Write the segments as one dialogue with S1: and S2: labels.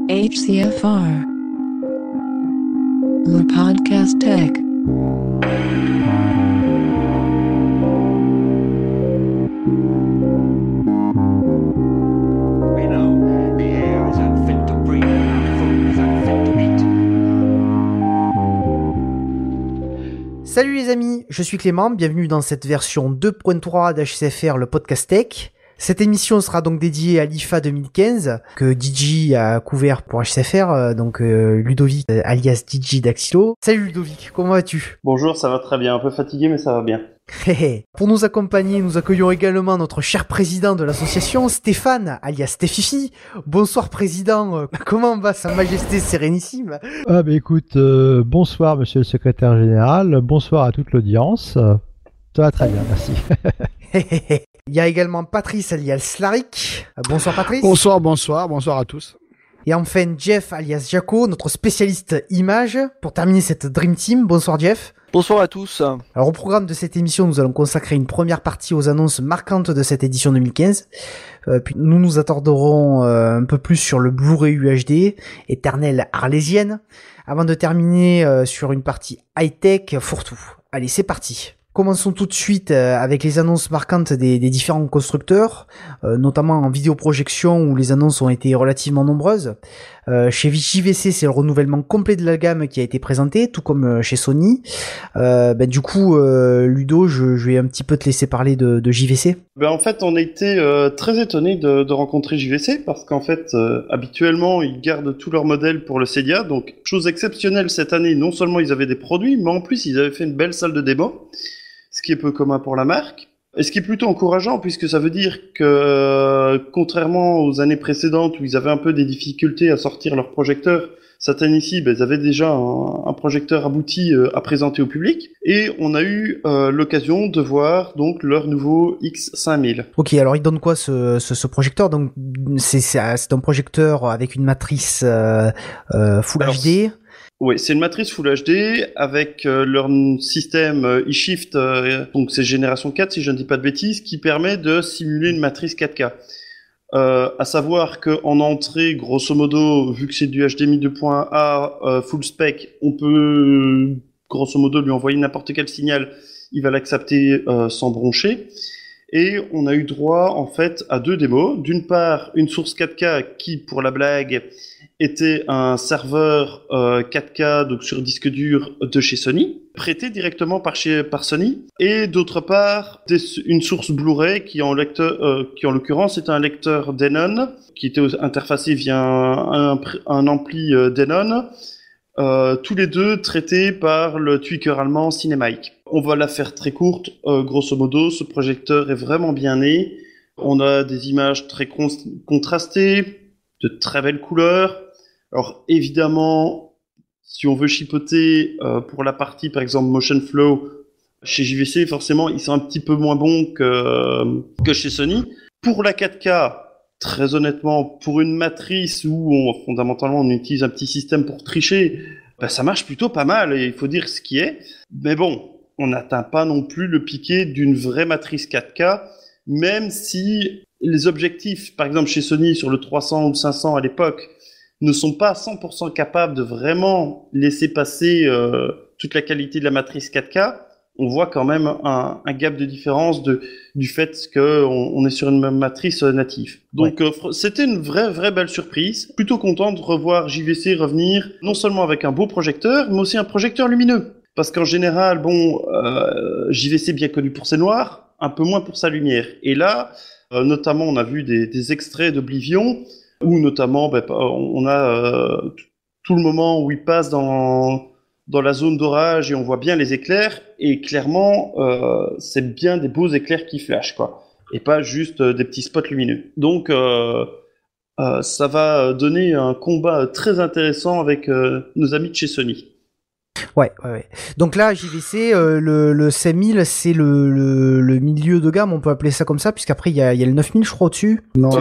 S1: HCFR, le podcast tech.
S2: We know the air is unfit to breathe, the food is unfit to eat.
S3: Salut les amis, je suis Clément, bienvenue dans cette version 2.3 d'HCFR, le podcast tech. Cette émission sera donc dédiée à l'IFA 2015 que DJ a couvert pour HCFR, donc Ludovic alias DJ Daxilo. Salut Ludovic, comment vas-tu?
S4: Bonjour, ça va très bien, un peu fatigué mais ça va bien.
S3: Pour nous accompagner, nous accueillons également notre cher président de l'association, Stéphane alias Stéfifi. Bonsoir président, comment va sa majesté sérénissime?
S5: Ah bah écoute, bonsoir monsieur le secrétaire général, bonsoir à toute l'audience. Ça va très bien, merci.
S3: Il y a également Patrice alias Slaric. Bonsoir Patrice.
S6: Bonsoir à tous.
S3: Et enfin Jeff alias Jaco, notre spécialiste image, pour terminer cette Dream Team. Bonsoir Jeff.
S7: Bonsoir à tous.
S3: Alors au programme de cette émission, nous allons consacrer une première partie aux annonces marquantes de cette édition 2015. Puis nous nous attarderons un peu plus sur le Blu-ray UHD, éternelle arlésienne, avant de terminer sur une partie high-tech fourre-tout. Allez, c'est parti. Commençons tout de suite avec les annonces marquantes des différents constructeurs, notamment en vidéoprojection où les annonces ont été relativement nombreuses. Chez JVC, c'est le renouvellement complet de la gamme qui a été présenté, tout comme chez Sony. Du coup, Ludo, je vais un petit peu te laisser parler de JVC.
S4: En fait, on a été très étonnés de rencontrer JVC parce qu'en fait, habituellement, ils gardent tous leurs modèles pour le CEDIA. Donc, chose exceptionnelle cette année, non seulement ils avaient des produits, mais en plus, ils avaient fait une belle salle de démo, ce qui est peu commun pour la marque. Et ce qui est plutôt encourageant, puisque ça veut dire que, contrairement aux années précédentes où ils avaient un peu des difficultés à sortir leurs projecteurs, cette année-ci, ils avaient déjà un projecteur abouti à présenter au public. Et on a eu l'occasion de voir donc leur nouveau X5000.
S3: Ok, alors il donne quoi ce projecteur? Donc c'est un projecteur avec une matrice Full HD.
S4: Oui, c'est une matrice Full HD avec leur système eShift, donc c'est génération 4 si je ne dis pas de bêtises, qui permet de simuler une matrice 4K. À savoir qu'en entrée, grosso modo, vu que c'est du HDMI 2.1 full spec, on peut grosso modo lui envoyer n'importe quel signal, il va l'accepter sans broncher. Et on a eu droit en fait à deux démos. D'une part, une source 4K qui, pour la blague, était un serveur 4K donc sur disque dur de chez Sony, prêté directement par Sony. Et d'autre part, une source Blu-ray qui en l'occurrence était un lecteur Denon, qui était interfacé via un ampli Denon. Tous les deux traités par le tweaker allemand Cinemic. On va la faire très courte. Grosso modo, ce projecteur est vraiment bien né. On a des images très contrastées, de très belles couleurs. Alors évidemment, si on veut chipoter pour la partie par exemple Motion Flow, chez JVC, forcément, ils sont un petit peu moins bons que chez Sony. Pour la 4K, très honnêtement, pour une matrice où fondamentalement on utilise un petit système pour tricher, ça marche plutôt pas mal, et il faut dire ce qui est. Mais bon, on n'atteint pas non plus le piqué d'une vraie matrice 4K, même si les objectifs, par exemple chez Sony, sur le 300 ou 500 à l'époque, ne sont pas à 100% capables de vraiment laisser passer toute la qualité de la matrice 4K. On voit quand même un gap de différence du fait qu'on est sur une même matrice native. Donc c'était une vraie belle surprise. Plutôt content de revoir JVC revenir, non seulement avec un beau projecteur, mais aussi un projecteur lumineux. Parce qu'en général, JVC bien connu pour ses noirs, un peu moins pour sa lumière. Et là, notamment, on a vu des extraits d'Oblivion, où notamment on a tout le moment où il passe dans la zone d'orage et on voit bien les éclairs, et clairement c'est bien des beaux éclairs qui flashent, quoi, et pas juste des petits spots lumineux. Donc ça va donner un combat très intéressant avec nos amis de chez Sony.
S3: Ouais. Donc là, JVC, le 5000, c'est le milieu de gamme, on peut appeler ça comme ça, puisqu'après il y a le 9000, je crois, au-dessus.
S4: Non, c'est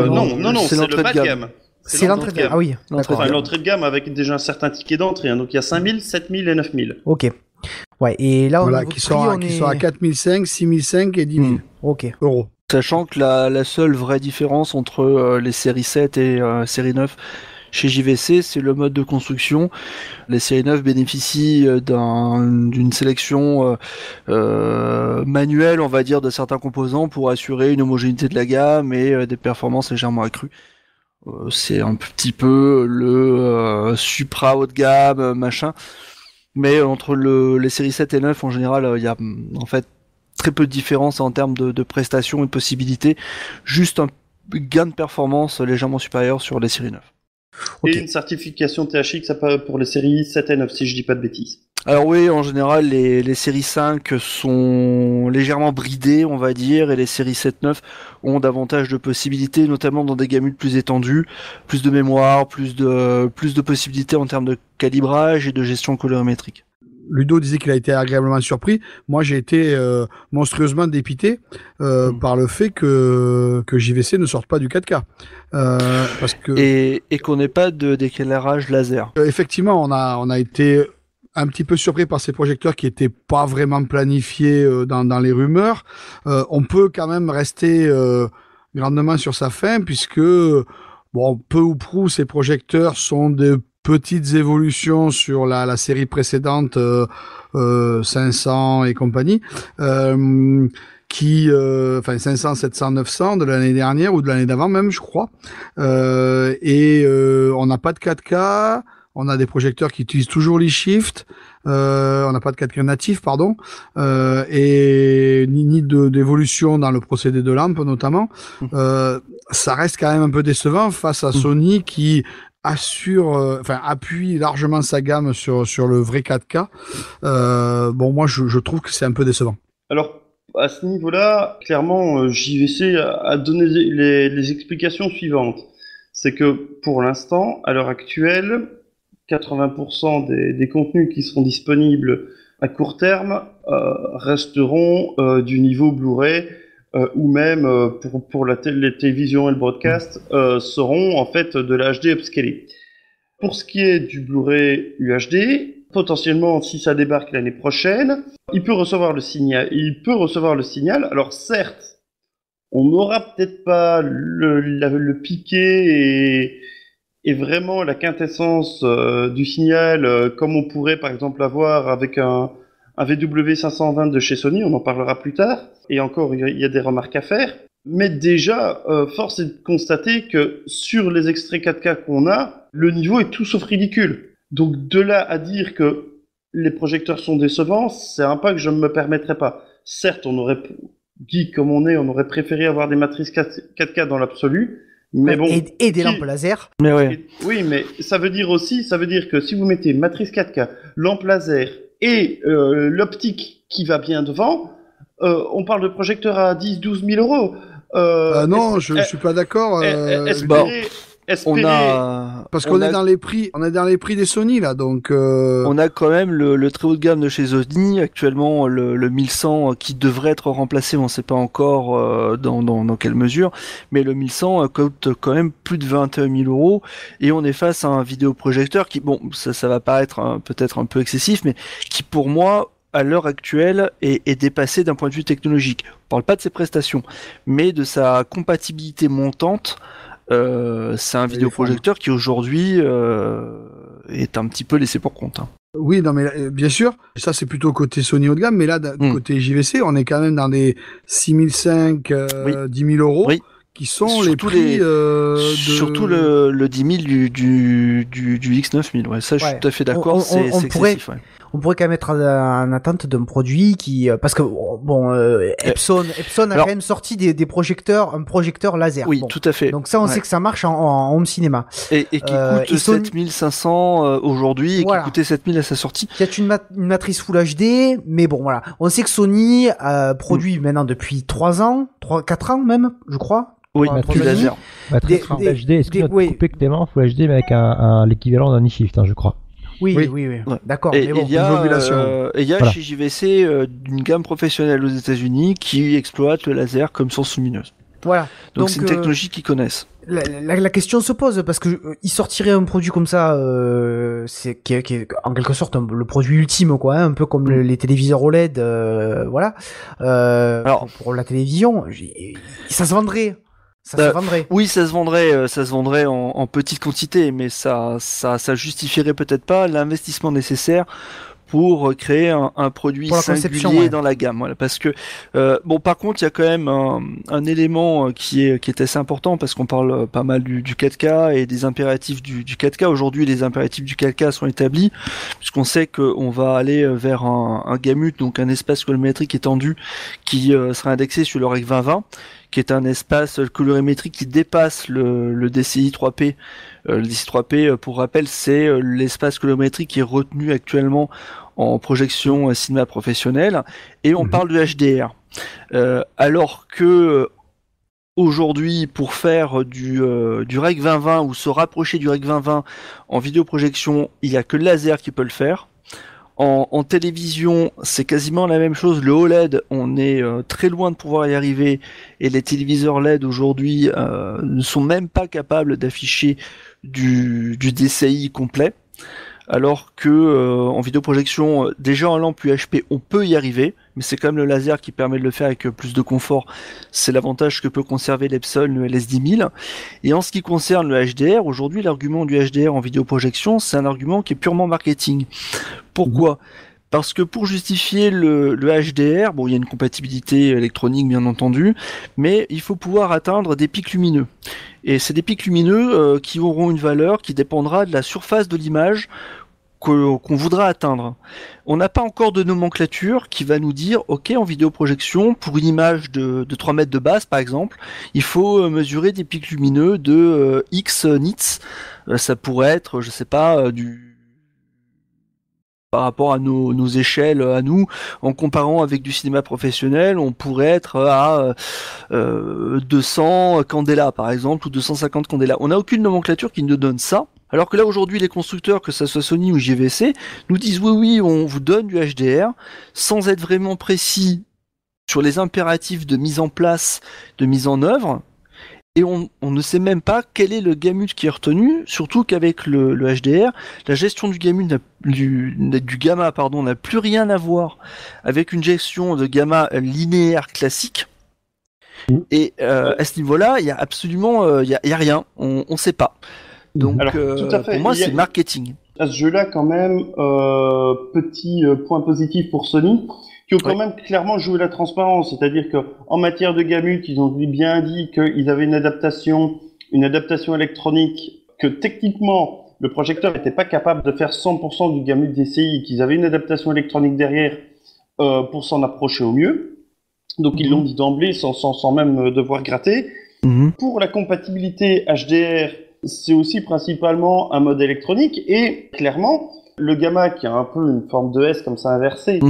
S4: le bas de gamme.
S3: C'est l'entrée de gamme. Ah oui, d'accord.
S4: Enfin, l'entrée de gamme avec déjà un certain ticket d'entrée. Hein. Donc il y a 5000, 7000 et 9000.
S3: Ok. Ouais, et là,
S6: voilà, qui sont à 4005, 6005 et 10 000 euros.
S7: Sachant que la seule vraie différence entre les séries 7 et série 9,
S1: chez JVC, c'est le mode de construction. Les séries 9 bénéficient d'une sélection manuelle, on va dire, de certains composants pour assurer une homogénéité de la gamme et des performances légèrement accrues. C'est un petit peu le Supra haut de gamme, machin. Mais entre les séries 7 et 9, en général, il y a en fait très peu de différence en termes de prestations et de possibilités. Juste un gain de performance légèrement supérieur sur les séries 9.
S4: Okay. Et une certification THX pour les séries 7 et 9, si je dis pas de bêtises.
S1: Alors oui, en général, les séries 5 sont légèrement bridées, on va dire, et les séries 7-9 ont davantage de possibilités, notamment dans des gammules plus étendues, plus de mémoire, plus de possibilités en termes de calibrage et de gestion colorimétrique.
S6: Ludo disait qu'il a été agréablement surpris. Moi, j'ai été monstrueusement dépité par le fait que JVC ne sorte pas du 4K. Parce que...
S1: Et qu'on n'ait pas de d'éclairage laser.
S6: Effectivement, on a été un petit peu surpris par ces projecteurs qui étaient pas vraiment planifiés dans les rumeurs. On peut quand même rester grandement sur sa faim puisque, bon, peu ou prou, ces projecteurs sont des petites évolutions sur la série précédente 500 et compagnie, enfin 500, 700, 900 de l'année dernière ou de l'année d'avant même, je crois. On n'a pas de 4K. On a des projecteurs qui utilisent toujours l'e-shift. On n'a pas de 4K natif, pardon. Et ni d'évolution dans le procédé de lampe, notamment. Ça reste quand même un peu décevant face à Sony qui appuie largement sa gamme sur le vrai 4K. Bon, moi, je trouve que c'est un peu décevant.
S4: Alors, à ce niveau-là, clairement, JVC a donné les explications suivantes. C'est que, pour l'instant, à l'heure actuelle, 80% des contenus qui seront disponibles à court terme resteront du niveau Blu-ray ou même pour les télévisions et le broadcast seront en fait de la HD upscalée. Pour ce qui est du Blu-ray UHD, potentiellement si ça débarque l'année prochaine, il peut recevoir le signal. Alors certes, on n'aura peut-être pas le piqué et vraiment la quintessence du signal comme on pourrait par exemple avoir avec un VW520 de chez Sony, on en parlera plus tard, et encore il y a des remarques à faire, mais déjà force est de constater que sur les extraits 4K qu'on a, le niveau est tout sauf ridicule. Donc de là à dire que les projecteurs sont décevants, c'est un pas que je ne me permettrais pas. Certes, on aurait, geek comme on est, on aurait préféré avoir des matrices 4K dans l'absolu, mais bon,
S3: et des lampes laser.
S1: Mais ouais.
S4: Oui, mais ça veut dire que si vous mettez matrice 4K, lampe laser et l'optique qui va bien devant, on parle de projecteurs à 10-12 000 euros.
S6: Non, je suis pas d'accord. Parce qu'on est dans les prix, des Sony là, donc.
S1: On a quand même le très haut de gamme de chez Sony actuellement, le 1100 qui devrait être remplacé, on ne sait pas encore dans quelle mesure, mais le 1100 coûte quand même plus de 21 000 euros et on est face à un vidéoprojecteur qui, bon, ça va paraître peut-être un peu excessif, mais qui pour moi à l'heure actuelle est dépassé d'un point de vue technologique. On parle pas de ses prestations, mais de sa compatibilité montante. C'est un vidéoprojecteur qui aujourd'hui est un petit peu laissé pour compte. Hein.
S6: Oui, non mais bien sûr, ça c'est plutôt côté Sony haut de gamme, mais là côté JVC, on est quand même dans des 6 500, 10 000 euros. Oui. Qui sont surtout les prix
S1: surtout le 10 000 du X9000. Ouais, ça je suis tout à fait d'accord, c'est excessif. Ouais.
S3: On pourrait quand même être en attente d'un produit qui, parce que bon, Epson a quand même sorti des projecteurs, un projecteur laser.
S1: Oui,
S3: bon.
S1: Tout à fait.
S3: Donc ça, on sait que ça marche en home cinéma.
S1: Et qui coûte 7500 aujourd'hui et qui coûtait 7000 à sa sortie.
S3: Il y a une matrice Full HD, mais bon, voilà. On sait que Sony produit maintenant depuis 4 ans même, je crois.
S5: Oui, matrice laser. Matrice Full HD, excuse-moi de couper Clément, Full HD, mais avec l'équivalent d'un e-shift, je crois.
S3: Oui. Ouais. D'accord.
S1: Et
S3: bon,
S1: il y a chez JVC une gamme professionnelle aux États-Unis qui exploite le laser comme source lumineuse.
S3: Voilà.
S1: Donc c'est une technologie qu'ils connaissent.
S3: La question se pose parce que il sortirait un produit comme ça, qui est en quelque sorte le produit ultime, quoi, hein, un peu comme les téléviseurs OLED, voilà. Alors pour la télévision, ça se vendrait. Ça se vendrait.
S1: Oui, ça se vendrait en petite quantité, mais ça justifierait peut-être pas l'investissement nécessaire pour créer un produit
S3: Pour la conception,
S1: singulier
S3: ouais.
S1: dans la gamme. Voilà, parce que bon, par contre, il y a quand même un élément qui est assez important parce qu'on parle pas mal du 4K et des impératifs du 4K. Aujourd'hui, les impératifs du 4K sont établis puisqu'on sait qu'on va aller vers un gamut, donc un espace colorimétrique étendu qui sera indexé sur le Rec 2020, qui est un espace colorimétrique qui dépasse le DCI 3P. Le DCI 3P, pour rappel, c'est l'espace colorimétrique qui est retenu actuellement en projection cinéma professionnelle, et on parle de HDR. Alors que aujourd'hui, pour faire du Rec 2020 ou se rapprocher du Rec 2020 en vidéoprojection, il n'y a que le laser qui peut le faire. En télévision, c'est quasiment la même chose. Le OLED, on est très loin de pouvoir y arriver, et les téléviseurs LED aujourd'hui ne sont même pas capables d'afficher du DCI complet. Alors que en vidéoprojection, déjà en lampe UHP, on peut y arriver, mais c'est quand même le laser qui permet de le faire avec plus de confort. C'est l'avantage que peut conserver l'Epson, le LS10000. Et en ce qui concerne le HDR, aujourd'hui, l'argument du HDR en vidéoprojection, c'est un argument qui est purement marketing. Pourquoi ? Parce que pour justifier le HDR, bon, il y a une compatibilité électronique bien entendu, mais il faut pouvoir atteindre des pics lumineux. Et c'est des pics lumineux qui auront une valeur qui dépendra de la surface de l'image qu'on voudra atteindre. On n'a pas encore de nomenclature qui va nous dire, ok, en vidéoprojection, pour une image de 3 mètres de base par exemple, il faut mesurer des pics lumineux de X nits. Ça pourrait être, je sais pas, par rapport à nos échelles, à nous, en comparant avec du cinéma professionnel, on pourrait être à 200 candela par exemple, ou 250 candela. On n'a aucune nomenclature qui nous donne ça. Alors que là aujourd'hui, les constructeurs, que ça soit Sony ou JVC, nous disent oui, on vous donne du HDR, sans être vraiment précis sur les impératifs de mise en place, de mise en œuvre. Et on ne sait même pas quel est le gamut qui est retenu, surtout qu'avec le HDR, la gestion du gamut du gamma n'a plus rien à voir avec une gestion de gamma linéaire classique. Et à ce niveau-là, il y a absolument, il y a rien, on sait pas. Donc
S4: Alors, tout à fait.
S1: pour moi,
S4: Il y a-
S1: c'est marketing.
S4: À ce jeu-là, quand même, petit point positif pour Sony, qui ont quand même clairement joué la transparence. C'est-à-dire que en matière de gamut, ils ont bien dit qu'ils avaient une adaptation électronique, que techniquement, le projecteur n'était pas capable de faire 100% du gamut DCI, qu'ils avaient une adaptation électronique derrière pour s'en approcher au mieux. Donc ils l'ont dit d'emblée sans même devoir gratter. Pour la compatibilité HDR, c'est aussi principalement un mode électronique, et clairement, le gamma qui a un peu une forme de S comme ça inversée,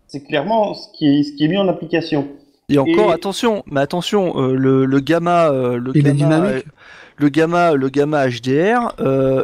S4: c'est clairement ce qui est mis en application.
S1: Et encore,
S4: Et-
S1: attention, le gamma,
S6: Il est dynamique.
S1: le gamma HDR,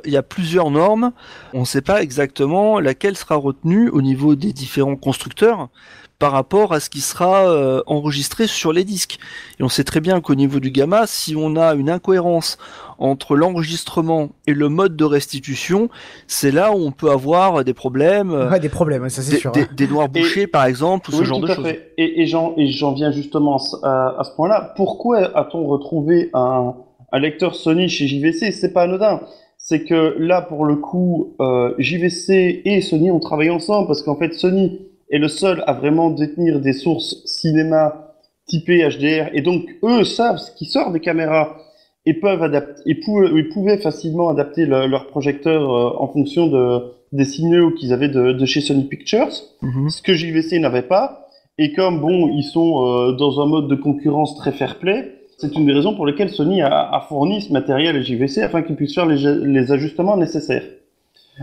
S1: il y a plusieurs normes. On ne sait pas exactement laquelle sera retenue au niveau des différents constructeurs par rapport à ce qui sera enregistré sur les disques. Et on sait très bien qu'au niveau du gamma, si on a une incohérence entre l'enregistrement et le mode de restitution, c'est là où on peut avoir des problèmes,
S3: Ouais, des problèmes, ça c'est sûr.
S1: des noirs bouchés par exemple, ou ce
S4: Oui,
S1: genre
S4: tout
S1: de
S4: à
S1: choses.
S4: fait. Et j'en viens justement à ce point-là. Pourquoi a-t-on retrouvé un lecteur Sony chez JVC? C'est pas anodin. C'est que là, pour le coup, JVC et Sony ont travaillé ensemble, parce qu'en fait, Sony est le seul à vraiment détenir des sources cinéma typées HDR, et donc eux savent ce qui sort des caméras et peuvent adapter, ils pouvaient facilement adapter leur projecteur en fonction des signaux qu'ils avaient de chez Sony Pictures, ce que JVC n'avait pas. Et comme bon, ils sont dans un mode de concurrence très fair-play, c'est une des raisons pour lesquelles Sony a fourni ce matériel à JVC afin qu'ils puissent faire les ajustements nécessaires.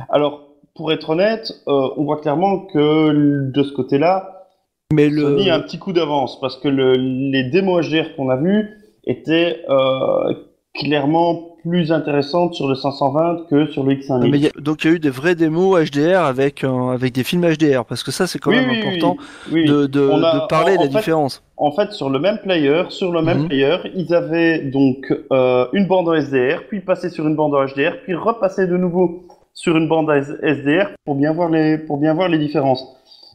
S4: Alors, pour être honnête, on voit clairement que de ce côté-là,
S1: Mais
S4: Sony a un petit coup d'avance, parce que les démos HDR qu'on a vus étaient clairement plus intéressantes sur le 520 que sur le X1000.
S1: Mais donc il y a eu des vrais démos HDR avec des films HDR, parce que ça c'est quand même important
S4: oui.
S1: de parler de la différence.
S4: En fait, sur le même player, ils avaient donc une bande en SDR, puis passaient sur une bande en HDR, puis repassaient de nouveau sur une bande SDR pour bien voir les différences.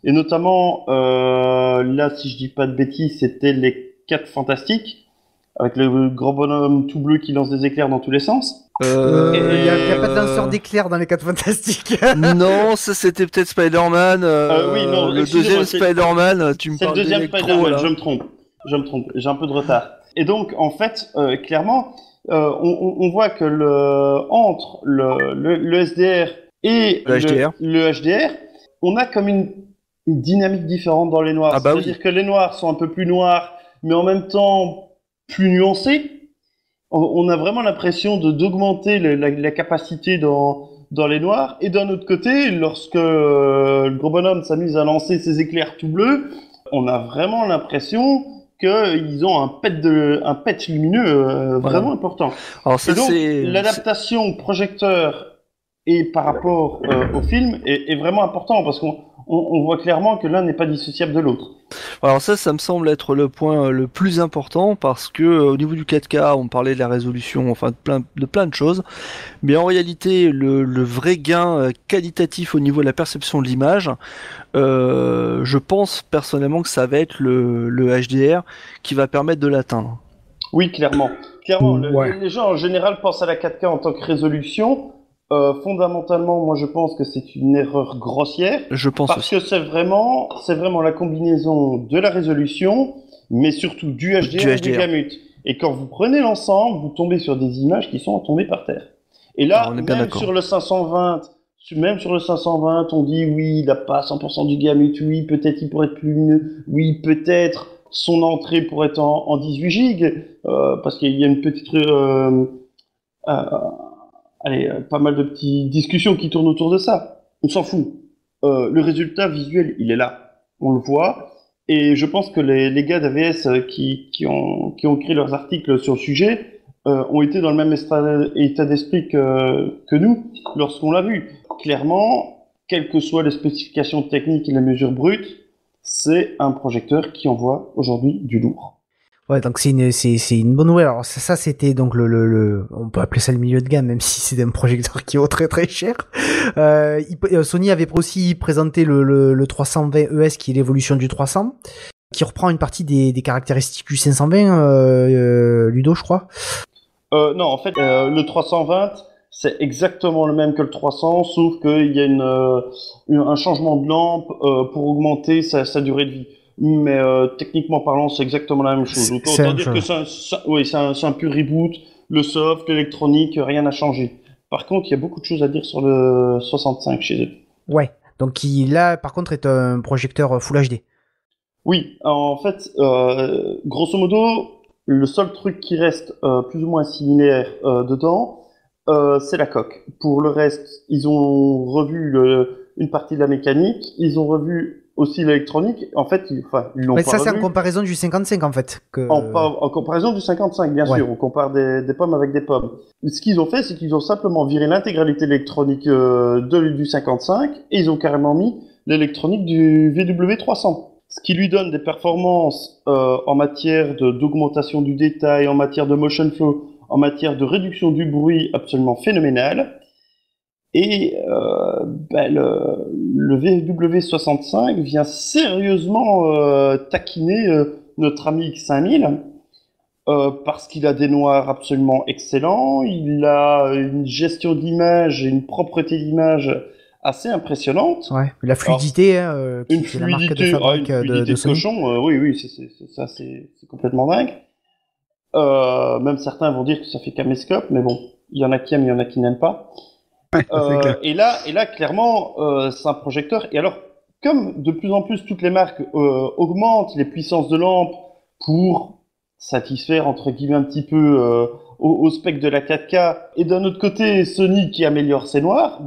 S4: Et notamment, là, si je dis pas de bêtises, c'était les 4 Fantastiques. avec le gros bonhomme tout bleu qui lance des éclairs dans tous les sens.
S3: Il y a pas de lanceur d'éclairs dans les 4 Fantastiques.
S1: Non, ça c'était peut-être Spider-Man.
S4: Oui, non,
S1: le
S4: excusez-moi,
S1: deuxième
S4: c'est-
S1: Spider-Man, tu me
S4: C'est le
S1: parles
S4: deuxième
S1: d'Electro,
S4: Spider-Man,
S1: là.
S4: je me trompe, j'ai un peu de retard. Et donc, en fait, clairement, on voit que entre le SDR et
S1: Le HDR.
S4: le HDR, on a comme une dynamique différente dans les noirs.
S1: Ah bah
S4: C'est-à-dire que les noirs sont un peu plus noirs, mais en même temps plus nuancés. On a vraiment l'impression d'augmenter la capacité dans les noirs. Et d'un autre côté, lorsque le gros bonhomme s'amuse à lancer ses éclairs tout bleus, on a vraiment l'impression qu'ils ont un pet lumineux vraiment important.
S1: Alors ça
S4: Et donc,
S1: c'est
S4: l'adaptation projecteur et par rapport au film est vraiment important parce qu'on voit clairement que l'un n'est pas dissociable de l'autre.
S1: Alors ça me semble être le point le plus important parce que au niveau du 4K, on parlait de la résolution, enfin de plein de choses, mais en réalité le vrai gain qualitatif au niveau de la perception de l'image, je pense personnellement que ça va être le HDR qui va permettre de l'atteindre.
S4: Oui, clairement.
S6: Ouais.
S4: Les gens en général pensent à la 4K en tant que résolution. Fondamentalement, moi je pense que c'est une erreur grossière.
S1: Je pense
S4: Parce
S1: aussi.
S4: que c'est vraiment la combinaison de la résolution, mais surtout du HDR et du
S1: HDR.
S4: gamut. Et quand vous prenez l'ensemble, vous tombez sur des images qui sont à tomber par terre. Et là,
S1: Ah, on est bien
S4: même
S1: d'accord.
S4: sur le 520, on dit oui, il n'a pas 100% du gamut, oui, peut-être il pourrait être plus lumineux, oui, peut-être son entrée pourrait être en 18 gigs, parce qu'il y a une petite... pas mal de petites discussions qui tournent autour de ça. On s'en fout. Le résultat visuel, il est là. On le voit. Et je pense que les gars d'AVS qui ont écrit leurs articles sur le sujet ont été dans le même état d'esprit que nous lorsqu'on l'a vu. Clairement, quelles que soient les spécifications techniques et les mesures brutes, c'est un projecteur qui envoie aujourd'hui du lourd.
S3: Ouais, donc c'est une bonne nouvelle. Alors ça c'était donc on peut appeler ça le milieu de gamme, même si c'est un projecteur qui vaut très très cher. Sony avait aussi présenté le 320 ES qui est l'évolution du 300, qui reprend une partie des caractéristiques du 520, Ludo, je crois.
S4: Non, en fait, le 320, c'est exactement le même que le 300, sauf qu'il y a un changement de lampe pour augmenter sa durée de vie. Mais techniquement parlant, c'est exactement la même chose. Donc,
S3: C'est la
S4: autant
S3: même
S4: dire que c'est un pur reboot. Le soft, l'électronique, rien n'a changé. Par contre, il y a beaucoup de choses à dire sur le 65 chez eux.
S3: Ouais. Donc qui là par contre est un projecteur Full HD.
S4: Oui, en fait, grosso modo, le seul truc qui reste plus ou moins similaire dedans, c'est la coque. Pour le reste, ils ont revu une partie de la mécanique, ils ont revu aussi l'électronique. En fait, ils l'ont
S3: Mais
S4: pas
S3: ça c'est en
S4: revu.
S3: comparaison du 55 en fait.
S4: En comparaison du 55, bien
S3: Ouais.
S4: sûr, on compare des pommes avec des pommes. Ce qu'ils ont fait, c'est qu'ils ont simplement viré l'intégralité de l'électronique du 55 et ils ont carrément mis l'électronique du VW300. Ce qui lui donne des performances en matière d'augmentation du détail, en matière de motion flow, en matière de réduction du bruit absolument phénoménale. Et le VW65 vient sérieusement taquiner notre ami X5000 parce qu'il a des noirs absolument excellents, il a une gestion d'image et une propreté d'image assez impressionnante.
S3: Ouais. La fluidité, qui
S4: Une
S3: est la marque de
S4: fluidité,
S3: fabrique
S4: une fluidité
S3: de
S4: de
S3: Sony.
S4: cochon, oui, c'est complètement dingue. Même certains vont dire que ça fait caméscope, mais bon, il y en a qui aiment, il y en a qui n'aiment pas.
S6: Ouais, ça, c'est clair.
S4: Et là, clairement, c'est un projecteur. Et alors, comme de plus en plus toutes les marques augmentent les puissances de lampe pour satisfaire entre guillemets un petit peu au spec de la 4K, et d'un autre côté Sony qui améliore ses noirs,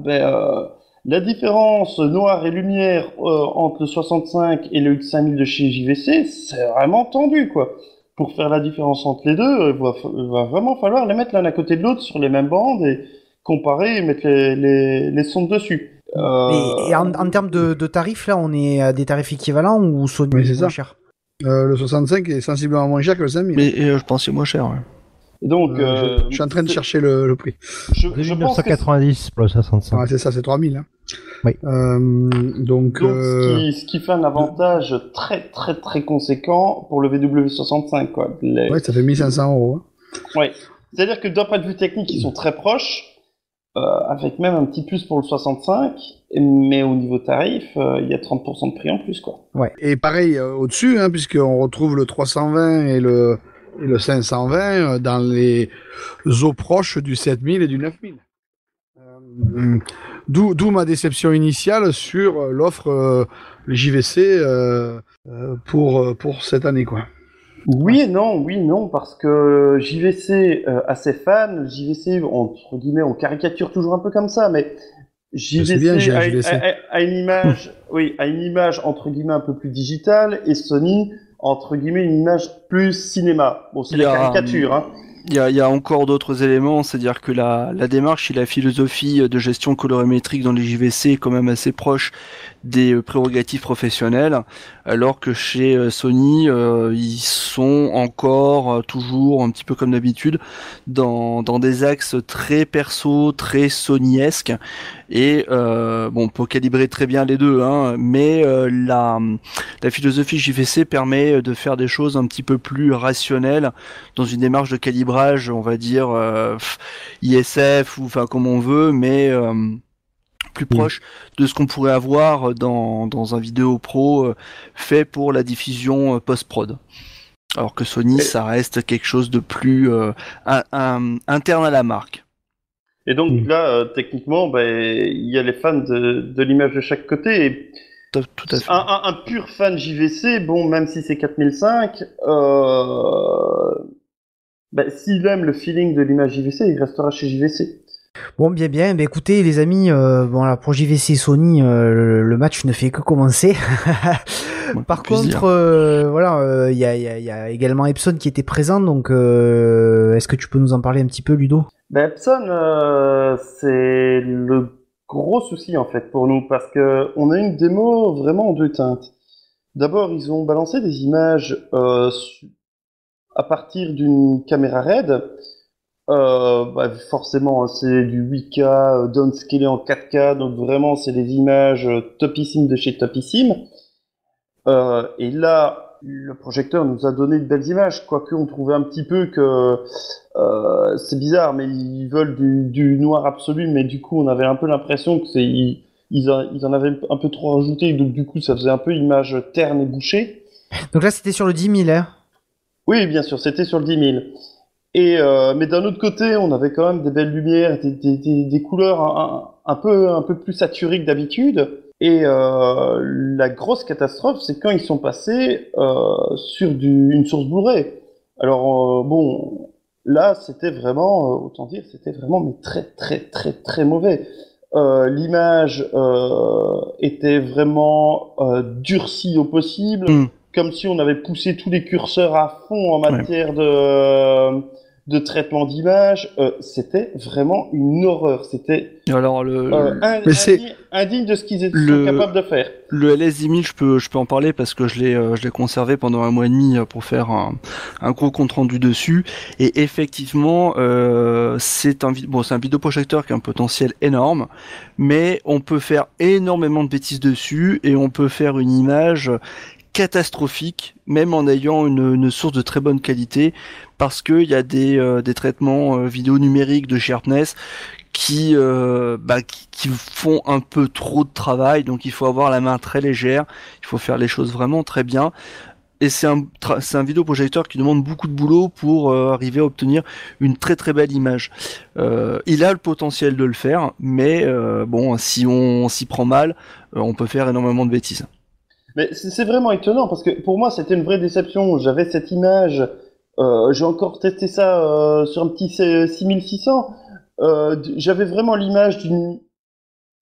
S4: la différence noir et lumière entre le 65 et le X5000 de chez JVC, c'est vraiment tendu quoi. Pour faire la différence entre les deux, il va vraiment falloir les mettre l'un à côté de l'autre sur les mêmes bandes et comparer et mettre les sondes dessus.
S3: Et en termes de tarifs, là, on est à des tarifs équivalents ou Sony
S6: Oui, c'est
S3: est moins
S6: ça.
S3: cher?
S6: Le 65 est sensiblement moins cher que le 5000.
S1: Mais je pense que c'est moins cher. Ouais.
S4: Et donc,
S6: Je suis en train de chercher le prix.
S4: je pense que
S5: 1990 pour le 65.
S6: Ah, c'est ça, c'est 3000. Hein.
S5: Oui.
S6: Donc,
S4: donc, ce qui fait un avantage très très très conséquent pour le VW65, quoi.
S6: ouais, ça fait 1500 €. Hein.
S4: Ouais. C'est-à-dire que d'un point de vue technique, ils sont très proches, avec même un petit plus pour le 65, mais au niveau tarif, il y a 30% de prix en plus, quoi.
S6: Et pareil au-dessus, hein, puisqu'on retrouve le 320 et le 520 dans les eaux proches du 7000 et du 9000. D'où ma déception initiale sur l'offre JVC pour cette année, quoi.
S4: Oui et non, parce que JVC a ses fans, JVC, entre guillemets, on caricature toujours un peu comme ça, mais
S6: sais bien, j'ai un JVC.
S4: a une image, oui, a une image entre guillemets un peu plus digitale, et Sony, entre guillemets, une image plus cinéma. Bon, c'est
S1: Il y
S4: la
S1: a,
S4: caricature, hein.
S1: Il y a encore d'autres éléments, c'est-à-dire que la démarche et la philosophie de gestion colorimétrique dans les JVC est quand même assez proche des prérogatives professionnelles, alors que chez Sony, ils sont encore toujours un petit peu comme d'habitude dans des axes très perso, très Sony-esque, et bon, on peut calibrer très bien les deux, hein, mais la philosophie JVC permet de faire des choses un petit peu plus rationnelles dans une démarche de calibrage, on va dire ISF ou enfin comme on veut, mais plus proche de ce qu'on pourrait avoir dans un vidéo pro fait pour la diffusion post-prod. Alors que Sony, ça reste quelque chose de plus interne à la marque.
S4: Et donc là, techniquement, il y a les fans de l'image de chaque côté, et
S1: Tout à fait.
S4: un pur fan JVC, bon, même si c'est 4005, s'il aime le feeling de l'image JVC, il restera chez JVC.
S3: Bon, bien. Ben, écoutez, les amis, bon, là, pour JVC et Sony, le match ne fait que commencer. Par contre, voilà, il y a également Epson qui était présent, donc est-ce que tu peux nous en parler un petit peu, Ludo?
S4: Epson, c'est le gros souci en fait pour nous, parce que on a une démo vraiment en deux teintes. D'abord, ils ont balancé des images à partir d'une caméra RED. Forcément, c'est du 8K downscalé en 4K, donc vraiment c'est des images topissimes de chez topissime. Et là, le projecteur nous a donné de belles images, quoique on trouvait un petit peu que c'est bizarre, mais ils veulent du noir absolu, mais du coup on avait un peu l'impression que ils en avaient un peu trop rajouté, donc du coup ça faisait un peu image terne et bouchée.
S3: Donc là, c'était sur le 10 000, hein?
S4: Oui, bien sûr, c'était sur le 10 000. Et mais d'un autre côté, on avait quand même des belles lumières, des couleurs un peu plus saturées que d'habitude. Et la grosse catastrophe, c'est quand ils sont passés sur une source Blu-ray. Alors bon, là, c'était vraiment, autant dire, c'était vraiment mais très très très très mauvais. L'image était vraiment durcie au possible, comme si on avait poussé tous les curseurs à fond en matière de traitement d'image. C'était vraiment une horreur. C'était
S1: alors
S4: indigne de ce qu'ils sont capables de faire.
S1: Le LS10000, je peux en parler parce que je l'ai conservé pendant 1 mois et demi pour faire un gros compte rendu dessus. Et effectivement, c'est un vidéoprojecteur qui a un potentiel énorme, mais on peut faire énormément de bêtises dessus et on peut faire une image catastrophique, même en ayant une source de très bonne qualité, parce que il y a des traitements vidéo numériques de sharpness qui font un peu trop de travail, donc il faut avoir la main très légère, il faut faire les choses vraiment très bien. Et c'est un vidéoprojecteur qui demande beaucoup de boulot pour arriver à obtenir une très très belle image. Il a le potentiel de le faire, mais bon, si on s'y prend mal, on peut faire énormément de bêtises.
S4: Mais c'est vraiment étonnant, parce que pour moi c'était une vraie déception. J'avais cette image, j'ai encore testé ça sur un petit 6600. J'avais vraiment l'image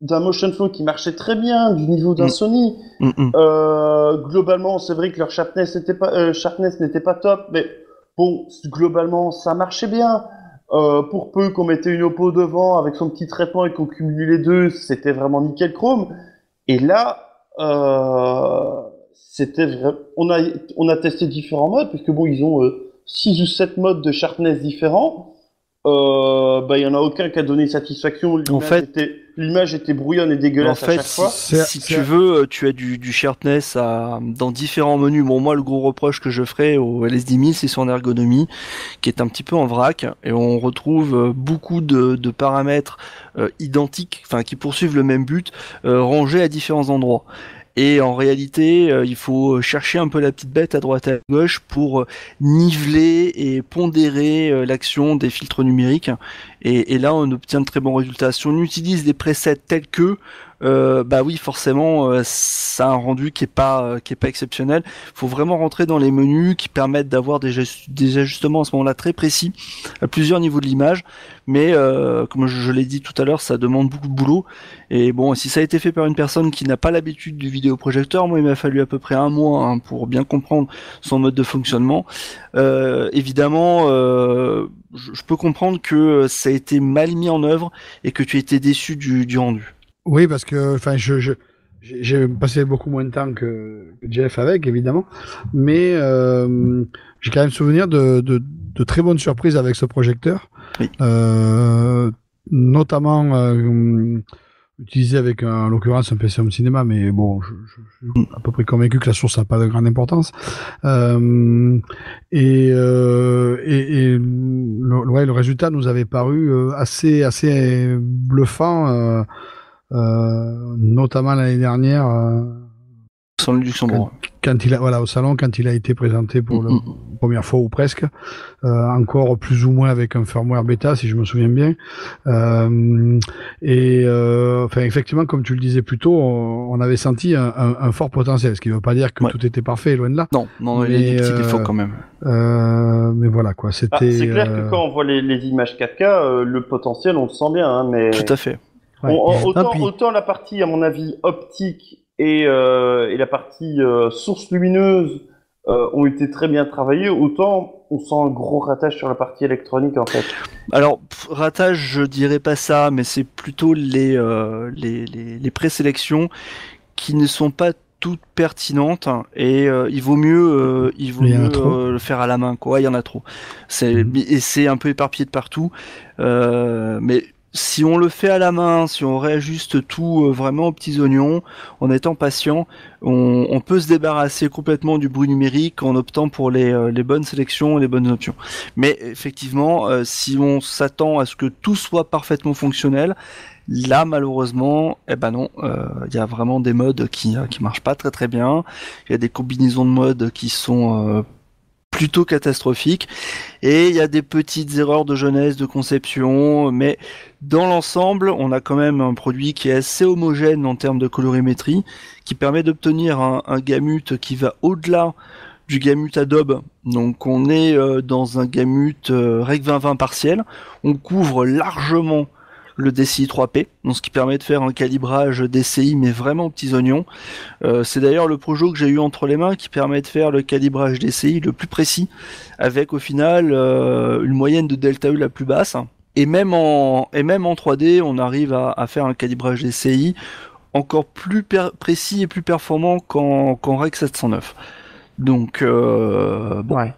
S4: d'un motion flow qui marchait très bien, du niveau d'un Sony. Globalement, c'est vrai que leur sharpness n'était pas top, mais bon, globalement, ça marchait bien. Pour peu qu'on mettait une oppo devant avec son petit traitement et qu'on cumulait les deux, c'était vraiment nickel chrome. Et là, c'était vrai. On a testé différents modes, puisque bon, ils ont 6 ou 7 modes de sharpness différents. Il y en a aucun qui a donné satisfaction. L'image était brouillonne et dégueulasse à chaque fois.
S1: Si tu veux, tu as du sharpness dans différents menus. Bon, moi, le gros reproche que je ferai au LS10000, c'est son ergonomie, qui est un petit peu en vrac, et on retrouve beaucoup de paramètres identiques, enfin, qui poursuivent le même but, rangés à différents endroits. Et en réalité, il faut chercher un peu la petite bête à droite et à gauche pour niveler et pondérer l'action des filtres numériques. Et là, on obtient de très bons résultats. Si on utilise des presets tels que, oui, forcément, ça a un rendu qui est pas exceptionnel. Il faut vraiment rentrer dans les menus qui permettent d'avoir des ajustements à ce moment-là très précis à plusieurs niveaux de l'image. Mais comme je l'ai dit tout à l'heure, ça demande beaucoup de boulot. Et bon, si ça a été fait par une personne qui n'a pas l'habitude du vidéoprojecteur, moi, il m'a fallu à peu près 1 mois pour bien comprendre son mode de fonctionnement. Évidemment, je peux comprendre que ça a été mal mis en œuvre et que tu as été déçu du rendu.
S6: Oui, parce que j'ai passé beaucoup moins de temps que Jeff avec, évidemment, mais j'ai quand même souvenir de très bonnes surprises avec ce projecteur,
S1: oui.
S6: Notamment utilisé avec en l'occurrence un PC Home Cinéma, mais bon, je suis à peu près convaincu que la source n'a pas de grande importance. Le résultat nous avait paru assez bluffant. Notamment l'année dernière,
S1: Sans le Luxembourg.
S6: Au salon, quand il a été présenté pour la première fois ou presque, encore plus ou moins avec un firmware bêta, si je me souviens bien. Effectivement, comme tu le disais plus tôt, on avait senti un fort potentiel, ce qui ne veut pas dire que tout était parfait, loin de là.
S1: Non, il y a des petits défauts quand même.
S6: Mais voilà, quoi, c'était...
S4: c'est clair que quand on voit les images 4K, le potentiel, on le sent bien, hein, mais...
S1: Tout à fait.
S3: Ouais.
S4: Autant la partie, à mon avis, optique et la partie source lumineuse ont été très bien travaillées, autant on sent un gros ratage sur la partie électronique, en fait.
S1: Alors, ratage, je dirais pas ça, mais c'est plutôt les présélections qui ne sont pas toutes pertinentes, et il vaut mieux le faire à la main, quoi. Il y en a trop. Et c'est un peu éparpillé de partout, mais si on le fait à la main, si on réajuste tout vraiment aux petits oignons, en étant patient, on peut se débarrasser complètement du bruit numérique en optant pour les bonnes sélections et les bonnes options. Mais effectivement, si on s'attend à ce que tout soit parfaitement fonctionnel, là malheureusement, non, y a vraiment des modes qui marchent pas très très bien. Il y a des combinaisons de modes qui sont plutôt catastrophique, et il y a des petites erreurs de jeunesse, de conception, mais dans l'ensemble, on a quand même un produit qui est assez homogène en termes de colorimétrie, qui permet d'obtenir un gamut qui va au-delà du gamut Adobe. Donc on est dans un gamut Rec 2020 partiel, on couvre largement le DCI 3P, donc ce qui permet de faire un calibrage DCI mais vraiment aux petits oignons. C'est d'ailleurs le projet que j'ai eu entre les mains qui permet de faire le calibrage DCI le plus précis, avec au final une moyenne de delta E la plus basse. Et même en 3D, on arrive à faire un calibrage DCI encore plus précis et plus performant qu'en Rec 709. Donc bon.
S3: Ouais.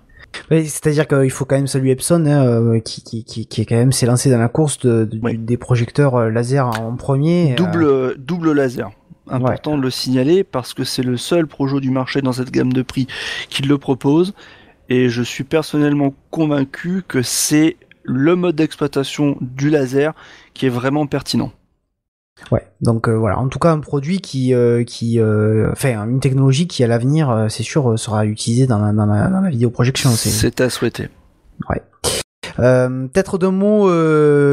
S3: C'est-à-dire qu'il faut quand même saluer Epson, qui quand même s'est lancé dans la course des projecteurs laser en premier.
S1: Double laser. Important de le signaler parce que c'est le seul projet du marché dans cette gamme de prix qui le propose, et je suis personnellement convaincu que c'est le mode d'exploitation du laser qui est vraiment pertinent.
S3: Ouais, donc voilà, en tout cas un produit une technologie qui à l'avenir, c'est sûr, sera utilisée dans la vidéoprojection.
S1: C'est à souhaiter.
S3: Ouais. Peut-être d'un mot,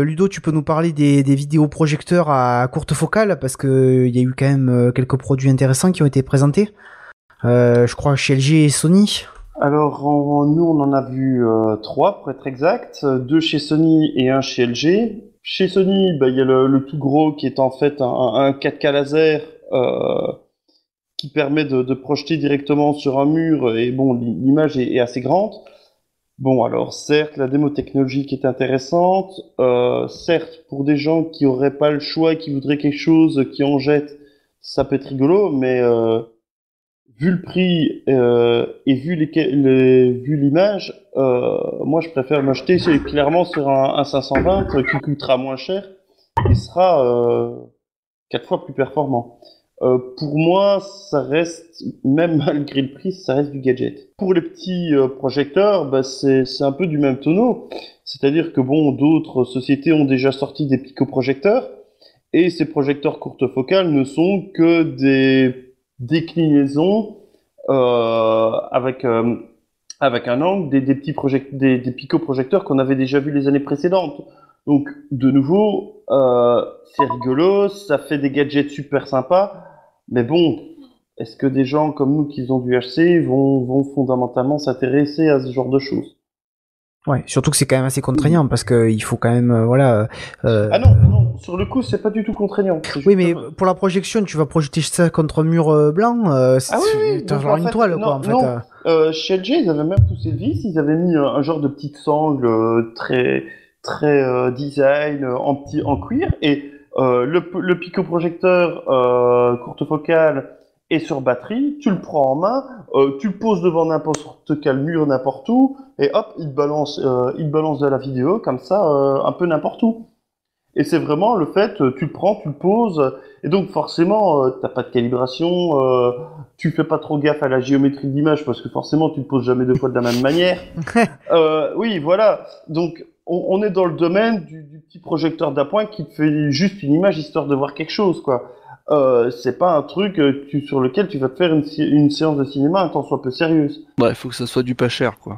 S3: Ludo, tu peux nous parler des vidéoprojecteurs à courte focale, parce que il y a eu quand même quelques produits intéressants qui ont été présentés. Je crois chez LG et Sony.
S4: Alors, nous, on en a vu 3, pour être exact. 2 chez Sony et 1 chez LG. Chez Sony, il y a le tout gros qui est en fait un 4K laser qui permet de projeter directement sur un mur, et bon, l'image est assez grande. Bon, alors certes, la démo technologique est intéressante. Certes, pour des gens qui auraient pas le choix et qui voudraient quelque chose qui en jette, ça peut être rigolo, mais vu le prix et vu l'image, moi je préfère m'acheter clairement sur un 520 qui coûtera moins cher et sera 4 fois plus performant. Pour moi, ça reste, même malgré le prix, ça reste du gadget. Pour les petits projecteurs, bah, c'est un peu du même tonneau. C'est-à-dire que bon, d'autres sociétés ont déjà sorti des picoprojecteurs, et ces projecteurs courte focale ne sont que des déclinaisons avec un angle des picoprojecteurs qu'on avait déjà vus les années précédentes. Donc, de nouveau, c'est rigolo, ça fait des gadgets super sympas, mais bon, est-ce que des gens comme nous qui ont du HC vont fondamentalement s'intéresser à ce genre de choses?
S3: Ouais, surtout que c'est quand même assez contraignant parce que il faut quand même
S4: Ah non, sur le coup, c'est pas du tout contraignant.
S3: Oui, mais pour la projection, tu vas projeter ça contre un mur blanc,
S4: oui,
S3: t'as
S4: donc,
S3: genre
S4: en
S3: une
S4: fait,
S3: toile,
S4: non,
S3: quoi, en fait.
S4: non. Chez LG, ils avaient même poussé le vis, ils avaient mis un genre de petite sangle très design en cuir, et le picoprojecteur courte focale est sur batterie, tu le prends en main, tu le poses devant n'importe quel mur, n'importe où, et hop, il te balance de la vidéo comme ça, un peu n'importe où. Et c'est vraiment le fait, tu le prends, tu le poses, et donc forcément, t'as pas de calibration, tu fais pas trop gaffe à la géométrie de l'image, parce que forcément, tu le poses jamais deux fois de la même manière. Oui, voilà. Donc, on est dans le domaine du petit projecteur d'appoint qui te fait juste une image histoire de voir quelque chose, quoi. C'est pas un truc sur lequel tu vas te faire une séance de cinéma un tant soit peu sérieuse.
S1: Ouais, il faut que ça soit du pas cher, quoi.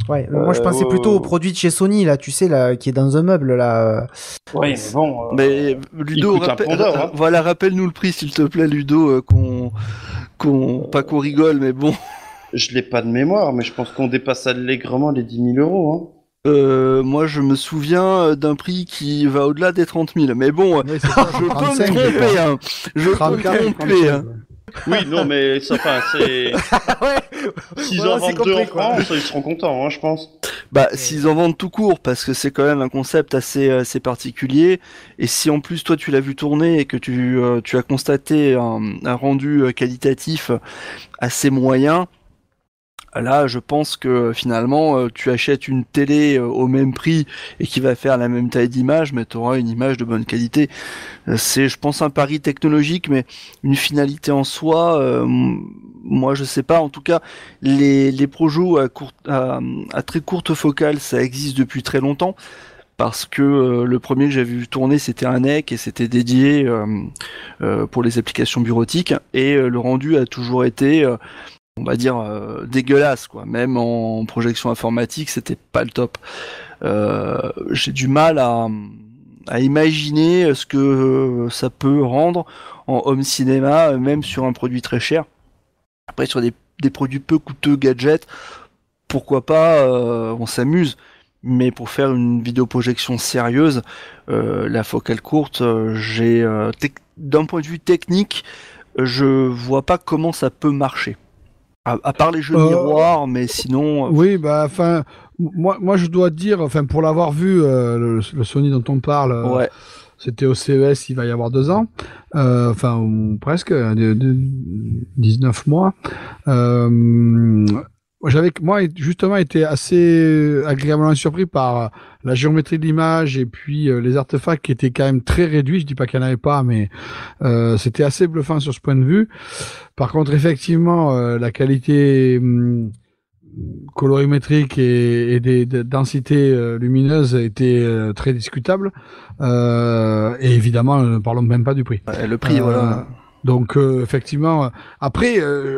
S3: Ouais, moi je pensais plutôt au produit de chez Sony, là, tu sais, là, qui est dans un meuble, là.
S4: Oui, mais bon.
S1: Mais Ludo,
S4: coûte un pondeur, hein.
S1: voilà, rappelle-nous le prix, s'il te plaît, Ludo, pas qu'on rigole, mais bon.
S4: Je l'ai pas de mémoire, mais je pense qu'on dépasse allègrement les 10 000 euros, hein.
S1: Moi, je me souviens d'un prix qui va au-delà des 30 000. Mais bon,
S6: Oui, c'est ça,
S1: je peux
S6: 35,
S1: me tromper, hein. Je peux
S6: 34,
S1: me tromper, hein.
S6: 35.
S4: Oui, non, mais ça, enfin, c'est.
S3: Ouais.
S4: S'ils
S3: Voilà,
S4: en
S3: c'est
S4: vendent deux en
S3: compris, quoi.
S4: France, ils seront contents, hein, je pense.
S1: Bah, s'ils en vendent tout court, parce que c'est quand même un concept assez particulier. Et si en plus toi tu l'as vu tourner et que tu as constaté un rendu qualitatif assez moyen. Là, je pense que finalement, tu achètes une télé au même prix et qui va faire la même taille d'image, mais tu auras une image de bonne qualité. C'est, je pense, un pari technologique, mais une finalité en soi, moi, je sais pas. En tout cas, les projos à très courte focale, ça existe depuis très longtemps. Parce que le premier que j'avais vu tourner, c'était un NEC et c'était dédié pour les applications bureautiques. Et le rendu a toujours été on va dire dégueulasse, quoi. Même en projection informatique, c'était pas le top. J'ai du mal à imaginer ce que ça peut rendre en home cinéma, même sur un produit très cher. Après, sur des produits peu coûteux, gadgets, pourquoi pas, on s'amuse. Mais pour faire une vidéoprojection sérieuse, la focale courte, d'un point de vue technique, je vois pas comment ça peut marcher. À part les jeux miroirs, mais sinon.
S6: Oui, bah, enfin, moi, je dois te dire, enfin, pour l'avoir vu, le Sony dont on parle,
S1: Ouais.
S6: c'était au CES, il va y avoir 2 ans, enfin, ou presque, 19 mois. Moi, justement, été assez agréablement surpris par la géométrie de l'image et puis les artefacts qui étaient quand même très réduits. Je dis pas qu'il n'y en avait pas, mais c'était assez bluffant sur ce point de vue. Par contre, effectivement, la qualité colorimétrique et des densités lumineuses était très discutable. Et évidemment, ne parlons même pas du prix.
S1: Ouais, le prix, voilà.
S6: Donc effectivement, après,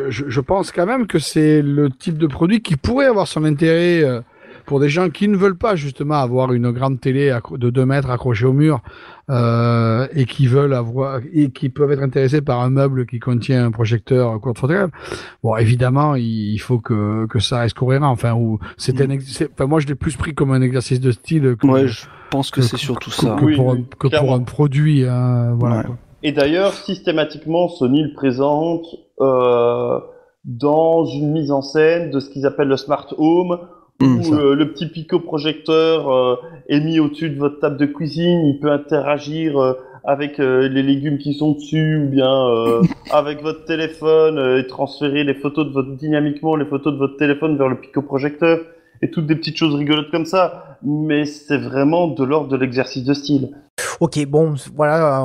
S6: je pense quand même que c'est le type de produit qui pourrait avoir son intérêt pour des gens qui ne veulent pas justement avoir une grande télé de 2 mètres accrochée au mur et qui veulent avoir et qui peuvent être intéressés par un meuble qui contient un projecteur courte focale. Bon, évidemment, il faut que ça reste cohérent. Enfin, enfin, moi, je l'ai plus pris comme un exercice de style que.
S1: Ouais, je pense que c'est surtout ça.
S6: Que pour un produit. Voilà.
S1: Ouais.
S4: Et d'ailleurs, systématiquement, Sony le présente dans une mise en scène de ce qu'ils appellent le smart home, où le petit picoprojecteur est mis au-dessus de votre table de cuisine, il peut interagir avec les légumes qui sont dessus, ou bien avec votre téléphone et transférer les photos dynamiquement les photos de votre téléphone vers le picoprojecteur et toutes des petites choses rigolotes comme ça. Mais c'est vraiment de l'ordre de l'exercice de style.
S3: Ok, bon, voilà,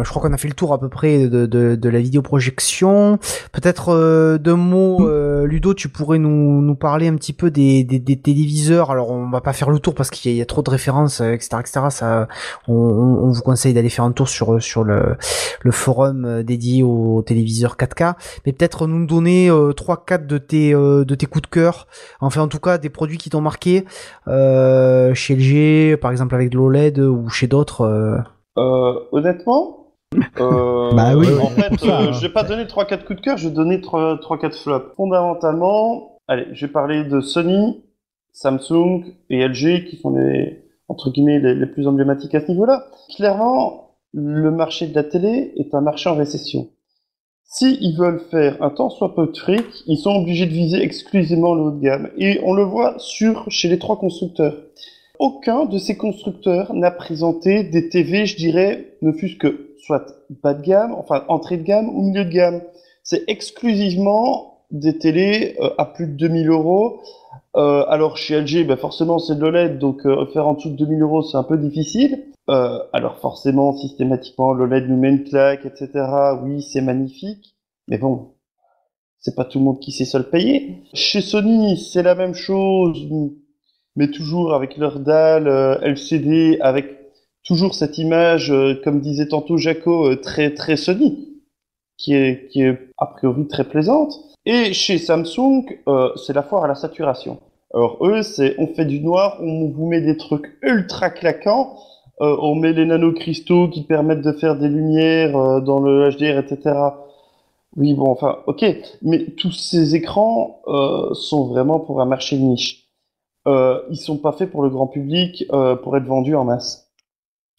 S3: je crois qu'on a fait le tour à peu près de la vidéoprojection. Peut-être deux mots, Ludo, tu pourrais nous parler un petit peu des téléviseurs. Alors, on va pas faire le tour parce qu'il y a trop de références, etc., etc. Ça, on vous conseille d'aller faire un tour sur le forum dédié aux téléviseurs 4K. Mais peut-être nous donner 3-4 de tes coups de cœur. Enfin, en tout cas, des produits qui t'ont marqué chez LG, par exemple avec de l'OLED ou chez d'autres.
S4: Honnêtement,
S5: Bah oui,
S4: en fait,
S5: pour ça, hein.
S4: je vais pas donner 3-4 coups de cœur, je vais donner 3-4 flops. Fondamentalement, allez, je vais parler de Sony, Samsung et LG qui sont entre guillemets, les plus emblématiques à ce niveau-là. Clairement, le marché de la télé est un marché en récession. Si ils veulent faire un tant soit peu de fric, ils sont obligés de viser exclusivement le haut de gamme. Et on le voit chez les 3 constructeurs. Aucun de ces constructeurs n'a présenté des TV, je dirais, ne fût-ce que soit bas de gamme, enfin entrée de gamme ou milieu de gamme. C'est exclusivement des télés à plus de 2000 euros. Alors chez LG, ben forcément c'est de l'OLED, donc faire en dessous de 2000 euros c'est un peu difficile. Alors forcément, systématiquement, l'OLED nous met une claque, etc. Oui, c'est magnifique, mais bon, c'est pas tout le monde qui sait se le payer. Chez Sony, c'est la même chose, mais toujours avec leur dalle LCD, avec toujours cette image, comme disait tantôt Jaco, très très Sony, qui est a priori très plaisante. Et chez Samsung, c'est la foire à la saturation. Alors eux, on fait du noir, on vous met des trucs ultra claquants, on met les nanocristaux qui permettent de faire des lumières dans le HDR, etc. Oui, bon, enfin, ok, mais tous ces écrans sont vraiment pour un marché de niche. Ils sont pas faits pour le grand public, pour être vendus en masse.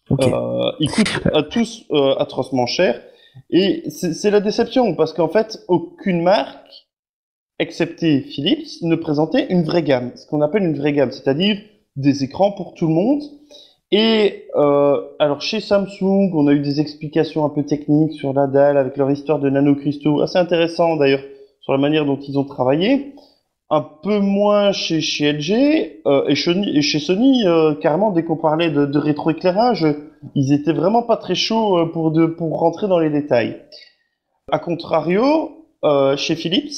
S3: Ok.
S4: Ils coûtent tous atrocement cher, et c'est la déception, parce qu'en fait, aucune marque, excepté Philips, ne présentait une vraie gamme, ce qu'on appelle une vraie gamme, c'est-à-dire des écrans pour tout le monde. Et alors chez Samsung, on a eu des explications un peu techniques sur la dalle avec leur histoire de nanocristaux, assez intéressant d'ailleurs sur la manière dont ils ont travaillé. Un peu moins chez LG et chez Sony, carrément dès qu'on parlait de rétroéclairage, ils étaient vraiment pas très chauds pour rentrer dans les détails. A contrario, chez Philips,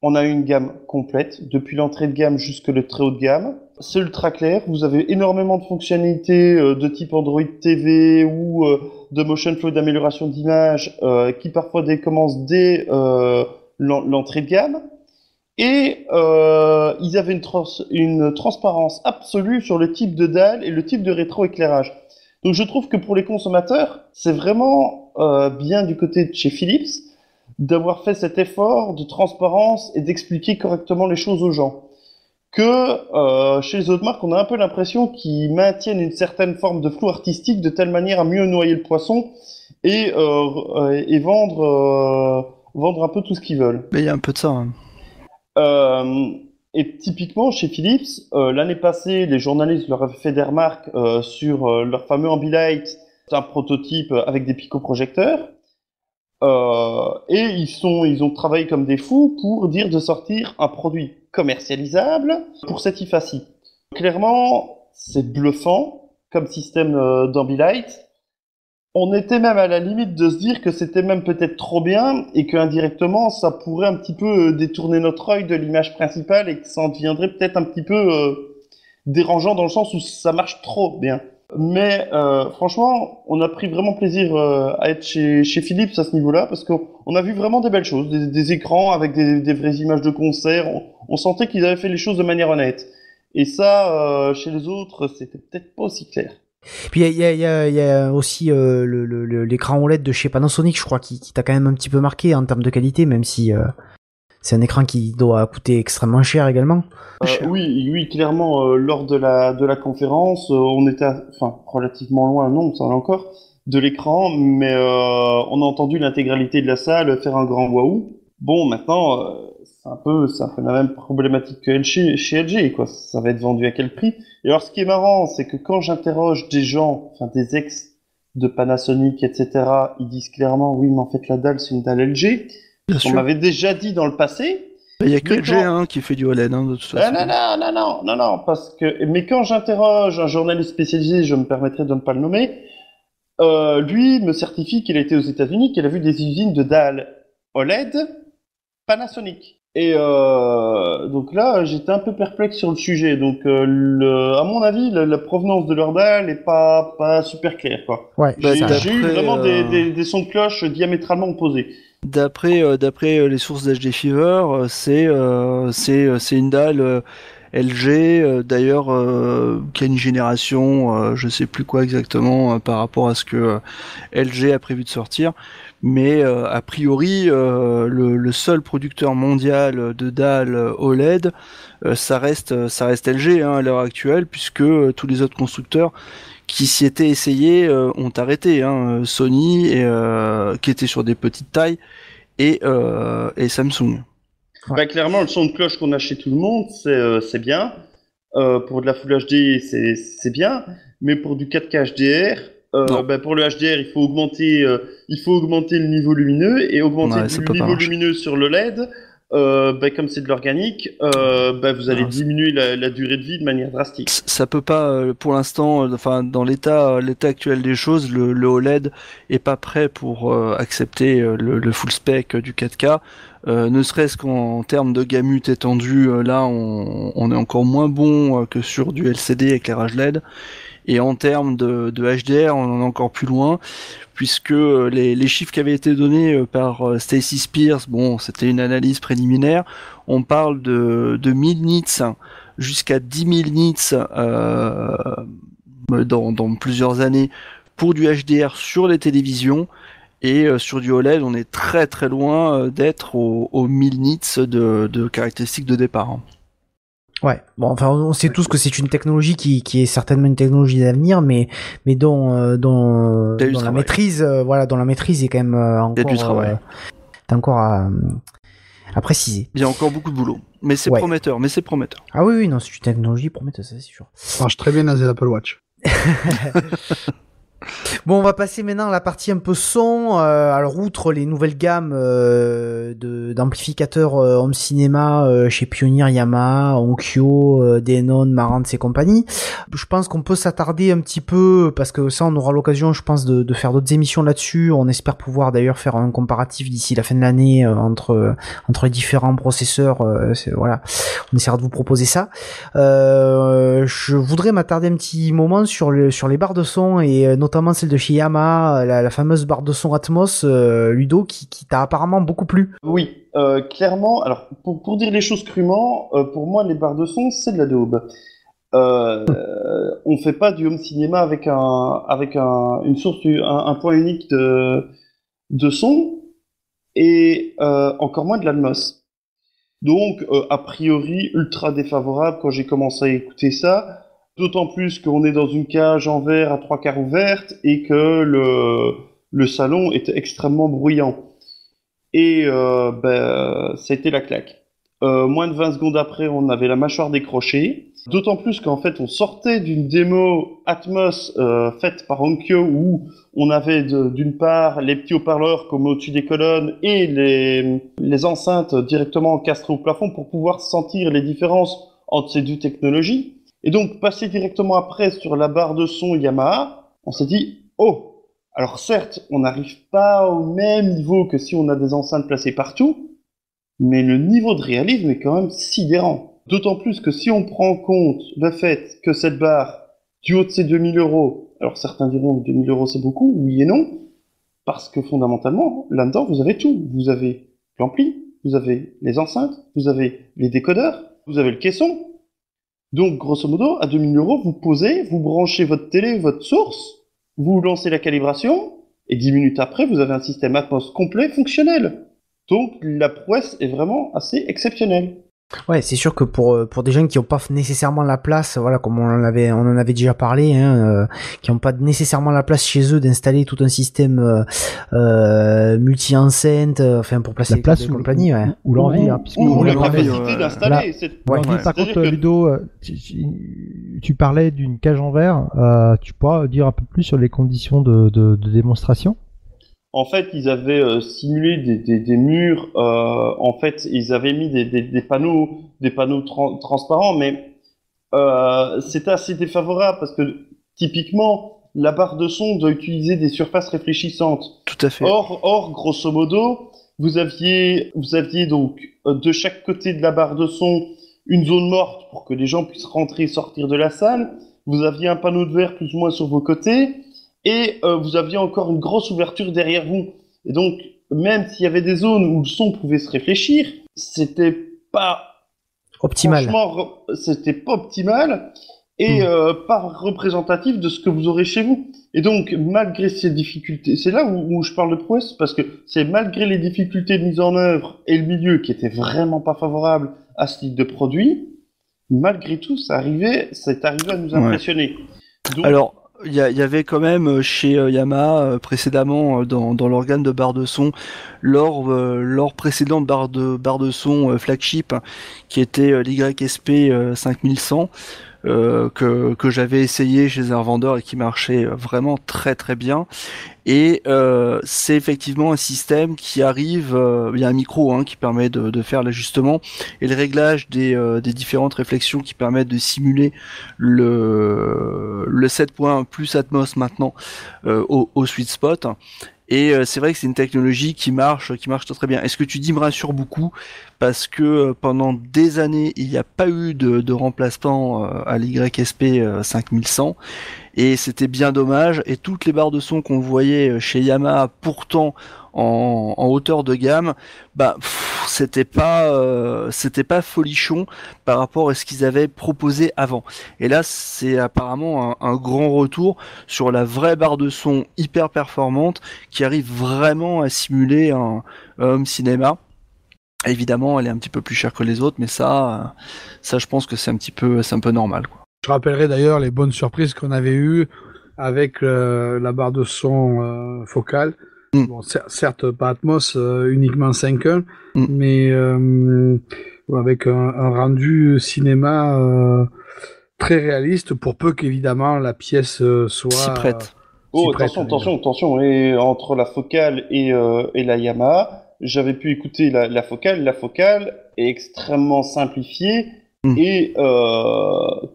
S4: on a une gamme complète, depuis l'entrée de gamme jusque le très haut de gamme. C'est ultra clair, vous avez énormément de fonctionnalités de type Android TV ou de motion flow d'amélioration d'image qui parfois commencent dès l'entrée de gamme. Et ils avaient une transparence absolue sur le type de dalle et le type de rétroéclairage. Donc je trouve que pour les consommateurs, c'est vraiment bien du côté de chez Philips d'avoir fait cet effort de transparence et d'expliquer correctement les choses aux gens. Que chez les autres marques, on a un peu l'impression qu'ils maintiennent une certaine forme de flou artistique de telle manière à mieux noyer le poisson et vendre un peu tout ce qu'ils veulent.
S1: Mais il y a un peu de ça. Hein.
S4: Et typiquement chez Philips, l'année passée, les journalistes leur avaient fait des remarques sur leur fameux Ambilight, un prototype avec des picoprojecteurs. Et ils ont travaillé comme des fous pour dire de sortir un produit commercialisable pour cette IFA-ci. Clairement, c'est bluffant comme système d'Ambilight. On était même à la limite de se dire que c'était même peut-être trop bien et que indirectement ça pourrait un petit peu détourner notre œil de l'image principale et que ça en deviendrait peut-être un petit peu dérangeant dans le sens où ça marche trop bien. Mais franchement, on a pris vraiment plaisir à être chez Philips à ce niveau-là parce qu'on a vu vraiment des belles choses, des écrans avec des vraies images de concert. On sentait qu'ils avaient fait les choses de manière honnête. Et ça, chez les autres, c'était peut-être pas aussi clair.
S3: Puis il y a aussi l'écran OLED de chez Panasonic, je crois, qui t'a quand même un petit peu marqué en termes de qualité, même si c'est un écran qui doit coûter extrêmement cher également.
S4: Oui, clairement, lors de la conférence, on était, relativement loin, non, ça va encore, de l'écran, mais on a entendu l'intégralité de la salle faire un grand waouh. Bon, maintenant, c'est un peu la même problématique que chez LG, quoi. Ça va être vendu à quel prix? Et alors, ce qui est marrant, c'est que quand j'interroge des gens, des de Panasonic, etc., ils disent clairement, oui, mais en fait, la dalle, c'est une dalle LG.
S1: Bien
S4: On
S1: sûr.
S4: m'avait déjà dit dans le passé.
S1: Il y a que
S4: Mais
S1: LG
S4: quand-
S1: qui fait du OLED, de toute
S4: Ah,
S1: façon.
S4: non, parce que, mais quand j'interroge un journaliste spécialisé, je me permettrai de ne pas le nommer, lui me certifie qu'il a été aux États-Unis, qu'il a vu des usines de dalles OLED Panasonic. Et donc là, j'étais un peu perplexe sur le sujet. Donc, à mon avis, la provenance de leur dalle est pas super claire, quoi.
S3: Ouais,
S1: Bah,
S3: ça-
S4: J'ai eu
S1: d'après,
S4: vraiment des sons de cloche diamétralement opposés.
S1: D'après les sources d'HD Fever, c'est une dalle LG, d'ailleurs, qui a une génération, je sais plus quoi exactement par rapport à ce que LG a prévu de sortir, mais a priori, le seul producteur mondial de dalles OLED, ça reste LG à l'heure actuelle, puisque tous les autres constructeurs qui s'y étaient essayés ont arrêté. Sony, qui était sur des petites tailles, et Samsung.
S3: Ouais.
S4: Bah, clairement, le son de cloche qu'on a chez tout le monde, c'est bien. Pour de la Full HD, c'est bien. Mais pour du 4K HDR,
S1: Non.
S4: bah, pour le HDR, il faut augmenter le niveau lumineux et augmenter
S1: Ouais,
S4: le
S1: ça peut pas
S4: niveau
S1: marcher.
S4: lumineux sur le LED. Bah, comme c'est de l'organique, bah, vous allez
S1: Non, c'est-
S4: diminuer la durée de vie de manière drastique.
S1: Ça peut pas, pour l'instant, enfin dans l'état actuel des choses, le OLED est pas prêt pour accepter le full spec du 4K. Ne serait-ce qu'en termes de gamut étendu, là on est encore moins bon que sur du LCD éclairage LED. Et en termes de HDR, on en est encore plus loin, puisque les chiffres qui avaient été donnés par Stacy Spears, bon, c'était une analyse préliminaire, on parle de 1000 nits jusqu'à 10 000 nits dans plusieurs années pour du HDR sur les télévisions, et sur du OLED, on est très très loin d'être aux 1000 nits de caractéristiques de départ.
S3: Ouais, bon, enfin, on sait tous que c'est une technologie qui est certainement une technologie d'avenir, mais dont
S1: Il y a du
S3: dont la
S1: travail.
S3: maîtrise, dont la maîtrise est quand même
S1: Il y a du
S3: encore,
S1: travail.
S3: est encore à préciser.
S1: Il y a encore beaucoup de boulot, mais c'est
S3: Ouais.
S1: prometteur,
S3: Ah oui, oui, non, c'est une technologie prometteuse, ça, c'est sûr.
S6: Ça marche très bien dans les Apple Watch.
S3: Bon, on va passer maintenant à la partie un peu son. Alors, outre les nouvelles gammes d'amplificateurs home cinéma chez Pioneer, Yamaha, Onkyo, Denon, Marantz et compagnie, je pense qu'on peut s'attarder un petit peu, parce que ça, on aura l'occasion, je pense, de faire d'autres émissions là-dessus. On espère pouvoir d'ailleurs faire un comparatif d'ici la fin de l'année entre les différents processeurs. Voilà, on essaiera de vous proposer ça. Je voudrais m'attarder un petit moment sur les barres de son, et notamment celle de chez Yamaha, la fameuse barre de son Atmos, Ludo, qui t'a apparemment beaucoup plu.
S4: Oui, clairement. Alors, pour dire les choses crûment, pour moi, les barres de son, c'est de la daube. On fait pas du home cinéma avec une source, un point unique de son, et encore moins de l'Atmos. Donc, a priori, ultra défavorable quand j'ai commencé à écouter ça. D'autant plus qu'on est dans une cage en verre à 3/4 ouverte et que le salon était extrêmement bruyant. Et ça a été la claque. Moins de 20 secondes après, on avait la mâchoire décrochée. D'autant plus qu'en fait, on sortait d'une démo Atmos faite par Onkyo, où on avait d'une part les petits haut-parleurs comme au-dessus des colonnes et les enceintes directement encastrées au plafond pour pouvoir sentir les différences entre ces deux technologies. Et donc, passer directement après sur la barre de son Yamaha, on s'est dit, oh, alors certes, on n'arrive pas au même niveau que si on a des enceintes placées partout, mais le niveau de réalisme est quand même sidérant. D'autant plus que si on prend en compte le fait que cette barre, du haut de ses 2000 €, alors certains diront que 2000 € c'est beaucoup, oui et non, parce que fondamentalement, là-dedans, vous avez tout. Vous avez l'ampli, vous avez les enceintes, vous avez les décodeurs, vous avez le caisson. Donc, grosso modo, à 2000 €, vous posez, vous branchez votre télé, votre source, vous lancez la calibration, et 10 minutes après, vous avez un système Atmos complet fonctionnel. Donc, la prouesse est vraiment assez exceptionnelle.
S3: Ouais, c'est sûr que pour des gens qui n'ont pas nécessairement la place, voilà, comme on en avait déjà parlé, hein, qui n'ont pas nécessairement la place chez eux d'installer tout un système multi-enceinte, enfin pour placer
S5: La place
S3: les compagnies, ouais.
S5: ou l'envie, hein, puisque
S4: Ou la
S1: l'envie,
S4: capacité d'installer.
S5: Là,
S3: Ouais.
S5: Par
S4: C'est-à-dire
S5: contre,
S4: que-
S5: Ludo, tu parlais d'une cage en verre. Tu pourras dire un peu plus sur les conditions de démonstration?
S4: En fait, ils avaient simulé des murs. En fait, ils avaient mis des panneaux transparents, mais c'était assez défavorable parce que typiquement, la barre de son doit utiliser des surfaces réfléchissantes.
S1: Tout à fait.
S4: Or, grosso modo, vous aviez donc de chaque côté de la barre de son une zone morte pour que les gens puissent rentrer et sortir de la salle. Vous aviez un panneau de verre plus ou moins sur vos côtés. Et vous aviez encore une grosse ouverture derrière vous. Et donc, même s'il y avait des zones où le son pouvait se réfléchir, c'était pas
S3: Optimal.
S4: franchement, c'était pas optimal et pas représentatif de ce que vous aurez chez vous. Et donc, malgré ces difficultés, c'est là où je parle de prouesse, parce que c'est malgré les difficultés de mise en œuvre et le milieu qui était vraiment pas favorable à ce type de produit, malgré tout, c'est arrivé à nous impressionner. Donc,
S1: Alors, il y avait quand même chez Yamaha précédemment dans l'organe de barre de son leur précédente barre de son flagship qui était l'YSP 5100 que j'avais essayé chez un vendeur et qui marchait vraiment très très bien. Et c'est effectivement un système qui arrive, il y a un micro qui permet de faire l'ajustement et le réglage des différentes réflexions qui permettent de simuler le 7.1 plus Atmos maintenant au sweet spot. Et c'est vrai que c'est une technologie qui marche très très bien. Et ce que tu dis me rassure beaucoup parce que pendant des années il n'y a pas eu de remplacement à l'YSP 5100. Et c'était bien dommage. Et toutes les barres de son qu'on voyait chez Yamaha, pourtant en hauteur de gamme, c'était pas folichon par rapport à ce qu'ils avaient proposé avant. Et là, c'est apparemment un grand retour sur la vraie barre de son hyper performante qui arrive vraiment à simuler un home cinéma. Évidemment, elle est un petit peu plus chère que les autres, mais ça, je pense que c'est un peu normal, quoi.
S6: Je rappellerai d'ailleurs les bonnes surprises qu'on avait eues avec la barre de son focale. Bon, certes, pas Atmos, uniquement 5.1, mais avec un rendu cinéma très réaliste, pour peu qu'évidemment la pièce soit
S1: Si prête.
S4: attention. Et entre la focale et la Yamaha, j'avais pu écouter la focale. La focale est extrêmement simplifiée et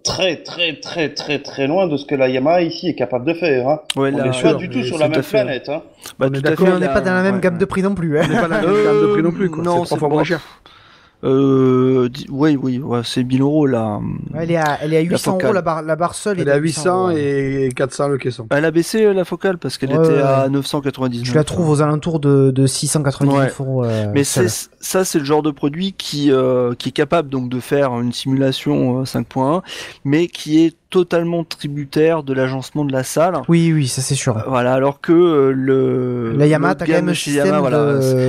S4: très loin de ce que la Yamaha ici est capable de faire. Hein.
S1: Ouais,
S4: on n'est pas du tout sur la même planète. Hein.
S1: Bah,
S6: On est
S1: tout à
S6: d'accord,
S1: fait,
S3: on n'est
S1: là,
S3: pas dans la même
S1: ouais,
S3: gamme de prix non plus. Hein.
S6: On n'est pas dans la même gamme de prix non plus, quoi.
S1: non,
S6: C'est 3 fois
S1: bon.
S6: moins cher.
S1: Oui, c'est 1000 euros là.
S3: Elle est à 800
S1: focale.
S3: euros la barre seule.
S6: Elle est à 800 et 400 le caisson.
S1: Elle a baissé la focale parce qu'elle
S3: Ouais,
S1: était
S3: ouais.
S1: à 999.
S3: Tu la trouves aux alentours de 699 euros.
S1: Mais
S3: seule.
S1: c'est le genre de produit qui est capable donc de faire une simulation 5.1, mais qui est totalement tributaire de l'agencement de la salle.
S3: Oui, ça c'est sûr.
S1: Voilà, alors que
S3: La Yamaha, t'as quand même un
S1: chez
S3: système
S1: Yamaha,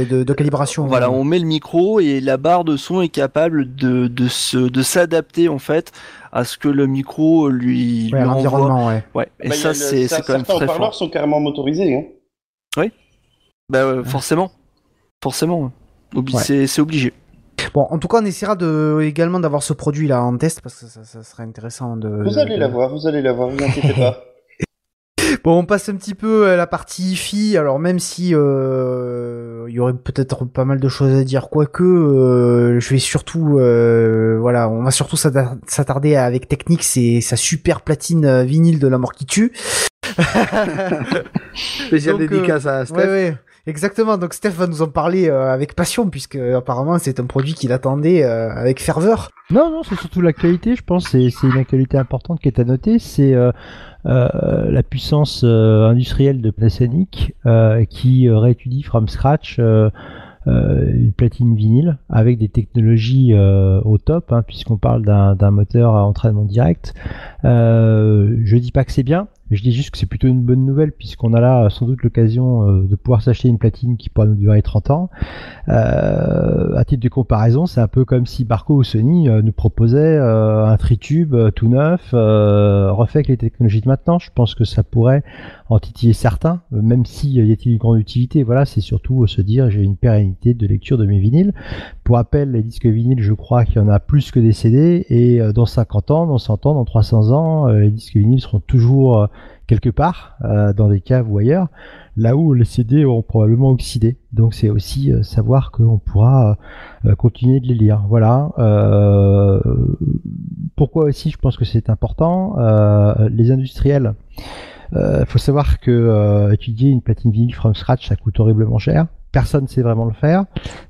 S3: de calibration.
S1: Voilà, on met le micro et la barre de son est capable de s'adapter en fait à ce que le micro lui envoie.
S3: L'environnement, ouais.
S1: Ouais. Et
S4: Bah,
S1: ça c'est quand même
S4: certains
S1: très
S4: haut-parleurs
S1: fort.
S4: sont carrément motorisés. Hein.
S1: Forcément.
S3: Ouais.
S1: C'est obligé.
S3: Bon, en tout cas, on essaiera également d'avoir ce produit là en test parce que ça serait intéressant de.
S4: Vous allez l'avoir, vous inquiétez pas.
S3: Bon, on passe un petit peu à la partie IFI. Alors même si il y aurait peut-être pas mal de choses à dire, quoique je vais surtout, on va surtout s'attarder avec Technics et sa super platine vinyle de la mort qui tue.
S6: Spécial
S3: Donc,
S6: dédicace à Steph.
S3: Ouais. Exactement, donc Steph va nous en parler avec passion, puisque apparemment c'est un produit qu'il attendait avec ferveur.
S5: Non, c'est surtout l'actualité, je pense. C'est une actualité importante qui est à noter. C'est la puissance industrielle de Panasonic qui réétudie from scratch une platine vinyle avec des technologies au top, puisqu'on parle d'un moteur à entraînement direct. Je dis pas que c'est bien, Je dis juste que c'est plutôt une bonne nouvelle puisqu'on a là sans doute l'occasion de pouvoir s'acheter une platine qui pourra nous durer 30 ans. À titre de comparaison, c'est un peu comme si Barco ou Sony nous proposait un tritube tout neuf, refait avec les technologies de maintenant. Je pense que ça pourrait en titiller certains, même si y a-t-il une grande utilité. Voilà, c'est surtout se dire j'ai une pérennité de lecture de mes vinyles. Pour rappel, les disques vinyles, je crois qu'il y en a plus que des CD, et dans 50 ans, dans 100 ans, dans 300 ans, les disques vinyles seront toujours quelque part, dans des caves ou ailleurs, là où les CD auront probablement oxydé. Donc c'est aussi savoir qu'on pourra continuer de les lire. Voilà. Pourquoi aussi je pense que c'est important, les industriels. Faut savoir que étudier une platine vinyle from scratch, ça coûte horriblement cher. Personne ne sait vraiment le faire.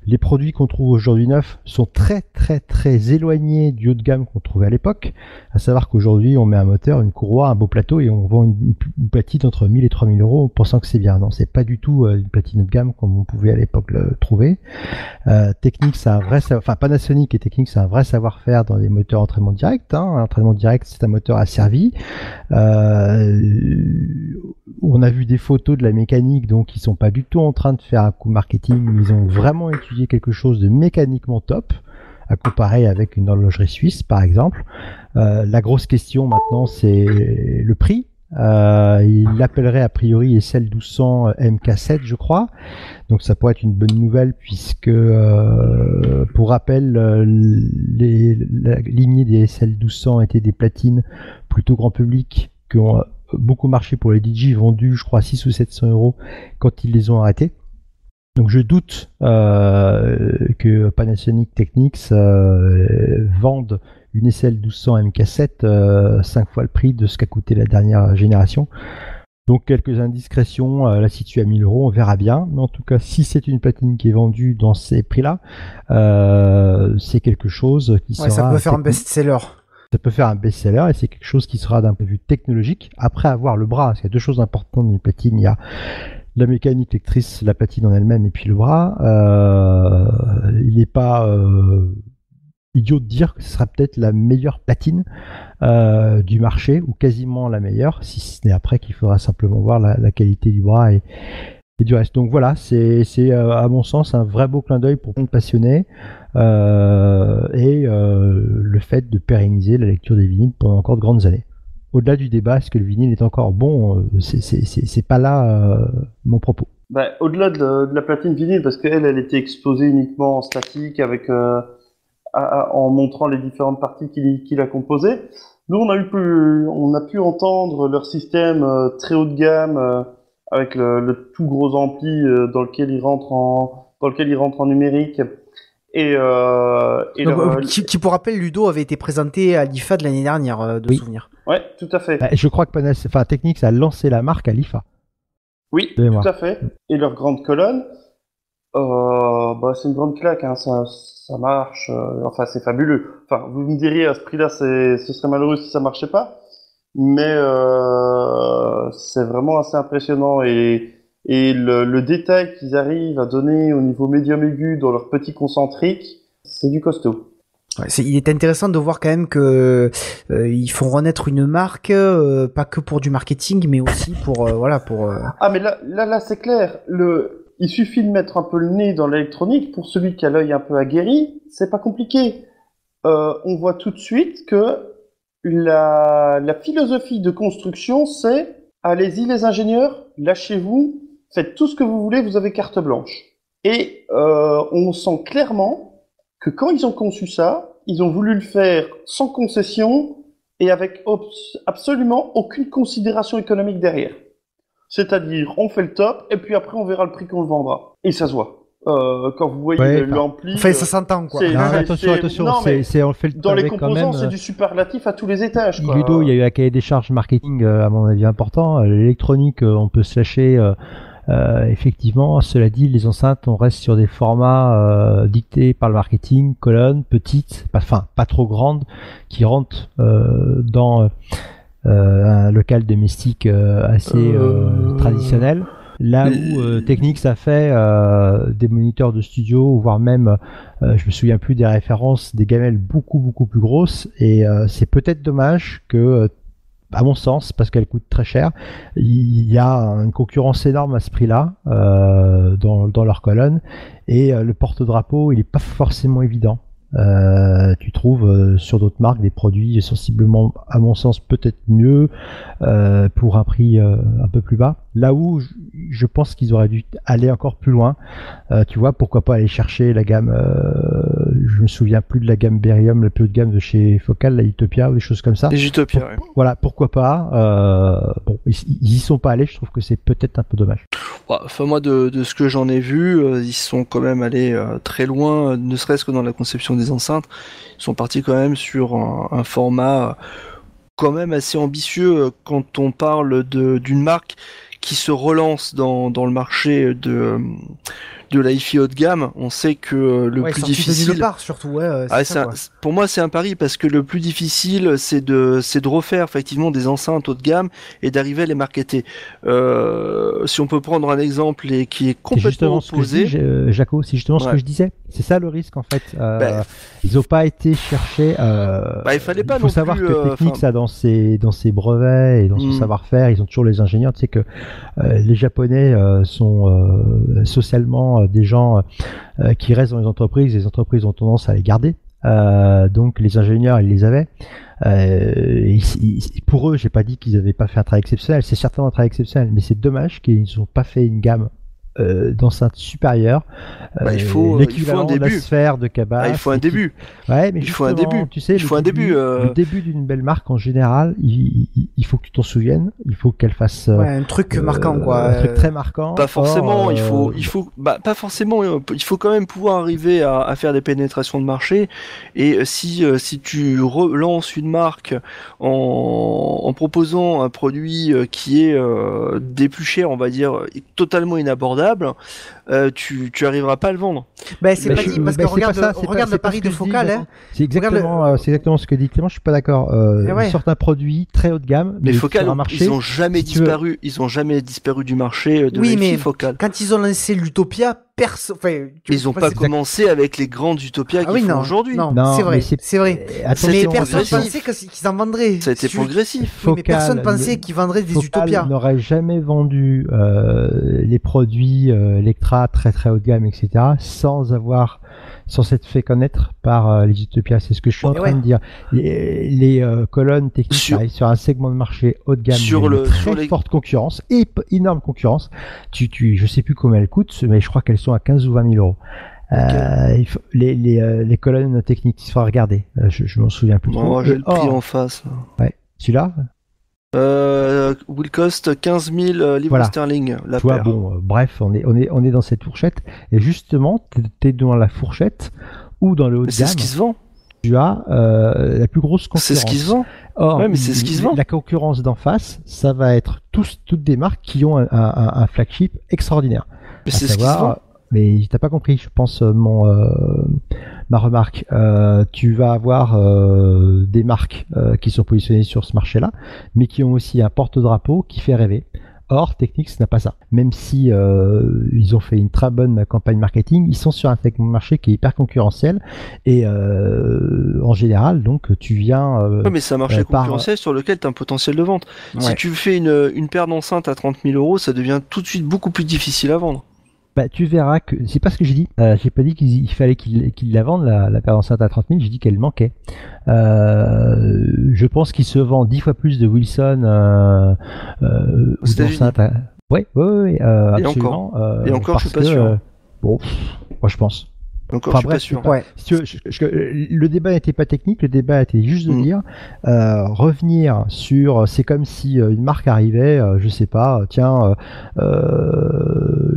S5: Les produits qu'on trouve aujourd'hui neufs sont très très très éloignés du haut de gamme qu'on trouvait à l'époque. À savoir qu'aujourd'hui, on met un moteur, une courroie, un beau plateau et on vend une platine entre 1000 et 3000 euros en pensant que c'est bien. Non, c'est pas du tout une platine haut de gamme comme on pouvait à l'époque le trouver. Technics, c'est un vrai Panasonic et Technics, c'est un vrai savoir-faire dans les moteurs entraînement direct. Un entraînement direct, c'est un moteur asservi. On a vu des photos de la mécanique, donc ils sont pas du tout en train de faire un coup marketing, ils ont vraiment étudié quelque chose de mécaniquement top, à comparer avec une horlogerie suisse par exemple. La grosse question maintenant, c'est le prix. Il l'appellerait a priori SL 1200 MK7 je crois, donc ça pourrait être une bonne nouvelle puisque pour rappel la lignée des SL 1200 étaient des platines plutôt grand public qui ont beaucoup marché pour les DJ, vendus je crois 600 ou 700 euros quand ils les ont arrêtés. Donc je doute que Panasonic Technics vendent une SL 1200 MK7 5 fois le prix de ce qu'a coûté la dernière génération. Donc quelques indiscrétions la situent à 1000 euros, on verra bien. Mais en tout cas, si c'est une platine qui est vendue dans ces prix-là, c'est quelque chose qui sera...
S3: Ça peut faire un best-seller.
S5: Ça peut faire un best-seller et c'est quelque chose qui sera d'un point de vue technologique. Après avoir le bras, parce qu'il y a deux choses importantes dans une platine, il y a la mécanique lectrice, la platine en elle-même et puis le bras. Il n'est pas idiot de dire que ce sera peut-être la meilleure platine du marché ou quasiment la meilleure, si ce n'est après qu'il faudra simplement voir la qualité du bras et du reste. Donc voilà, c'est à mon sens un vrai beau clin d'œil pour plein de passionnés et le fait de pérenniser la lecture des vinyles pendant encore de grandes années. Au-delà du débat, est-ce que le vinyle est encore bon, c'est pas là mon propos.
S4: Bah, au-delà de la platine vinyle, parce qu'elle était exposée uniquement en statique avec en montrant les différentes parties qui la composaient. Nous, on a pu entendre leur système très haut de gamme avec le tout gros ampli dans lequel ils rentrent en numérique.
S3: Qui pour rappel, Ludo avait été présenté à l'IFA de l'année dernière, de souvenir.
S4: Ouais, tout à fait.
S5: Je crois que Technics a lancé la marque à l'IFA.
S4: Oui, tout à fait. Et leur grande colonne, c'est une grande claque, hein. Ça marche. Enfin, c'est fabuleux. Enfin, vous me diriez à ce prix-là, ce serait malheureux si ça marchait pas. Mais c'est vraiment assez impressionnant et le détail qu'ils arrivent à donner au niveau médium aigu dans leur petit concentrique, c'est du costaud.
S3: Ouais, il est intéressant de voir quand même que ils font renaître une marque, pas que pour du marketing, mais aussi pour
S4: Ah mais là c'est clair. Il suffit de mettre un peu le nez dans l'électronique. Pour celui qui a l'œil un peu aguerri, c'est pas compliqué. On voit tout de suite que la philosophie de construction, c'est allez-y les ingénieurs, lâchez-vous, faites tout ce que vous voulez, vous avez carte blanche. Et on sent clairement que quand ils ont conçu ça, ils ont voulu le faire sans concession et avec absolument aucune considération économique derrière. C'est-à-dire, on fait le top et puis après on verra le prix qu'on le vendra. Et ça se voit. Quand vous voyez l'ampli...
S3: Enfin, ça s'entend, quoi.
S5: Attention, on fait le top
S4: dans les
S5: avec
S4: composants,
S5: quand même,
S4: c'est du superlatif à tous les étages, quoi.
S5: Ludo, il y a eu un cahier des charges marketing, à mon avis, important. L'électronique, on peut se lâcher... effectivement, cela dit, les enceintes, on reste sur des formats dictés par le marketing, colonnes petites, pas trop grandes, qui rentrent dans un local domestique assez traditionnel. Là où Technics a fait des moniteurs de studio, voire même, je me souviens plus des références, des gamelles beaucoup plus grosses, et c'est peut-être dommage que à mon sens, parce qu'elle coûte très cher. Il y a une concurrence énorme à ce prix-là dans leur colonne, et le porte-drapeau, il est pas forcément évident. Tu trouves sur d'autres marques des produits sensiblement, à mon sens, peut-être mieux pour un prix un peu plus bas. Là où je pense qu'ils auraient dû aller encore plus loin. Tu vois, pourquoi pas aller chercher la gamme. Je me souviens plus de la gamme Berium, le plus haut de gamme de chez Focal, la Utopia ou des choses comme ça.
S1: Les Utopia, ouais.
S5: Voilà, pourquoi pas. Bon, ils y sont pas allés. Je trouve que c'est peut-être un peu dommage.
S1: Enfin, moi, de ce que j'en ai vu, ils sont quand même allés très loin, ne serait-ce que dans la conception des enceintes. Ils sont partis quand même sur un format quand même assez ambitieux quand on parle d'une marque qui se relance dans le marché de la hi-fi haut de gamme. On sait que le plus difficile,
S3: surtout, ouais,
S1: pour moi c'est un pari, parce que le plus difficile c'est de refaire effectivement des enceintes haut de gamme et d'arriver à les marketer. Si on peut prendre un exemple qui est complètement opposé,
S5: Jaco, c'est justement ce que je disais. C'est ça le risque en fait. Ils n'ont pas été chercher.
S1: Il fallait pas.
S5: Il faut savoir que Technics a dans ses brevets et dans son savoir-faire, ils ont toujours les ingénieurs. Tu sais que les Japonais sont socialement des gens qui restent dans les entreprises ont tendance à les garder. Donc les ingénieurs, ils les avaient. Pour eux, j'ai pas dit qu'ils avaient pas fait un travail exceptionnel. C'est certainement un travail exceptionnel, mais c'est dommage qu'ils n'ont pas fait une gamme d'enceinte supérieure.
S1: Il faut un début.
S5: De la sphère de Cabas.
S1: Il faut un début.
S5: Ouais, mais
S1: il faut un début.
S5: Tu sais, le début d'une belle marque en général, il faut que tu t'en souviennes. Il faut qu'elle fasse
S3: un truc marquant, quoi.
S5: Un truc très marquant.
S1: Pas forcément. Pas forcément. Il faut quand même pouvoir arriver à faire des pénétrations de marché. Et si tu relances une marque en proposant un produit qui est des plus chers, on va dire, totalement inabordable, tu arriveras pas à le vendre.
S3: C'est pas dit, parce que regarde le pari de Focal, hein.
S5: C'est exactement ce que dit Clément, je suis pas d'accord. Ils sortent un produit très haut de gamme, mais
S1: Focal, ils ont jamais disparu. Ils ont jamais disparu du marché de la Focal.
S3: Quand ils ont lancé l'Utopia,
S1: ils ont pas commencé avec les grandes Utopias qu'ils font aujourd'hui.
S3: Non, c'est vrai. Mais personne pensait qu'ils en vendraient.
S1: Ça a été progressif.
S3: Mais personne pensait qu'ils vendraient des Utopias.
S5: Focal n'aurait jamais vendu les produits Electra très très haut de gamme, etc. sans s'être fait connaître par les Utopias. C'est ce que je suis en train de dire. Les colonnes techniques arrivent sur un segment de marché haut de gamme, très forte concurrence et énorme concurrence. Je sais plus combien elles coûtent, mais je crois qu'elles sont à 15 ou 20 000 euros. Les colonnes techniques, il faudra regarder. Je m'en souviens plus trop.
S1: J'ai le prix en face.
S5: Ouais, celui-là
S1: will cost 15 000 livres sterling la paire.
S5: Bref, on est dans cette fourchette, et justement t'es dans la fourchette ou dans le haut de gamme.
S1: C'est ce qui se vend.
S5: Tu as la plus grosse concurrence.
S1: C'est ce qui se vend.
S5: Or,
S1: mais c'est ce qui se vend.
S5: La concurrence d'en face, ça va être toutes des marques qui ont un flagship extraordinaire.
S1: Mais c'est ce qui se vend.
S5: Mais t'as pas compris, je pense, ma remarque. Tu vas avoir des marques qui sont positionnées sur ce marché-là, mais qui ont aussi un porte-drapeau qui fait rêver. Or, Technics n'a pas ça. Même si ils ont fait une très bonne campagne marketing, ils sont sur un segment de marché qui est hyper concurrentiel. Et en général, donc, tu viens...
S1: mais c'est un marché concurrentiel sur lequel tu as un potentiel de vente. Ouais. Si tu fais une paire d'enceintes à 30 000 euros, ça devient tout de suite beaucoup plus difficile à vendre.
S5: Tu verras que c'est pas ce que j'ai dit. J'ai pas dit qu'il fallait qu'ils la vendent la paire d'enceintes à 30 000. J'ai dit qu'elle manquait. Je pense qu'il se vend 10 fois plus de Wilson ou d'enceintes. Ouais, absolument.
S1: Et encore, je suis pas sûr.
S5: Moi, je pense.
S1: Encore, je suis pas sûr.
S5: Si tu veux, le débat n'était pas technique, le débat était juste de dire revenir sur. C'est comme si une marque arrivait, je sais pas,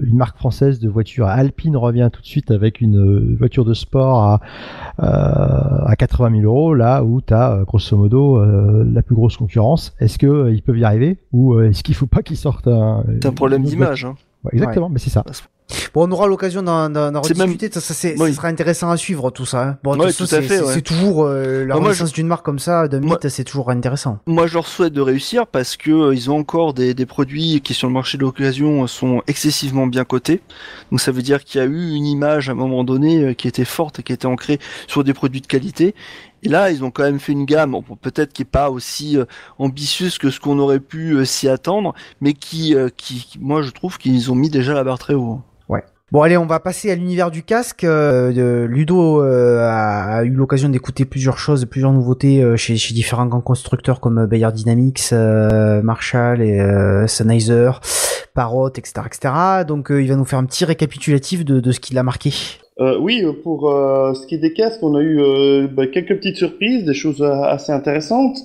S5: une marque française de voiture Alpine revient tout de suite avec une voiture de sport à 80 000 euros, là où tu as grosso modo la plus grosse concurrence. Est-ce qu'ils peuvent y arriver, ou est-ce qu'il faut pas qu'ils sortent
S1: C'est un problème d'image.
S5: Ouais, exactement, mais c'est ça.
S3: Bon, on aura l'occasion d'en
S1: C'est
S3: rediscuter. Ça
S1: Oui.
S3: sera intéressant à suivre tout ça. Hein. Bon, de
S1: Ouais,
S3: toute façon,
S1: tout à fait, ouais.
S3: c'est toujours la
S1: Moi,
S3: renaissance d'une marque comme ça, d'un
S1: Moi-
S3: mythe, c'est toujours intéressant.
S1: Moi, je leur souhaite de réussir parce que ils ont encore des produits qui sur le marché de l'occasion sont excessivement bien cotés. Donc ça veut dire qu'il y a eu une image à un moment donné qui était forte et qui était ancrée sur des produits de qualité. Et là, ils ont quand même fait une gamme, bon, peut-être qui est pas aussi ambitieuse que ce qu'on aurait pu s'y attendre, mais moi, je trouve qu'ils ont mis déjà la barre très haut.
S3: Bon, allez, on va passer à l'univers du casque. Ludo a eu l'occasion d'écouter plusieurs choses, plusieurs nouveautés chez différents grands constructeurs comme Bayer Dynamics, Marshall et Sennheiser, Parrot, etc., etc. Donc, il va nous faire un petit récapitulatif de ce qu'il a marqué.
S4: Oui, pour ce qui est des casques, on a eu quelques petites surprises, des choses assez intéressantes,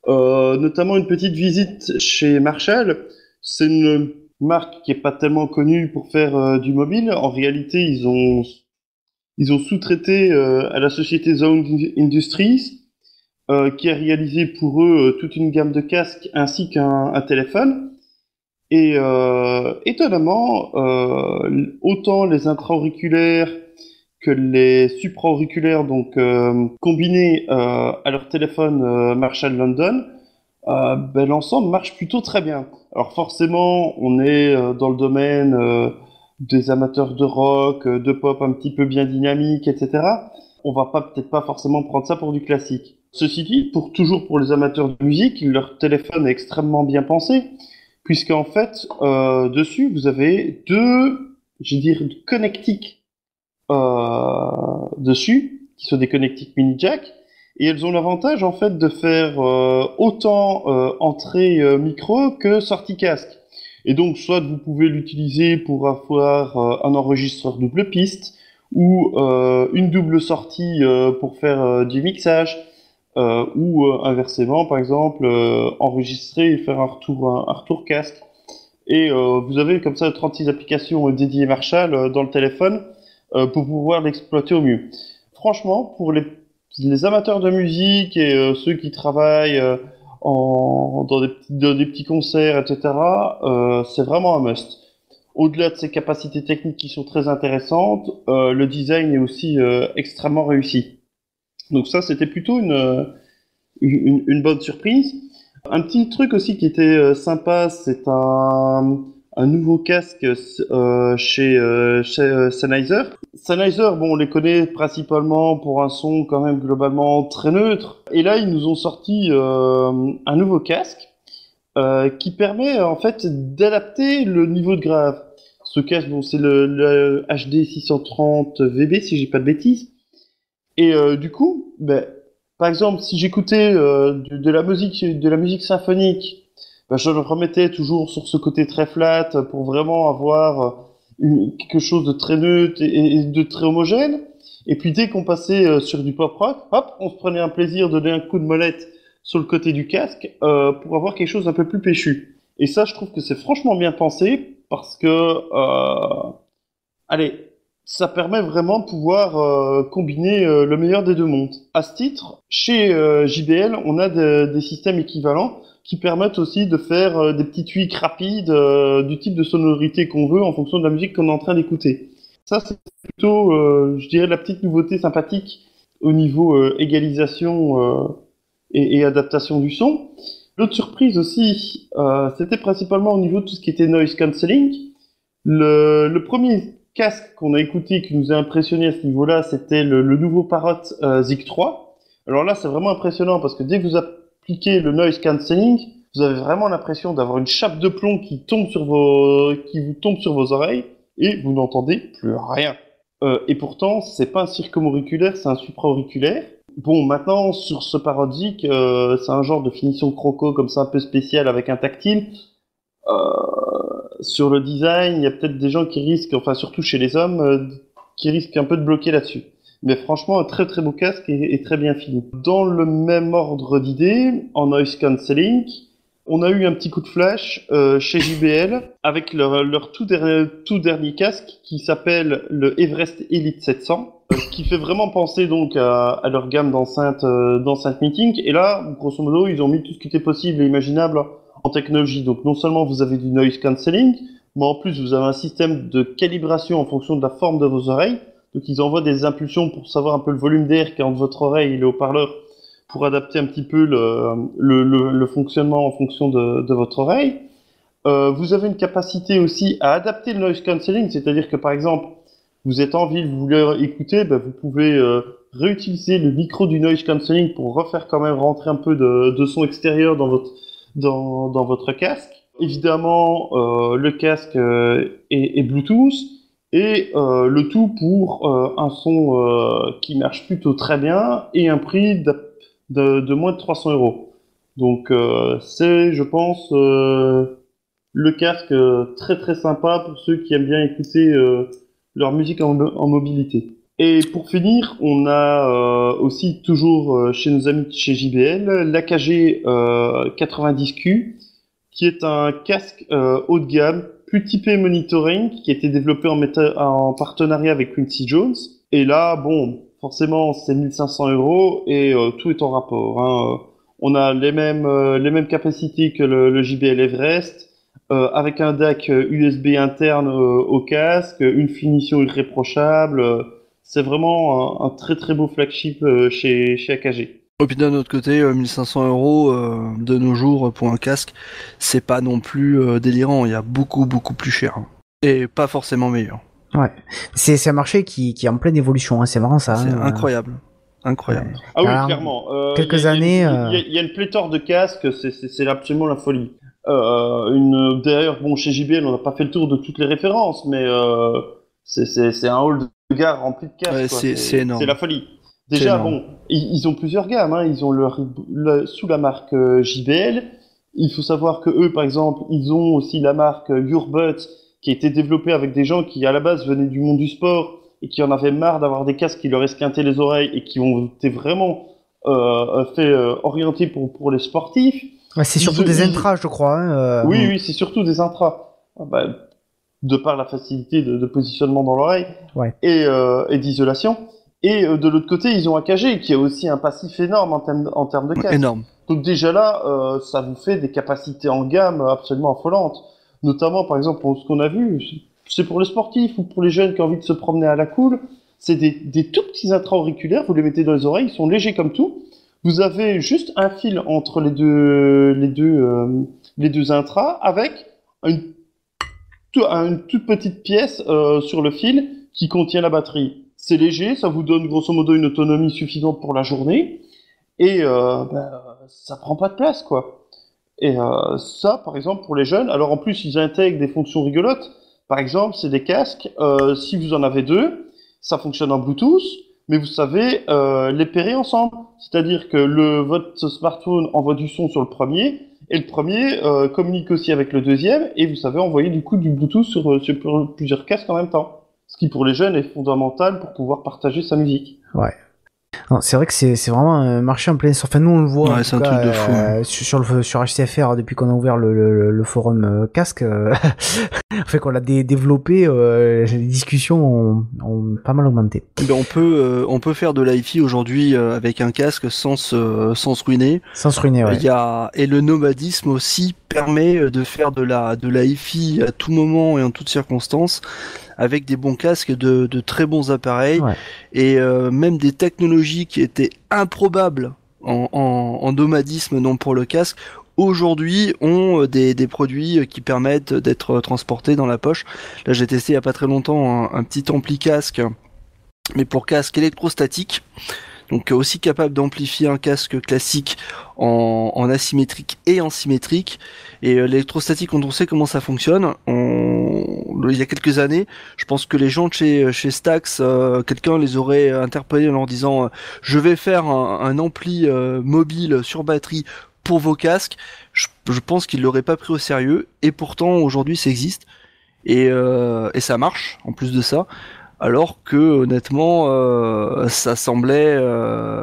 S4: notamment une petite visite chez Marshall. C'est une marque qui est pas tellement connue pour faire du mobile. En réalité, ils ont sous-traité à la société Zone Industries, qui a réalisé pour eux toute une gamme de casques ainsi qu'un téléphone. Et étonnamment, autant les intra-auriculaires que les supra-auriculaires, donc combinés à leur téléphone Marshall London, l'ensemble marche plutôt très bien. Alors forcément, on est dans le domaine des amateurs de rock, de pop un petit peu bien dynamique, etc. On va peut-être pas forcément prendre ça pour du classique. Ceci dit, toujours pour les amateurs de musique, leur téléphone est extrêmement bien pensé, puisqu'en fait, dessus, vous avez deux, je dirais, connectiques dessus, qui sont des connectiques mini jack, et elles ont l'avantage en fait de faire autant entrée micro que sortie casque. Et donc, soit vous pouvez l'utiliser pour avoir un enregistreur double piste, ou une double sortie pour faire du mixage, ou inversement, par exemple, enregistrer et faire un retour casque. Et vous avez comme ça 36 applications dédiées Marshall dans le téléphone pour pouvoir l'exploiter au mieux. Franchement, pour les amateurs de musique et ceux qui travaillent dans des petits concerts, etc., c'est vraiment un must. Au-delà de ses capacités techniques qui sont très intéressantes, le design est aussi extrêmement réussi. Donc ça, c'était plutôt une bonne surprise. Un petit truc aussi qui était sympa, c'est un nouveau casque chez Sennheiser. Sennheiser, bon, on les connaît principalement pour un son quand même globalement très neutre. Et là, ils nous ont sorti un nouveau casque qui permet en fait d'adapter le niveau de grave. Ce casque, bon, c'est le HD 630 VB si j'ai pas de bêtises. Et du coup, par exemple, si j'écoutais de la musique symphonique, je le remettais toujours sur ce côté très flat pour vraiment avoir quelque chose de très neutre et de très homogène. Et puis dès qu'on passait sur du pop rock, hop, on se prenait un plaisir de donner un coup de molette sur le côté du casque pour avoir quelque chose d'un peu plus péchu. Et ça, je trouve que c'est franchement bien pensé parce que, ça permet vraiment de pouvoir combiner le meilleur des deux mondes. À ce titre, chez JBL, on a des systèmes équivalents qui permettent aussi de faire des petits tweaks rapides du type de sonorité qu'on veut en fonction de la musique qu'on est en train d'écouter. Ça, c'est plutôt, je dirais, la petite nouveauté sympathique au niveau égalisation et adaptation du son. L'autre surprise aussi, c'était principalement au niveau de tout ce qui était noise cancelling. Le premier casque qu'on a écouté qui nous a impressionné à ce niveau-là, c'était le nouveau Parrot Zig 3. Alors là, c'est vraiment impressionnant parce que dès que vous appliquez le noise cancelling, vous avez vraiment l'impression d'avoir une chape de plomb qui vous tombe sur vos oreilles et vous n'entendez plus rien. Et pourtant, c'est pas un circumauriculaire, c'est un supra-auriculaire. Bon, maintenant, sur ce Parrot Zig, c'est un genre de finition croco comme ça un peu spécial avec un tactile. Sur le design, il y a peut-être des gens qui risquent, enfin surtout chez les hommes, qui risquent un peu de bloquer là-dessus. Mais franchement, un très très beau casque et très bien fini. Dans le même ordre d'idées, en noise cancelling, on a eu un petit coup de flash chez JBL avec leur tout dernier casque qui s'appelle le Everest Elite 700, qui fait vraiment penser donc à leur gamme d'enceintes meeting. Et là, grosso modo, ils ont mis tout ce qui était possible et imaginable en technologie. Donc non seulement vous avez du noise cancelling, mais en plus vous avez un système de calibration en fonction de la forme de vos oreilles. Donc ils envoient des impulsions pour savoir un peu le volume d'air qu'il y a entre votre oreille et le haut-parleur pour adapter un petit peu le fonctionnement en fonction de votre oreille. Vous avez une capacité aussi à adapter le noise cancelling, c'est-à-dire que par exemple, vous êtes en ville, vous voulez écouter, vous pouvez réutiliser le micro du noise cancelling pour refaire quand même rentrer un peu de son extérieur dans votre casque. Évidemment, le casque est Bluetooth et le tout pour un son qui marche plutôt très bien et un prix de moins de 300 €. Donc c'est, je pense, le casque très très sympa pour ceux qui aiment bien écouter leur musique en mobilité. Et pour finir, on a aussi toujours chez nos amis chez JBL l'AKG 90Q, qui est un casque haut de gamme, plus typé monitoring, qui a été développé en partenariat avec Quincy Jones. Et là, bon, forcément, c'est 1500 € et tout est en rapport. Hein. On a les mêmes capacités que le JBL Everest. Avec un DAC USB interne au casque, une finition irréprochable, c'est vraiment un très très beau flagship chez AKG.
S1: Et puis d'un autre côté, 1500 € de nos jours pour un casque, c'est pas non plus délirant, il y a beaucoup plus cher. Hein. Et pas forcément meilleur.
S3: Ouais, c'est un marché qui est en pleine évolution, hein. C'est marrant ça.
S1: C'est
S3: hein.
S1: incroyable. Incroyable.
S3: Ouais.
S4: Ah oui,
S3: Alors,
S4: clairement.
S3: quelques années.
S4: Il y a une pléthore de casques, c'est absolument la folie. D'ailleurs, bon, chez JBL, on n'a pas fait le tour de toutes les références, mais c'est un hall de gare rempli de casques.
S1: Ouais,
S4: quoi.
S1: c'est énorme.
S4: C'est la folie. Déjà,
S1: énorme.
S4: bon, ils ont plusieurs gammes. Hein. Ils ont sous la marque JBL. Il faut savoir que eux, par exemple, ils ont aussi la marque Yourbuds, qui a été développée avec des gens qui, à la base, venaient du monde du sport et qui en avaient marre d'avoir des casques qui leur esquintaient les oreilles et qui ont été vraiment orientés pour les sportifs.
S3: Ouais, c'est surtout des intras, je crois. Hein,
S4: Oui, c'est surtout des intras. De par la facilité de positionnement dans l'oreille
S3: Ouais.
S4: et d'isolation. Et de l'autre côté, ils ont AKG, qui a aussi un passif énorme en termes de casque.
S1: Énorme.
S4: Donc déjà là, ça vous fait des capacités en gamme absolument affolantes. Notamment, par exemple, pour ce qu'on a vu, c'est pour les sportifs ou pour les jeunes qui ont envie de se promener à la cool. C'est des tout petits intra-auriculaires, vous les mettez dans les oreilles, ils sont légers comme tout. Vous avez juste un fil entre les deux intras avec une toute petite pièce sur le fil qui contient la batterie. C'est léger, ça vous donne grosso modo une autonomie suffisante pour la journée et ça prend pas de place quoi. Et ça, par exemple, pour les jeunes, alors en plus ils intègrent des fonctions rigolotes. Par exemple, c'est des casques. Si vous en avez deux, ça fonctionne en Bluetooth. Mais vous savez les pairer ensemble. C'est-à-dire que votre smartphone envoie du son sur le premier, et le premier communique aussi avec le deuxième, et vous savez envoyer du coup du Bluetooth sur plusieurs casques en même temps. Ce qui pour les jeunes est fondamental pour pouvoir partager sa musique.
S3: Ouais. Non, c'est vrai que c'est vraiment un marché en plein essor. Enfin, nous on le voit
S1: Ouais,
S3: en
S1: c'est
S3: tout
S1: un
S3: cas,
S1: truc de fou.
S3: sur HCFR depuis qu'on a ouvert le forum casque. Fait qu'on l'a développé, les discussions ont pas mal augmenté.
S1: Ben, on peut faire de l'hi-fi aujourd'hui avec un casque sans se ruiner.
S3: Sans se ruiner, ouais.
S1: Et le nomadisme aussi permet de faire de la hi-fi à tout moment et en toutes circonstances avec des bons casques, de très bons appareils et même des technologies qui étaient improbables en nomadisme, non pour le casque, aujourd'hui ont des produits qui permettent d'être transportés dans la poche. Là, j'ai testé il y a pas très longtemps un petit ampli casque, mais pour casque électrostatique. Donc aussi capable d'amplifier un casque classique en asymétrique et en symétrique. Et l'électrostatique, quand on sait comment ça fonctionne, il y a quelques années, je pense que les gens de chez Stax, quelqu'un les aurait interpellés en leur disant je vais faire un ampli mobile sur batterie pour vos casques. Je pense qu'ils l'auraient pas pris au sérieux. Et pourtant aujourd'hui ça existe et ça marche en plus de ça. Alors que honnêtement ça semblait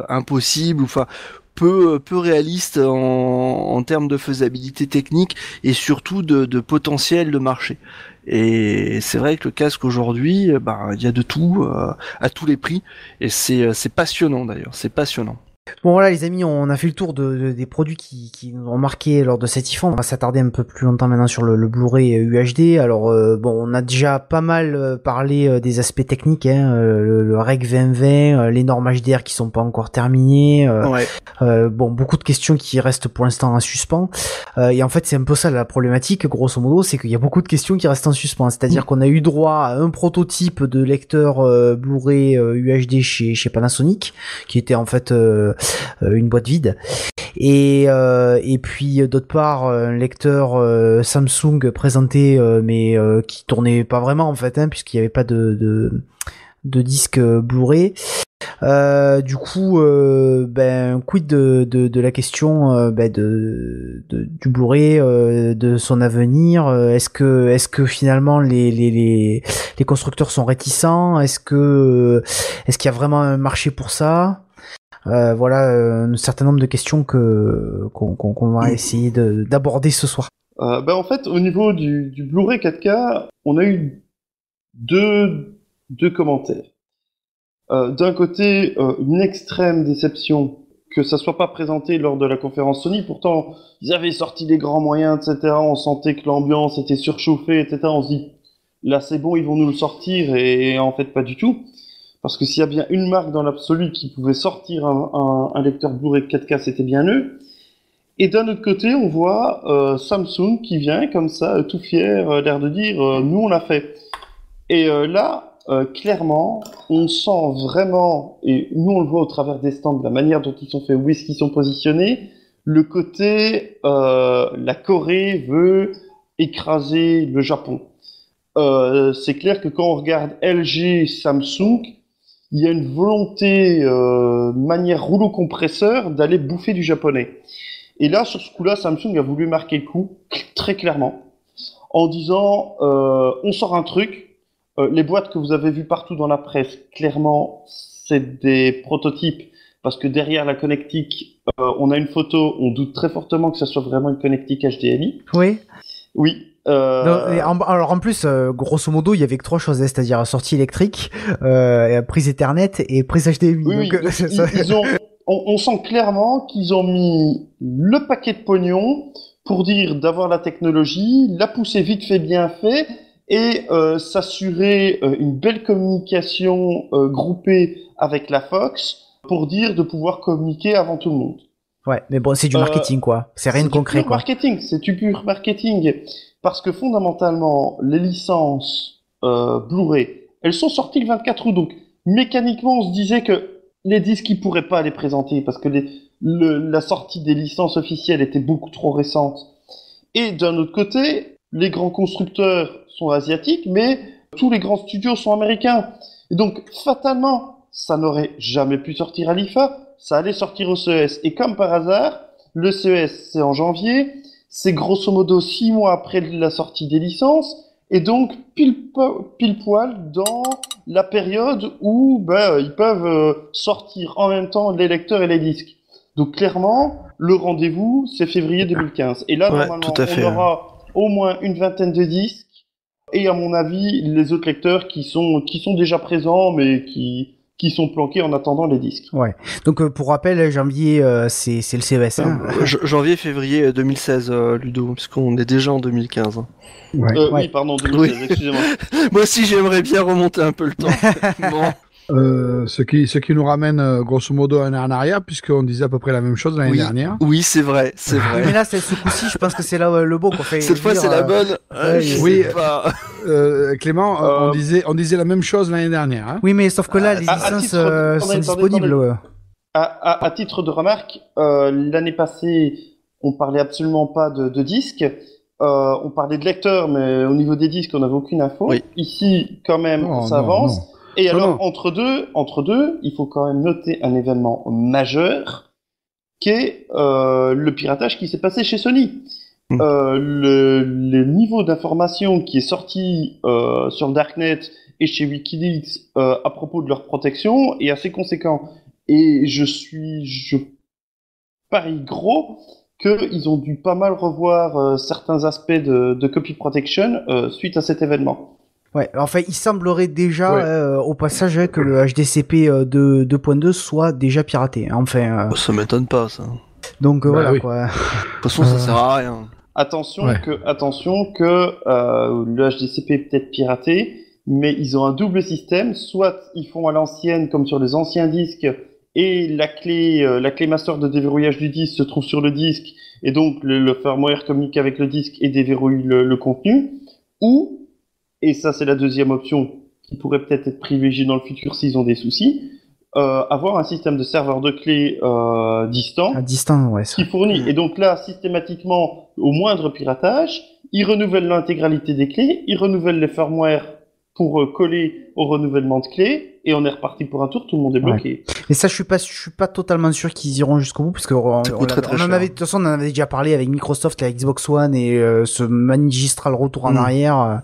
S1: impossible, enfin peu réaliste en termes de faisabilité technique et surtout de potentiel de marché. Et c'est vrai que le casque aujourd'hui, il y a de tout à tous les prix et c'est passionnant d'ailleurs, c'est passionnant.
S3: Bon voilà les amis, on a fait le tour des produits qui nous ont marqué lors de cet IFA. On va s'attarder un peu plus longtemps maintenant sur le Blu-ray UHD. Alors bon, on a déjà pas mal parlé des aspects techniques, hein, le Rec 2020, les normes HDR qui sont pas encore terminées.
S1: Ouais.
S3: Bon, beaucoup de questions qui restent pour l'instant en suspens. Et en fait, c'est un peu ça la problématique, grosso modo, c'est qu'il y a beaucoup de questions qui restent en suspens. C'est-à-dire qu'on a eu droit à un prototype de lecteur Blu-ray UHD chez Panasonic, qui était en fait une boîte vide. Et puis d'autre part, un lecteur Samsung présenté, mais qui tournait pas vraiment en fait, hein, puisqu'il n'y avait pas de disque Blu-ray. Du coup, quid de la question du Blu-ray, de son avenir. Est-ce que finalement les constructeurs sont réticents? Est-ce qu'il y a vraiment un marché pour ça? Voilà un certain nombre de questions qu'on va essayer d'aborder ce soir.
S4: En fait, au niveau du Blu-ray 4K, on a eu deux commentaires. D'un côté, une extrême déception que ça soit pas présenté lors de la conférence Sony. Pourtant, ils avaient sorti des grands moyens, etc. On sentait que l'ambiance était surchauffée, etc. On se dit, là c'est bon, ils vont nous le sortir, et en fait pas du tout. Parce que s'il y a bien une marque dans l'absolu qui pouvait sortir un lecteur Blu-ray 4K, c'était bien eux. Et d'un autre côté, on voit Samsung qui vient comme ça, tout fier, l'air de dire nous on l'a fait. Et là, clairement, on sent vraiment, et nous on le voit au travers des stands, de la manière dont ils sont faits, où est-ce qu'ils sont positionnés, le côté la Corée veut écraser le Japon. C'est clair que quand on regarde LG, Samsung, il y a une volonté, manière rouleau compresseur, d'aller bouffer du japonais. Et là, sur ce coup-là, Samsung a voulu marquer le coup, très clairement, en disant, on sort un truc, les boîtes que vous avez vues partout dans la presse, clairement, c'est des prototypes, parce que derrière la connectique, on a une photo, on doute très fortement que ça soit vraiment une connectique HDMI.
S3: Oui.
S4: Oui.
S3: Alors en plus, grosso modo, il y avait que trois choses, hein, c'est-à-dire sortie électrique, prise Ethernet et prise HDMI.
S4: Oui,
S3: donc,
S4: on sent clairement qu'ils ont mis le paquet de pognon pour dire d'avoir la technologie, la pousser vite fait, bien fait, et s'assurer une belle communication groupée avec la Fox pour dire de pouvoir communiquer avant tout le monde.
S3: Ouais, mais bon, c'est du marketing, quoi. C'est rien de concret, quoi.
S4: C'est du pur marketing. Parce que fondamentalement, les licences Blu-ray, elles sont sorties le 24 août. Donc, mécaniquement, on se disait que les disques, ils pourraient pas les présenter parce que la sortie des licences officielles était beaucoup trop récente. Et d'un autre côté, les grands constructeurs sont asiatiques, mais tous les grands studios sont américains. Et donc, fatalement, ça n'aurait jamais pu sortir à l'IFA. Ça allait sortir au CES. Et comme par hasard, le CES, c'est en janvier. C'est grosso modo 6 mois après la sortie des licences. Et donc, pile poil dans la période où ils peuvent sortir en même temps les lecteurs et les disques. Donc, clairement, le rendez-vous, c'est février 2015. Et là, normalement, on aura au moins une vingtaine de disques. Et à mon avis, les autres lecteurs qui sont déjà présents, mais qui sont planqués en attendant les disques.
S3: Ouais. Donc pour rappel, janvier, c'est le CES. Hein.
S1: Janvier-février 2016, Ludo, puisqu'on est déjà en 2015. Hein.
S3: Ouais.
S4: Oui, pardon, 2016, excusez-moi.
S1: Moi aussi, j'aimerais bien remonter un peu le temps. Bon.
S6: Ce qui nous ramène grosso modo un an en arrière, puisqu'on disait à peu près la même chose l'année dernière.
S1: Oui, c'est vrai.
S3: Mais là, ce coup-ci, je pense que c'est là le beau qu'on fait.
S1: Cette fois, c'est la bonne.
S6: Oui, Clément, on disait la même chose l'année dernière. Hein.
S3: Oui, mais sauf que là, les licences sont disponibles.
S4: À titre de remarque, l'année passée, on parlait absolument pas de disques. On parlait de lecteurs, mais au niveau des disques, on n'avait aucune info. Oui. Ici, quand même, ça avance. Non. Et alors, entre deux, il faut quand même noter un événement majeur, qui est le piratage qui s'est passé chez Sony. Le niveau d'information qui est sorti sur le Darknet et chez Wikileaks à propos de leur protection est assez conséquent. Et je parie gros qu'ils ont dû pas mal revoir certains aspects de copy protection suite à cet événement.
S3: Ouais, enfin, il semblerait déjà,
S6: Ouais.
S3: au passage, que le HDCP 2.2 soit déjà piraté. Enfin,
S1: Ça m'étonne pas, ça. De
S3: donc
S6: Bah
S3: voilà
S6: oui.
S3: quoi.
S1: toute façon, ça sert à rien.
S4: Attention
S6: Ouais.
S4: que le HDCP est peut-être piraté, mais ils ont un double système. Soit ils font à l'ancienne, comme sur les anciens disques, et la clé master de déverrouillage du disque se trouve sur le disque, et donc le firmware communique avec le disque et déverrouille le contenu. Ou, et ça c'est la deuxième option qui pourrait peut-être être privilégiée dans le futur s'ils ont des soucis, avoir un système de serveur de clés distant
S3: À distance, ouais. Ça.
S4: qui fournit. Et donc là, systématiquement, au moindre piratage, ils renouvellent l'intégralité des clés, ils renouvellent les firmware pour coller au renouvellement de clés, et on est reparti pour un tour, tout le monde est bloqué.
S3: Mais ça, je suis pas totalement sûr qu'ils iront jusqu'au bout, parce que
S1: Ça coûte très, très
S3: on en
S1: cher.
S3: avait, de toute façon, on en avait déjà parlé avec Microsoft, la Xbox One et ce magistral retour en
S1: Mm.
S3: arrière.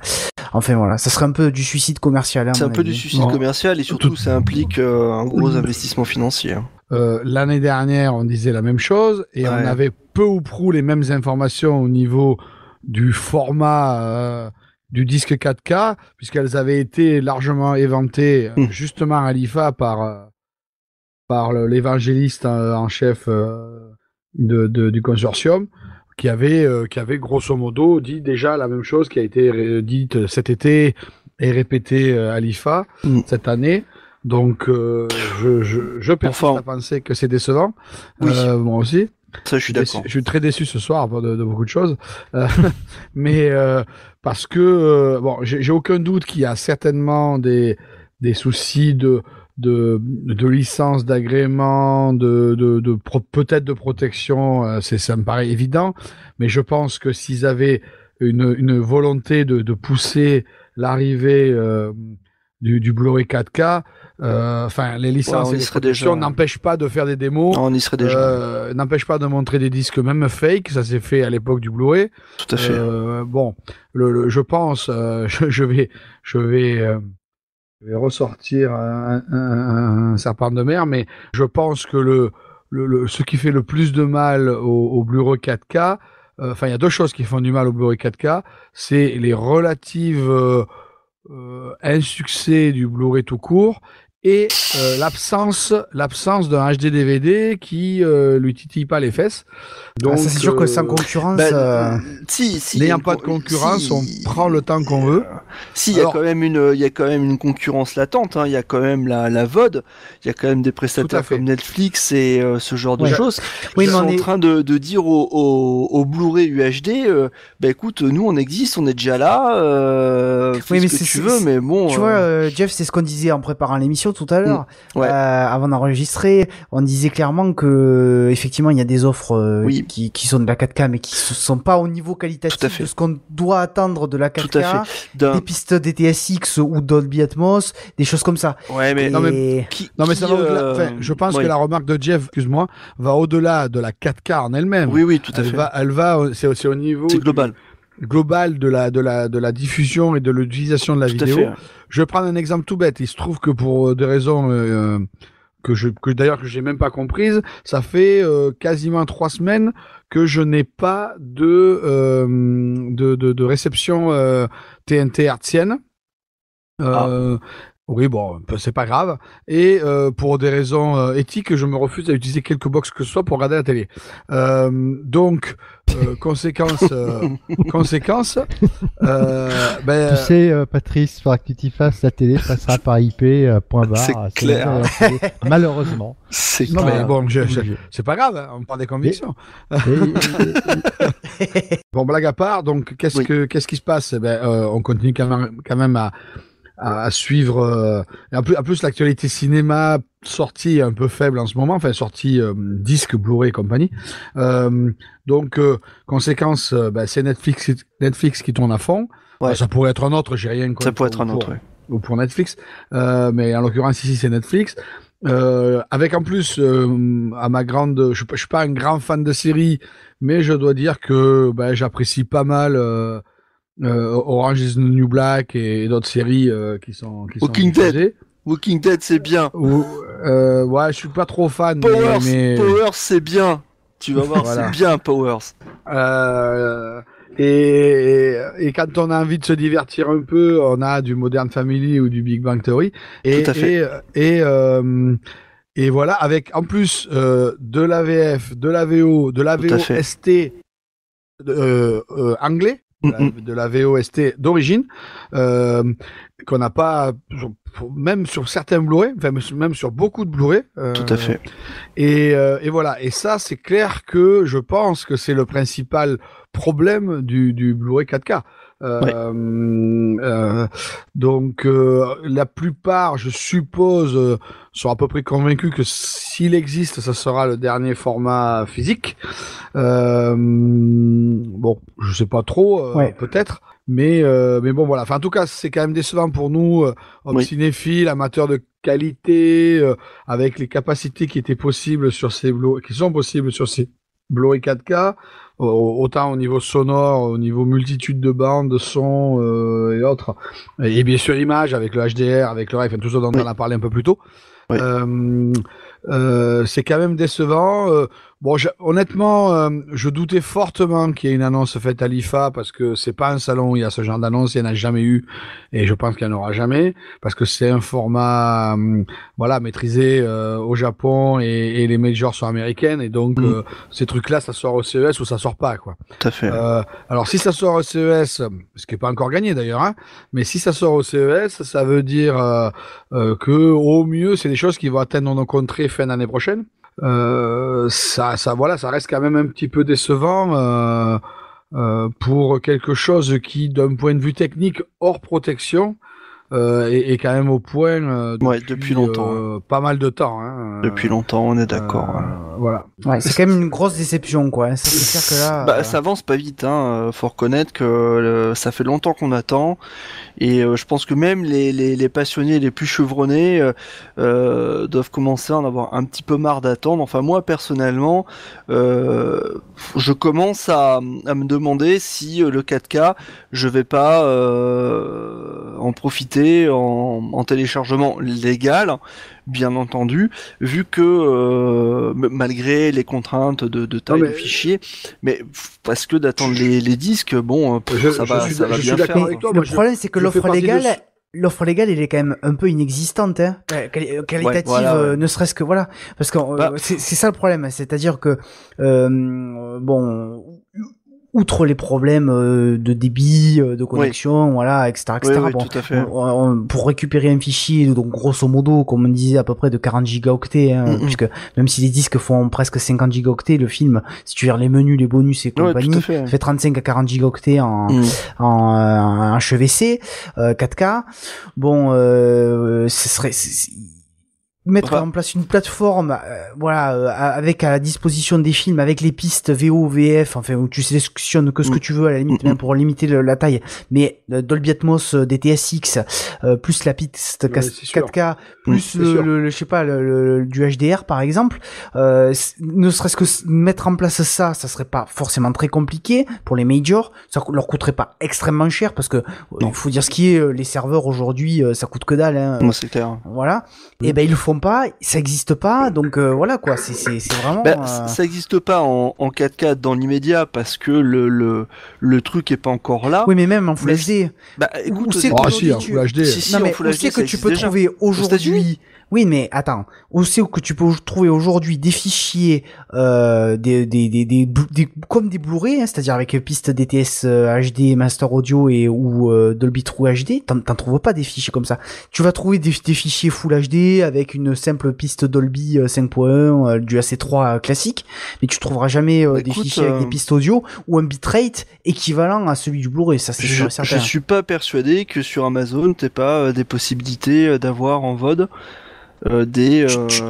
S3: Enfin voilà, ça serait un peu du suicide commercial. Hein,
S1: C'est
S3: à
S1: un
S3: mon
S1: peu du
S3: avis.
S1: suicide
S6: Non.
S1: commercial et surtout ça implique un gros investissement financier.
S6: L'année dernière, on disait la même chose et
S1: Ouais.
S6: on avait peu ou prou les mêmes informations au niveau du format du disque 4K, puisqu'elles avaient été largement éventées justement à l'IFA par l'évangéliste en chef du consortium, qui avait grosso modo dit déjà la même chose qui a été dite cet été et répétée à l'IFA cette année. Donc, je persiste
S1: Enfin.
S6: à penser que c'est décevant.
S1: Oui.
S6: Moi aussi.
S1: Ça, je suis d'accord.
S6: Je suis très déçu ce soir de beaucoup de choses. Mais parce que, bon, j'ai aucun doute qu'il y a certainement des soucis de licence, d'agrément, peut-être de protection. Ça me paraît évident. Mais je pense que s'ils avaient une volonté de pousser l'arrivée du Blu-ray 4K, enfin les licences
S1: on y
S6: et les
S1: serait
S6: protections
S1: déjà.
S6: n'empêchent pas de faire des démos,
S1: On y serait déjà.
S6: n'empêchent pas de montrer des disques même fake, ça s'est fait à l'époque du Blu-ray.
S1: Tout à fait.
S6: Bon, je pense, je vais ressortir un serpent de mer, mais je pense que ce qui fait le plus de mal au Blu-ray 4K, enfin il y a deux choses qui font du mal au Blu-ray 4K, c'est les relatives insuccès du Blu-ray tout court et l'absence d'un HD DVD qui lui titille pas les fesses. Donc,
S3: Ça, c'est sûr que sans concurrence.
S1: Bah, si, il y a
S6: n'ayant
S1: une
S6: pas de
S1: con-
S6: concurrence,
S1: si,
S6: on prend le temps qu'on veut.
S1: Si, il y a
S6: Alors-
S1: quand même une concurrence latente. Hein. Il y a quand même la VOD. Il y a quand même des
S6: Tout à
S1: prestataires
S6: fait.
S1: comme Netflix et ce genre de
S3: Ouais.
S1: choses.
S3: Oui,
S1: Ils
S3: mais
S1: sont
S3: on
S1: en
S3: est-
S1: train de dire au Blu-ray UHD, bah écoute, nous on existe, on est déjà là. Fais
S3: Oui, mais
S1: ce que
S3: c'est-
S1: tu veux, mais bon.
S3: Tu vois, Jeff, c'est ce qu'on disait en préparant l'émission tout à l'heure.
S1: Ouais.
S3: Avant d'enregistrer, on disait clairement que effectivement il y a des offres
S1: Oui.
S3: qui sont de la 4K mais qui sont pas au niveau
S1: Tout à
S3: qualitatif
S1: fait.
S3: de ce qu'on doit attendre de la 4K.
S1: Tout à fait. D'un-
S3: Des pistes DTSX ou Dolby Atmos, des choses comme ça.
S1: Ouais, mais
S3: Et-
S6: Non, mais-
S1: qui-
S6: Non, mais
S1: qui,
S6: ça va au-delà. Enfin,
S1: euh,
S6: je pense
S1: oui.
S6: que la remarque de Jeff, excuse-moi, va au-delà de la 4K en elle-même.
S1: Oui, oui, tout à fait.
S6: C'est au niveau
S1: C'est global.
S6: global de la diffusion et de l'utilisation de la
S1: Tout à
S6: vidéo.
S1: fait.
S6: Je vais prendre un exemple tout bête. Il se trouve que pour des raisons que d'ailleurs que j'ai même pas comprises, ça fait quasiment 3 semaines que je n'ai pas de réception TNT hertzienne. Oui, bon, c'est pas grave. Et pour des raisons éthiques, je me refuse à utiliser quelque box que ce soit pour regarder la télé. Donc, conséquence, ben,
S5: Tu sais, Patrice, il faudra que tu t'y fasses, la télé passera par IP, point barre.
S1: C'est clair.
S5: la télé. Malheureusement.
S1: C'est
S6: non, mais bon,
S5: obligé.
S6: c'est pas grave, hein, on parle des convictions.
S5: Et-
S6: Bon, blague à part, donc qu'est-ce qui se passe? Eh ben, on continue quand même à suivre. Et en plus, l'actualité cinéma sortie est un peu faible en ce moment, enfin sortie disque, Blu-ray et compagnie. Donc, conséquence, c'est Netflix qui tourne à fond.
S1: Ouais.
S6: Ça pourrait être un autre, j'ai rien contre.
S1: Ça pourrait être un autre, ouais.
S6: Ou pour Netflix, mais en l'occurrence ici c'est Netflix. Avec en plus, à ma grande, je suis pas un grand fan de séries, mais je dois dire que j'apprécie pas mal Orange is the New Black et d'autres séries qui sont
S1: Walking
S6: diffusées.
S1: Walking Dead, c'est bien.
S6: Ouais, je suis pas trop fan,
S1: Powers,
S6: mais
S1: Powers, c'est bien. Tu vas voir,
S6: Voilà.
S1: c'est bien, Powers.
S6: Et quand on a envie de se divertir un peu, on a du Modern Family ou du Big Bang Theory.
S1: Tout à fait.
S6: Et voilà, avec en plus de la VF, de la VO, de la
S1: Tout à fait.
S6: VOST anglais, de la VOST d'origine, qu'on n'a pas, même sur certains Blu-ray, enfin même sur beaucoup de Blu-ray.
S1: Tout à fait.
S6: Et voilà. Et ça, c'est clair que je pense que c'est le principal problème du Blu-ray 4K. Donc la plupart, je suppose, sont à peu près convaincus que s'il existe, ça sera le dernier format physique. Bon, je sais pas trop, peut-être. Mais bon, voilà. Enfin, en tout cas, c'est quand même décevant pour nous, hommes cinéphiles, amateurs de qualité, avec les capacités qui étaient possibles sur ces qui sont possibles sur ces Blu-ray 4K, autant au niveau sonore, au niveau multitude de bandes, de sons et autres, et bien sûr l'image avec le HDR, avec le RAW, enfin tout ça dont on a parlé un peu plus tôt. C'est quand même décevant. Bon, honnêtement, je doutais fortement qu'il y ait une annonce faite à l'IFA parce que c'est pas un salon où il y a ce genre d'annonce, il n'y en a jamais eu et je pense qu'il n'y en aura jamais parce que c'est un format maîtrisé au Japon et les majors sont américaines et donc ces trucs-là ça sort au CES ou ça sort pas quoi.
S1: Tout à fait.
S6: Alors si ça sort au CES, ce qui est pas encore gagné d'ailleurs, hein, mais si ça sort au CES, ça veut dire que au mieux c'est des choses qui vont atteindre nos contrées fin d'année prochaine. Ça reste quand même un petit peu décevant pour quelque chose qui, d'un point de vue technique, hors protection, est quand même au point
S1: depuis longtemps.
S6: Pas mal de temps. Hein,
S1: depuis longtemps, on est d'accord.
S6: Voilà.
S3: Ouais, c'est quand même une grosse déception, quoi. Ça, c'est clair que là.
S1: Ça avance pas vite, hein. Faut reconnaître que ça fait longtemps qu'on attend. Et je pense que même les passionnés les plus chevronnés doivent commencer à en avoir un petit peu marre d'attendre. Enfin, moi, personnellement, je commence à me demander si le 4K, je vais pas en profiter en téléchargement légal, bien entendu, vu que malgré les contraintes de taille de fichier, mais parce que d'attendre les disques, bon, ça va bien faire.
S3: Le problème, c'est que l'offre légale, elle est quand même un peu inexistante, hein. Qualitative, ne serait-ce que voilà, parce que c'est ça le problème, c'est-à-dire que outre les problèmes de débit, de connexion, voilà, etc., etc.
S1: Oui,
S3: bon,
S1: tout à fait.
S3: Pour récupérer un fichier, donc grosso modo, comme on disait, à peu près de 40 gigaoctets, hein, puisque même si les disques font presque 50 gigaoctets, le film, si tu gères les menus, les bonus et compagnie, ça fait 35 à 40 gigaoctets en HEVC, 4K. Bon, ce serait mettre en place une plateforme avec à la disposition des films avec les pistes VO, VF, enfin où tu sélectionnes que ce que tu veux à la limite même pour limiter la taille, mais Dolby Atmos, DTSX plus la piste 4K plus le je sais pas du HDR par exemple, ne serait-ce que mettre en place ça serait pas forcément très compliqué pour les majors, ça leur coûterait pas extrêmement cher parce que il faut dire ce qui est, les serveurs aujourd'hui ça coûte que dalle, hein.
S1: Moi, c'est clair.
S3: Voilà. Et ben ils le font pas, ça existe pas, donc voilà quoi, c'est vraiment
S1: ça existe pas en 4K dans l'immédiat parce que le truc est pas encore là.
S3: Oui, mais même en Full HD.
S1: Bah écoute,
S6: en Full HD.
S3: Non, mais où c'est que tu peux trouver aujourd'hui. Oui, mais attends, où c'est que tu peux trouver aujourd'hui des fichiers comme des Blu-ray, hein, c'est-à-dire avec piste DTS HD, Master Audio ou Dolby True HD, t'en trouves pas des fichiers comme ça. Tu vas trouver des fichiers Full HD avec une simple piste Dolby 5.1 du AC3 classique, mais tu trouveras jamais des fichiers avec des pistes audio ou un bitrate équivalent à celui du Blu-ray, ça c'est certain.
S1: Je suis pas persuadé que sur Amazon t'aies pas des possibilités d'avoir en VOD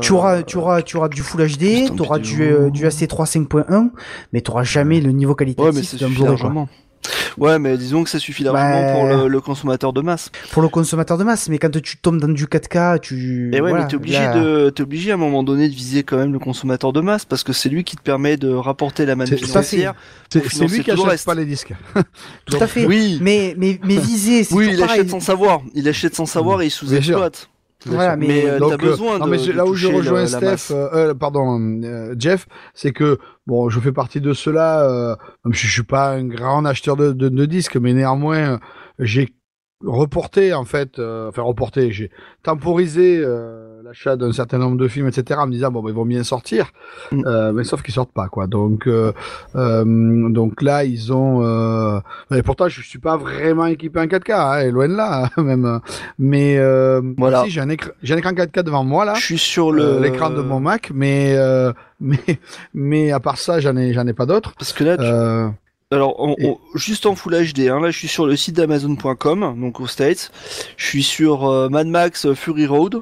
S1: tu
S3: auras du Full HD, tu auras du AC3 5.1, mais tu auras jamais le niveau qualitatif d'un Blu-ray.
S1: Ouais, mais disons que ça suffit largement pour le consommateur de masse.
S3: Pour le consommateur de masse, mais quand tu tombes dans du 4K,
S1: mais t'es obligé à un moment donné de viser quand même le consommateur de masse parce que c'est lui qui te permet de rapporter la manne financière.
S6: C'est lui qui achète pas les disques.
S3: Tout à fait.
S1: Oui.
S3: Mais viser, c'est
S1: il achète sans savoir. Il achète sans savoir et il sous-exploite.
S3: Voilà, mais
S1: t'as
S6: Donc,
S1: besoin
S6: non,
S1: de,
S6: mais
S1: de
S6: là où je
S1: toucher
S6: rejoins
S1: la masse.
S6: Steph, Jeff, c'est que bon, je fais partie de ceux-là. Même si je suis pas un grand acheteur de disques, mais néanmoins, j'ai reporté en fait, j'ai temporisé l'achat d'un certain nombre de films, etc. En me disant bon, ben, ils vont bien sortir,
S1: Mm.
S6: mais sauf qu'ils sortent pas quoi. Donc là, ils ont. Et pourtant, je suis pas vraiment équipé en 4K, hein, et loin de là, hein, même. Mais
S1: Voilà.
S6: si j'ai un écran 4K devant moi là,
S1: Je suis sur
S6: l'écran de mon Mac, mais à part ça, j'en ai pas d'autres.
S1: Parce que là,
S6: Euh,
S1: alors,
S6: et-
S1: juste en Full HD, hein, là je suis sur le site d'Amazon.com, donc aux States. Je suis sur Mad Max Fury Road.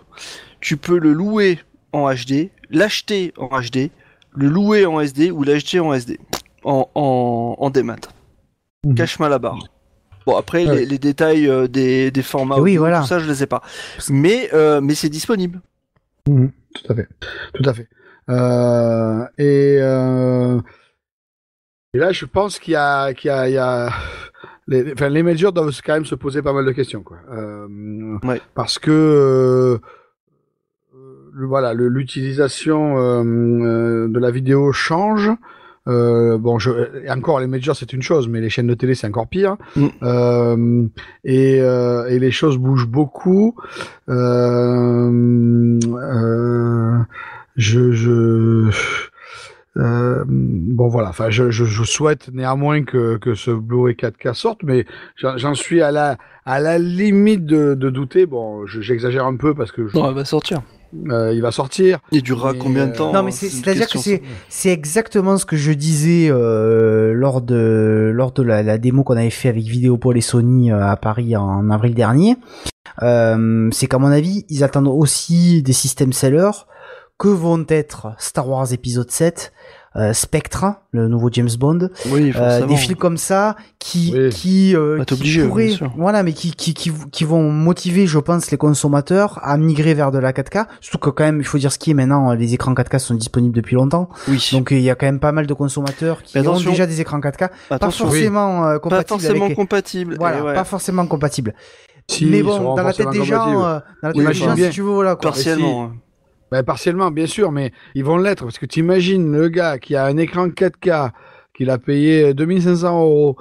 S1: Tu peux le louer en HD, l'acheter en HD, le louer en SD ou l'acheter en SD, en démat.
S6: Mhm.
S1: Cache-moi la barre. Bon, après,
S6: Ouais.
S1: les détails des formats
S3: Oui,
S1: audio,
S3: voilà.
S1: tout ça, je les ai pas. Mais c'est disponible.
S6: Tout à fait, tout à fait. Et là, je pense il y a les majors doivent quand même se poser pas mal de questions, quoi.
S1: Ouais.
S6: Parce que voilà, l'utilisation de la vidéo change. Et encore, les majors c'est une chose, mais les chaînes de télé c'est encore pire.
S1: Mm.
S6: Et les choses bougent beaucoup. Bon voilà, enfin je souhaite néanmoins que ce Blu-ray 4K sorte, mais j'en suis à la limite de douter. Bon, j'exagère un peu parce que
S1: Non, elle va sortir.
S6: il va sortir.
S1: Il durera
S6: Mais,
S1: combien de temps
S3: Non, mais
S1: c'est une
S3: c'est-à-dire que
S1: question,
S3: c'est exactement ce que je disais lors de la démo qu'on avait fait avec Vidéopole et Sony à Paris en avril dernier. C'est qu'à mon avis, ils attendent aussi des systèmes sellers que vont être Star Wars épisode 7, Spectre, le nouveau James Bond,
S1: Oui, forcément.
S3: des films comme ça qui
S1: Bah, t'es obligé, bien
S3: pourraient,
S1: sûr.
S3: voilà, mais qui vont motiver, je pense, les consommateurs à migrer vers de la 4K. Surtout que quand même, il faut dire ce qui est maintenant, les écrans 4K sont disponibles depuis longtemps.
S1: Oui.
S3: Donc il y a quand même pas mal de consommateurs qui
S1: Mais
S3: ont
S1: attention.
S3: déjà des écrans 4K, pas
S1: Attention.
S3: forcément
S1: Pas
S3: compatibles
S1: forcément
S3: avec.
S1: compatible.
S3: Voilà,
S1: et ouais.
S3: pas forcément compatibles.
S6: Si,
S3: Mais
S6: ils
S3: bon,
S6: seront
S3: dans la tête
S6: forcément
S3: des gens,
S6: compatibles.
S3: dans la tête
S6: Oui,
S3: des
S6: j'imagine
S3: gens,
S6: bien.
S3: si tu veux, voilà quoi.
S1: Partiellement. hein.
S6: Ben, partiellement, bien sûr, mais ils vont l'être parce que tu imagines le gars qui a un écran 4K, qu'il a payé 2500 euros,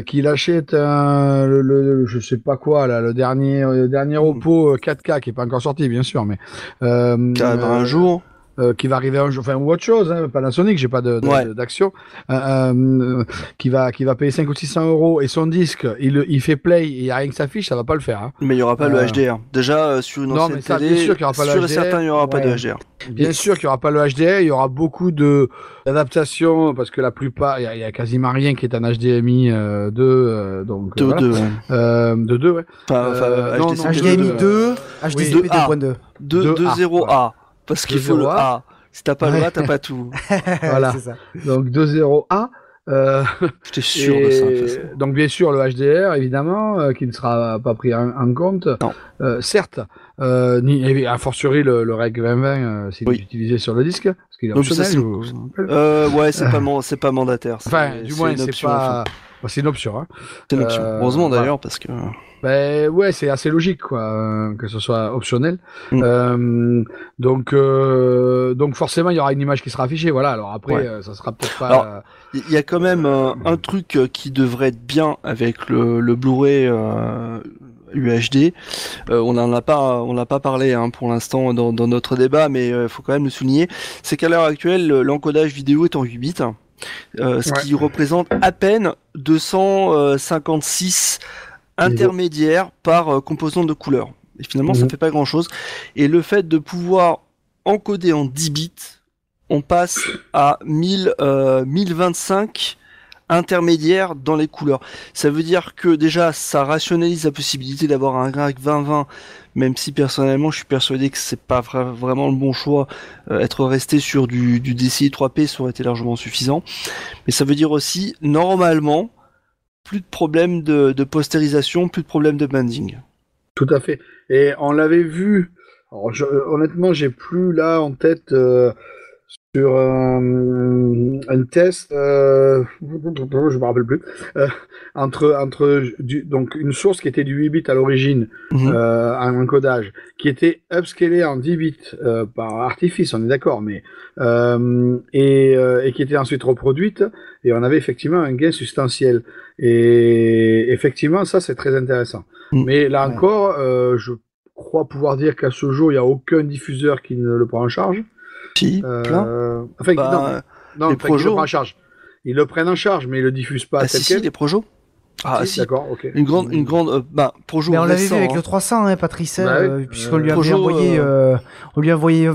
S6: qu'il achète je sais pas quoi là, le dernier Oppo 4K qui est pas encore sorti, bien sûr, mais
S1: Qui arrivera un jour.
S6: qui va arriver un jour, enfin ou autre chose, hein, Panasonic, j'ai pas
S1: Ouais.
S6: d'action, qui va payer 5 ou 600 euros et son disque, il fait play et il y a rien que s'affiche, ça va pas le faire. Hein.
S1: Mais il y aura pas le HDR. Déjà, sur une
S6: Non,
S1: ancienne
S6: mais ça,
S1: télé,
S6: bien sûr qu'il y aura pas le
S1: sûr et
S6: HDR.
S1: certain, il y aura pas de
S3: Ouais.
S1: HDR.
S6: Bien sûr qu'il y aura pas le HDR, il y aura beaucoup d'adaptations parce que la plupart, il y a quasiment rien qui est en HDMI 2, donc
S1: De,
S6: voilà.
S1: de, ouais.
S6: De 2, ouais.
S1: Enfin,
S6: non,
S1: HDC
S6: non,
S3: HDMI
S6: de-
S3: 2,
S6: oui.
S3: HDCP
S1: 2A.
S3: 2.2.
S1: 2.0A. Parce qu'il faut le
S6: 2.0A.
S1: A. Si t'as pas le
S6: Ouais.
S1: A, t'as pas tout.
S6: Voilà.
S3: C'est ça.
S6: Donc 2.0A.
S1: J'étais sûr de ça, de toute façon.
S6: Donc bien sûr le HDR évidemment qui ne sera pas pris en compte.
S1: Non.
S6: Certes, ni a fortiori le Rec 2020 s'il
S1: Oui.
S6: est utilisé sur le disque, parce qu'il est
S1: Donc, ça,
S6: optionnel.
S1: c'est-
S6: je vous rappelle.
S1: Ouais, c'est pas mandataire.
S6: Enfin, du moins
S1: une
S6: c'est
S1: option,
S6: pas. Bah, c'est une option. Hein.
S1: C'est une option. Heureusement
S6: voilà.
S1: d'ailleurs, parce que.
S6: Ben ouais, c'est assez logique quoi, que ce soit optionnel.
S1: Mm.
S6: Donc forcément il y aura une image qui sera affichée. Voilà. Alors après,
S1: Ouais.
S6: ça sera peut-être pas.
S1: Alors, il y a quand même un truc qui devrait être bien avec le Blu-ray UHD. On n'a pas parlé hein, pour l'instant dans notre débat, mais il faut quand même le souligner. C'est qu'à l'heure actuelle, l'encodage vidéo est en 8 bits. Ce qui représente à peine 256 intermédiaires par composante de couleur. Et finalement, ça fait pas grand-chose. Et le fait de pouvoir encoder en 10 bits, on passe à 1025 intermédiaires dans les couleurs. Ça veut dire que déjà, ça rationalise la possibilité d'avoir un Rec 2020, même si personnellement, je suis persuadé que c'est pas vraiment le bon choix. Être resté sur du DCI 3P, ça aurait été largement suffisant. Mais ça veut dire aussi, normalement, plus de problèmes de postérisation, plus de problèmes de bending.
S6: Tout à fait. Et on l'avait vu. Alors, honnêtement, j'ai plus là en tête sur un test, je me rappelle plus, donc une source qui était du 8 bits à l'origine, en encodage, qui était upscalée en 10 bits par artifice, on est d'accord, mais et qui était ensuite reproduite, et on avait effectivement un gain substantiel. Et effectivement, ça c'est très intéressant. Mais là encore, je crois pouvoir dire qu'à ce jour, il n'y a aucun diffuseur qui ne le prend en charge.
S1: Si, plein.
S6: Enfin, non,
S1: les
S6: pas qu'ils le
S1: Projo.
S6: prennent en charge. Ils le prennent en charge, mais ils le diffusent pas
S1: Ah
S6: tel
S1: si,
S6: quel.
S1: les Projo. Ah
S6: Si,
S1: si.
S6: d'accord, ok.
S1: Une grande, Projo
S3: Mais on l'avait vu
S1: récent,
S3: avec
S1: hein.
S3: le 300, hein, Patrice,
S6: Bah oui.
S3: puisqu'on lui avait
S1: Projo,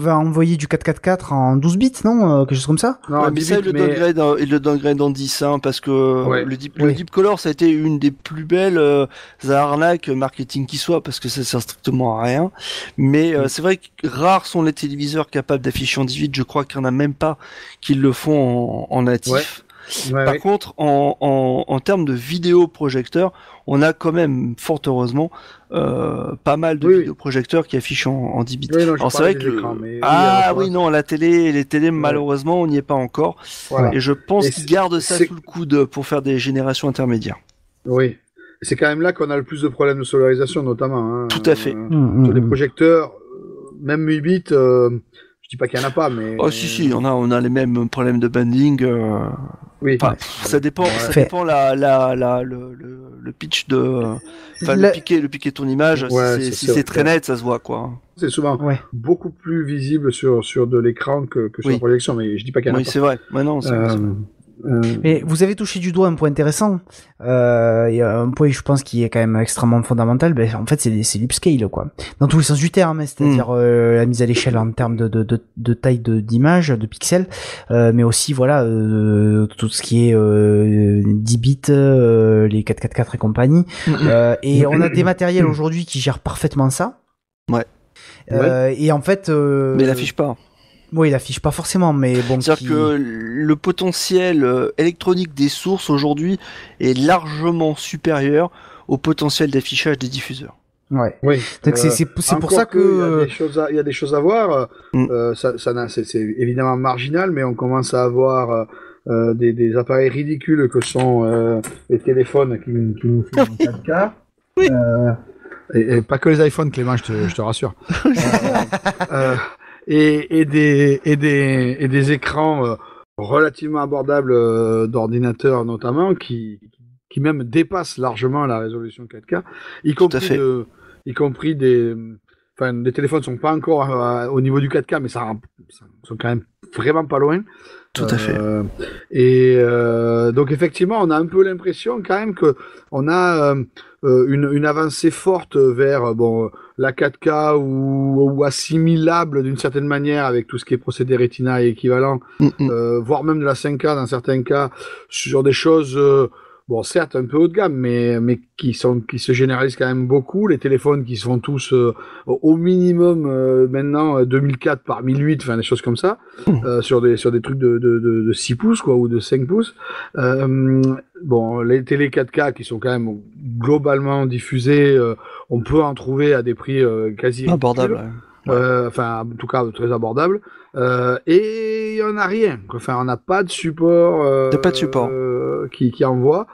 S3: envoyé du 444 en 12 bits, non? Quelque chose comme ça?
S6: Non,
S1: Ouais, mais
S6: 10
S1: ça,
S6: bits, mais
S1: il le downgrade en 10, hein, parce que
S6: Ouais.
S1: le
S3: Oui.
S1: Deep Color, ça a été une des plus belles arnaques marketing qui soit, parce que ça sert strictement à rien. Mais c'est vrai que rares sont les téléviseurs capables d'afficher en 18. Je crois qu'il n'y en a même pas qui le font en natif. Par contre, en termes de vidéoprojecteurs, on a quand même, fort heureusement, pas mal de vidéoprojecteurs qui affichent en 10 bits.
S6: Oui, non, je
S1: Alors c'est
S6: parlais
S1: vrai
S6: des
S1: que
S6: écrans, mais
S1: oui, non, les télés malheureusement, on n'y est pas encore.
S6: Voilà.
S1: Et je pense
S6: Et
S1: qu'ils gardent ça
S6: c'est-
S1: sous le coude pour faire des générations intermédiaires.
S6: Oui. C'est quand même là qu'on a le plus de problèmes de solarisation, notamment. Hein.
S1: Tout à fait.
S6: Sur les projecteurs, même 8 bits, je dis pas qu'il y en a pas, mais.
S1: Oh si, on a les mêmes problèmes de banding.
S6: Oui.
S1: Enfin, ça dépend, le pitch le piquer ton image.
S6: Ouais,
S1: si c'est très net, ça se voit quoi.
S6: C'est souvent beaucoup plus visible sur de l'écran que sur la projection, mais je dis pas qu'il y en a
S1: Oui,
S6: pas.
S1: c'est vrai. Ouais, non, c'est vrai.
S3: Mais vous avez touché du doigt un point intéressant. Il y a un point, je pense, qui est quand même extrêmement fondamental. En fait, c'est l'upscale, quoi. Dans tous les sens du terme, hein, c'est-à-dire la mise à l'échelle en termes de taille d'image, de pixels, mais aussi, voilà, tout ce qui est 10 bits, les 444 et compagnie. Et on a des matériels aujourd'hui qui gèrent parfaitement ça.
S1: Ouais.
S3: Et en fait,
S1: mais il affiche pas.
S3: Oui, il affiche pas forcément, mais bon.
S1: C'est-à-dire que le potentiel électronique des sources aujourd'hui est largement supérieur au potentiel d'affichage des diffuseurs.
S3: Ouais.
S6: Oui.
S3: Donc c'est pour ça que
S6: il y a des choses à voir. C'est évidemment marginal, mais on commence à avoir des appareils ridicules que sont les téléphones qui nous font en 4K.
S1: Oui.
S6: Et pas que les iPhones, Clément, je te rassure. Et des écrans relativement abordables d'ordinateurs notamment qui même dépassent largement la résolution 4K, y compris des téléphones sont pas encore au niveau du 4K, mais ça sont quand même vraiment pas loin.
S1: Tout à fait.
S6: Et donc effectivement, on a un peu l'impression quand même que on a une avancée forte vers la 4K ou assimilable d'une certaine manière avec tout ce qui est procédé Retina et équivalent, voire même de la 5K dans certains cas, sur des choses certes un peu haut de gamme, mais qui se généralisent quand même beaucoup. Les téléphones qui se font tous au minimum maintenant 2004 par 1008, enfin des choses comme ça, sur des trucs de 6 pouces quoi ou de 5 pouces. Les télé 4K qui sont quand même globalement diffusées, on peut en trouver à des prix quasi
S1: abordables.
S6: En tout cas très abordables. Et on n'a rien. Enfin, on n'a pas de support.
S1: Pas de support.
S6: Qui envoie.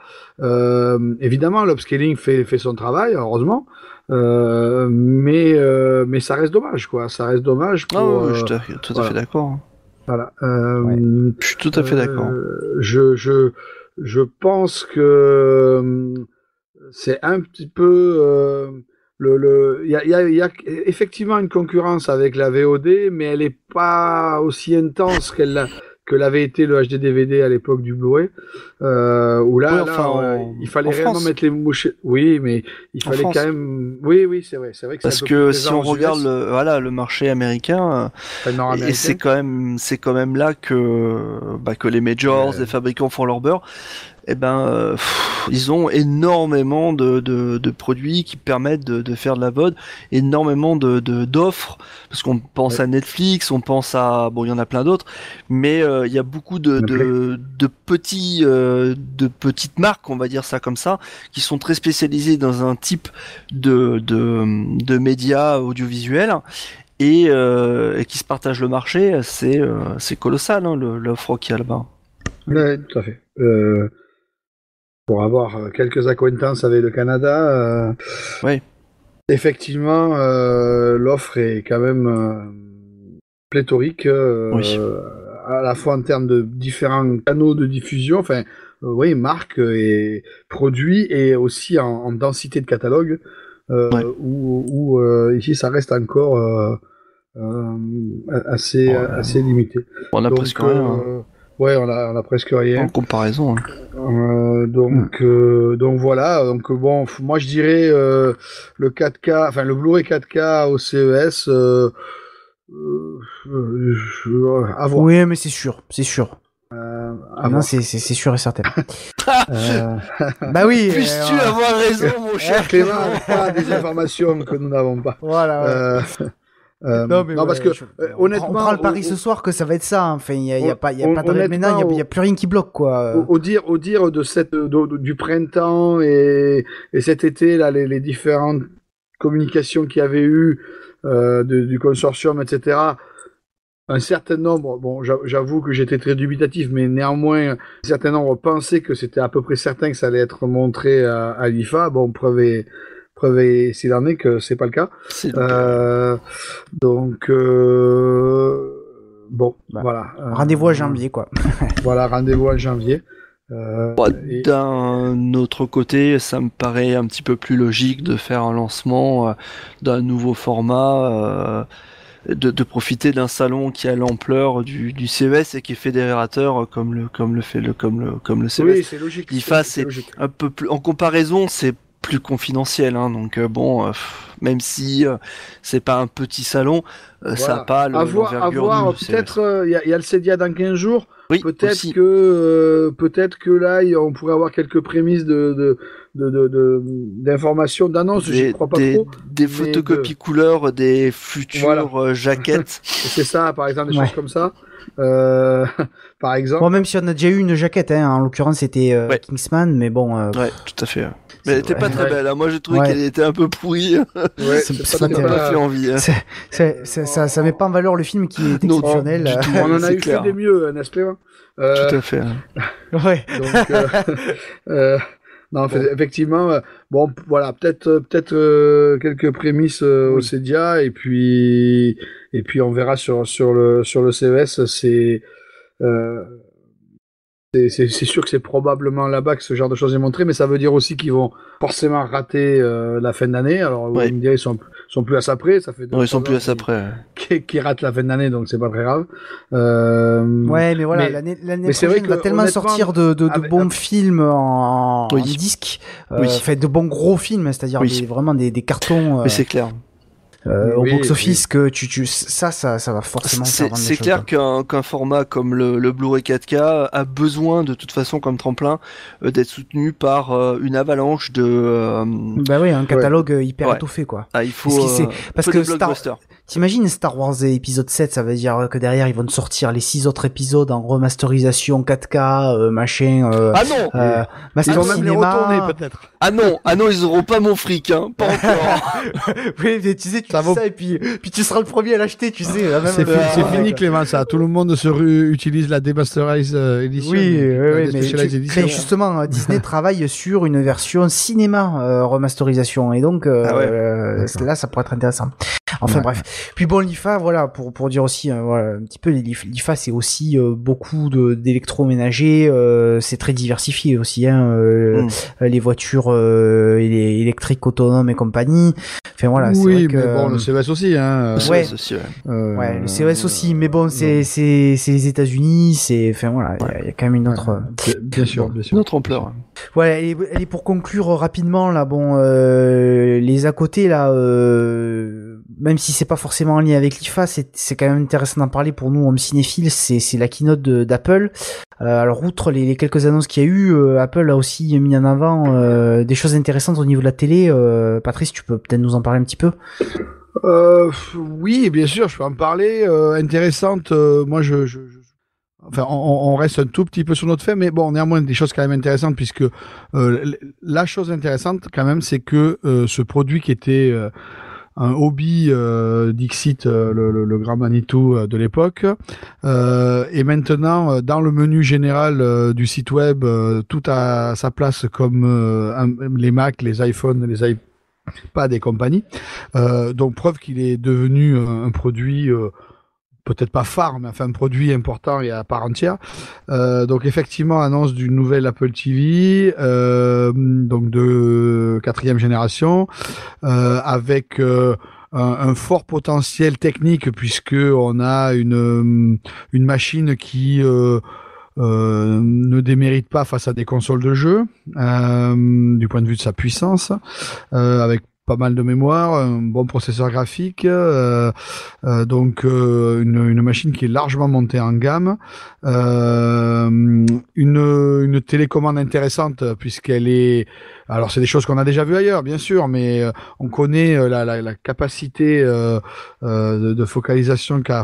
S6: Évidemment, l'upscaling fait son travail, heureusement. Mais ça reste dommage, quoi. Ça reste dommage pour.
S1: Je suis tout à fait d'accord.
S6: Voilà.
S1: Je suis tout à fait d'accord.
S6: Je pense que c'est un petit peu. Il y a effectivement une concurrence avec la VOD, mais elle est pas aussi intense que l'avait été le HD DVD à l'époque du Blu-ray, où il fallait réellement mettre les mouches. Oui, mais il fallait quand même. Oui, c'est vrai que
S1: parce que si on regarde le marché américain, et c'est quand même là que les majors, les fabricants font leur beurre. Ils ont énormément de produits qui permettent de faire de la VOD, énormément d'offres, parce qu'on pense à Netflix, on pense à il y en a plein d'autres, mais il y a beaucoup de petites marques, on va dire ça comme ça, qui sont très spécialisées dans un type de médias audiovisuels et qui se partagent le marché, c'est colossal, hein, l'offre qu'il y a là-bas.
S6: Ouais, tout à fait. Pour avoir quelques acquaintances avec le Canada,
S1: Ouais.
S6: effectivement, l'offre est quand même pléthorique,
S1: Oui.
S6: à la fois en termes de différents canaux de diffusion, enfin, oui, marques et produits, et aussi en densité de catalogue,
S1: Ouais.
S6: où ici ça reste encore assez,
S1: Ouais.
S6: assez limité.
S1: On a
S6: Donc,
S1: presque rien, hein,
S6: ouais, on a presque rien.
S1: en comparaison. Hein.
S6: Donc voilà, donc bon, moi je dirais le 4K, enfin le Blu-ray 4K au CES, à voir.
S3: Oui, mais c'est sûr, c'est sûr.
S6: À
S3: Non,
S6: voir.
S3: c'est sûr et certain. Bah oui.
S1: Puisses-tu avoir raison, mon cher
S6: Clément n'a pas des informations que nous n'avons pas.
S3: Voilà. Ouais.
S6: Non,
S3: mais
S6: parce que honnêtement,
S3: on prend le pari ce soir que ça va être ça. Hein. Enfin, il y a pas de maintenant, il y a plus rien qui bloque quoi.
S6: Au dire de du printemps et cet été là, les différentes communications qu'il y avait eu du consortium, etc. Un certain nombre, bon, j'avoue que j'étais très dubitatif, mais néanmoins, un certain nombre pensaient que c'était à peu près certain que ça allait être montré à l'IFA. Bon, preuve est s'il en est que c'est pas le cas.
S1: C'est le cas.
S6: Donc, bon, voilà.
S3: Rendez-vous à janvier quoi.
S6: Voilà, rendez-vous en janvier.
S1: D'un autre côté, ça me paraît un petit peu plus logique de faire un lancement d'un nouveau format, de profiter d'un salon qui a l'ampleur du CES et qui est fédérateur comme le CES.
S6: Oui, c'est logique.
S1: L'IFA,
S6: c'est logique.
S1: un peu plus, en comparaison, c'est plus confidentiel, hein, donc bon, même si c'est pas un petit salon, ça n'a pas l'envergure du CES.
S6: Peut-être, il y a le CEDIA dans 15 jours.
S1: Oui,
S6: peut-être
S1: aussi.
S6: que là, on pourrait avoir quelques prémices d'informations, d'annonces. Je crois pas trop.
S1: Des photocopies couleurs des futures jaquettes.
S6: C'est ça, par exemple, des choses comme ça. Par exemple.
S3: Bon, même si on a déjà eu une jaquette, hein, en l'occurrence c'était Kingsman, mais bon.
S1: Ouais, tout à fait. Mais elle était pas très belle. Hein. Moi, j'ai trouvé
S3: Ouais.
S1: qu'elle était un peu pourrie.
S6: Ouais,
S3: ça
S1: Ça m'a pas fait envie. Hein.
S3: ça met pas en valeur le film qui est
S1: Non,
S3: exceptionnel.
S1: du tout.
S6: On en a
S1: C'est
S6: eu
S1: clair.
S6: fait des mieux, n'est-ce pas?
S1: Tout à fait.
S3: Ouais.
S6: Donc, non, effectivement, bon, voilà, peut-être quelques prémices au CEDIA, et puis on verra sur le CES. C'est sûr que c'est probablement là-bas que ce genre de choses est montré, mais ça veut dire aussi qu'ils vont forcément rater la fin d'année. Alors, vous me direz, ils sont plus à ça près. Ça fait
S1: Non, ils sont plus à ça près.
S6: qui ratent la fin d'année, donc c'est pas très grave.
S3: Ouais, mais voilà, l'année
S6: c'est vrai
S3: prochaine va
S6: que,
S3: tellement
S6: honnêtement,
S3: sortir de bons films en
S1: Oui.
S3: disque,
S1: Oui.
S3: fait de bons gros films, c'est-à-dire vraiment des cartons
S1: Mais c'est clair.
S3: au
S6: Oui,
S3: box-office que ça va forcément faire vendre des
S1: C'est
S3: choses,
S1: clair
S3: quoi.
S1: qu'un format comme le Blu-ray 4K a besoin de toute façon comme tremplin d'être soutenu par une avalanche de
S3: Bah oui, un catalogue hyper
S1: Ouais.
S3: étoffé quoi.
S1: il faut
S3: Parce
S1: peu
S3: que
S1: de blockbusters.
S3: T'imagines Star Wars épisode 7, ça veut dire que derrière ils vont te sortir les 6 autres épisodes en remasterisation 4K, machin.
S1: Ah non
S6: Ils
S3: Master
S6: vont même les
S3: Cinéma.
S6: retourner, peut-être.
S1: Ah non, ils auront pas mon fric, hein, pas encore.
S3: Oui, mais tu sais, tu
S6: Ça
S3: dis
S6: vaut-
S3: ça et puis tu seras le premier à l'acheter, tu sais. Même
S6: C'est fini,
S3: quoi.
S6: Clément, ça. Tout le monde utilise la Demasterized Edition.
S3: Oui,
S6: la
S3: mais
S6: Specialized Edition.
S3: mais justement, Disney travaille sur une version cinéma remasterisation et donc là, ça pourrait être intéressant. Enfin bref. Puis bon, l'IFA, voilà, pour dire aussi, voilà, un petit peu, l'IFA, c'est aussi beaucoup d'électroménager, c'est très diversifié aussi, hein, les voitures électriques autonomes et compagnie. Enfin voilà, c'est
S6: Oui,
S3: vrai
S6: mais
S3: que
S6: bon, le CES aussi, hein.
S3: Ouais.
S1: Aussi,
S3: ouais, le CES aussi, mais bon, c'est les États-Unis, c'est, enfin voilà, il y a quand même une autre.
S6: Bien sûr, bien sûr.
S1: Notre ampleur.
S3: Ouais, et pour conclure rapidement là, bon, les à côté là, même si c'est pas forcément en lien avec l'IFA, c'est quand même intéressant d'en parler pour nous, hommes cinéphiles. C'est la keynote d'Apple. Alors outre les quelques annonces qu'il y a eu, Apple a aussi mis en avant des choses intéressantes au niveau de la télé. Patrice, tu peux peut-être nous en parler un petit peu.
S6: Oui, bien sûr, je peux en parler. Intéressante. Moi, enfin, on reste un tout petit peu sur notre fait, mais bon, néanmoins, des choses quand même intéressantes, puisque la chose intéressante, quand même, c'est que ce produit qui était hobby Dixit, le grand Manitou de l'époque. Et maintenant, dans le menu général du site web, tout a sa place comme les Mac, les iPhones, les iPads et compagnie. Donc preuve qu'il est devenu un produit peut-être pas phare, mais enfin un produit important et à part entière. Donc effectivement, annonce d'une nouvelle Apple TV, donc de 4e génération, avec un fort potentiel technique puisque on a une machine qui ne démérite pas face à des consoles de jeu du point de vue de sa puissance, avec pas mal de mémoire, un bon processeur graphique, donc une machine qui est largement montée en gamme, une télécommande intéressante puisqu'elle est, alors c'est des choses qu'on a déjà vues ailleurs bien sûr, mais on connaît la capacité de focalisation qu'a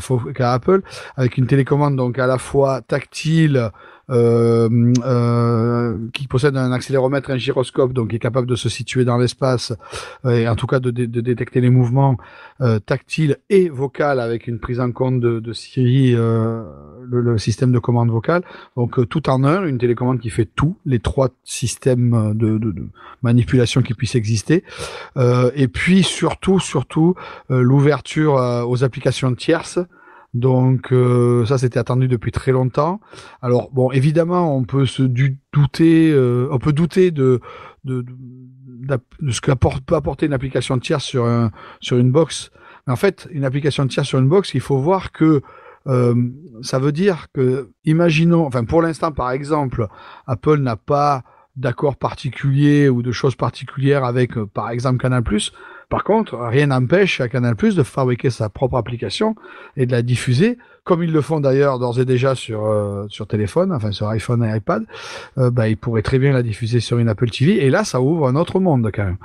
S6: Apple avec une télécommande donc à la fois tactile, qui possède un accéléromètre, un gyroscope, donc qui est capable de se situer dans l'espace, et en tout cas de détecter les mouvements tactiles et vocal avec une prise en compte de Siri, le système de commande vocale. Donc tout en un, une télécommande qui fait tout, les 3 systèmes de manipulation qui puissent exister. Et puis surtout l'ouverture aux applications tierces. Donc ça c'était attendu depuis très longtemps. Alors bon, évidemment on peut douter de ce que peut apporter une application tierce sur une box. Mais en fait, une application tierce sur une box, il faut voir que ça veut dire que, imaginons, enfin pour l'instant par exemple, Apple n'a pas d'accord particulier ou de choses particulières avec par exemple Canal+. Par contre, rien n'empêche à Canal+ de fabriquer sa propre application et de la diffuser, comme ils le font d'ailleurs d'ores et déjà sur téléphone, enfin sur iPhone et iPad. Ils pourraient très bien la diffuser sur une Apple TV, et là, ça ouvre un autre monde quand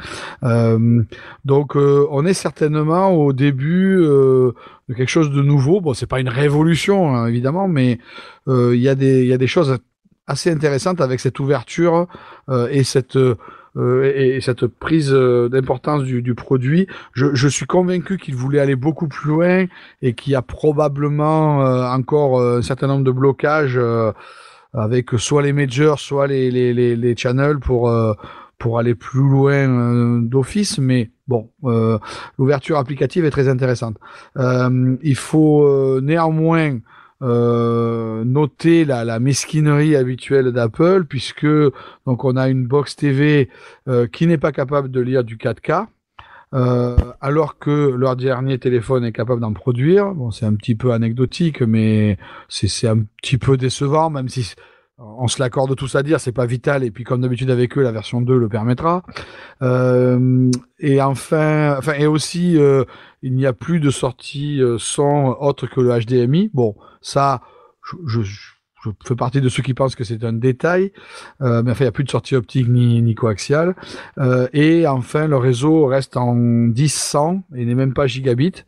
S6: même. Donc, on est certainement au début de quelque chose de nouveau. Bon, c'est pas une révolution hein, évidemment, mais il y a des choses assez intéressantes avec cette ouverture et cette prise d'importance du produit. Je suis convaincu qu'il voulait aller beaucoup plus loin et qu'il y a probablement encore un certain nombre de blocages avec soit les majors, soit les channels pour aller plus loin d'office, mais bon, l'ouverture applicative est très intéressante. Il faut néanmoins noter la mesquinerie habituelle d'Apple, puisque donc on a une box TV qui n'est pas capable de lire du 4K, alors que leur dernier téléphone est capable d'en produire. Bon, c'est un petit peu anecdotique, mais c'est un petit peu décevant, même si on se l'accorde tous à dire, c'est pas vital, et puis comme d'habitude avec eux, la version 2 le permettra. Et et aussi, il n'y a plus de sortie son autre que le HDMI. Bon, ça, je fais partie de ceux qui pensent que c'est un détail, mais enfin, il n'y a plus de sortie optique ni coaxiale. Et enfin, le réseau reste en 10-100 et n'est même pas gigabit.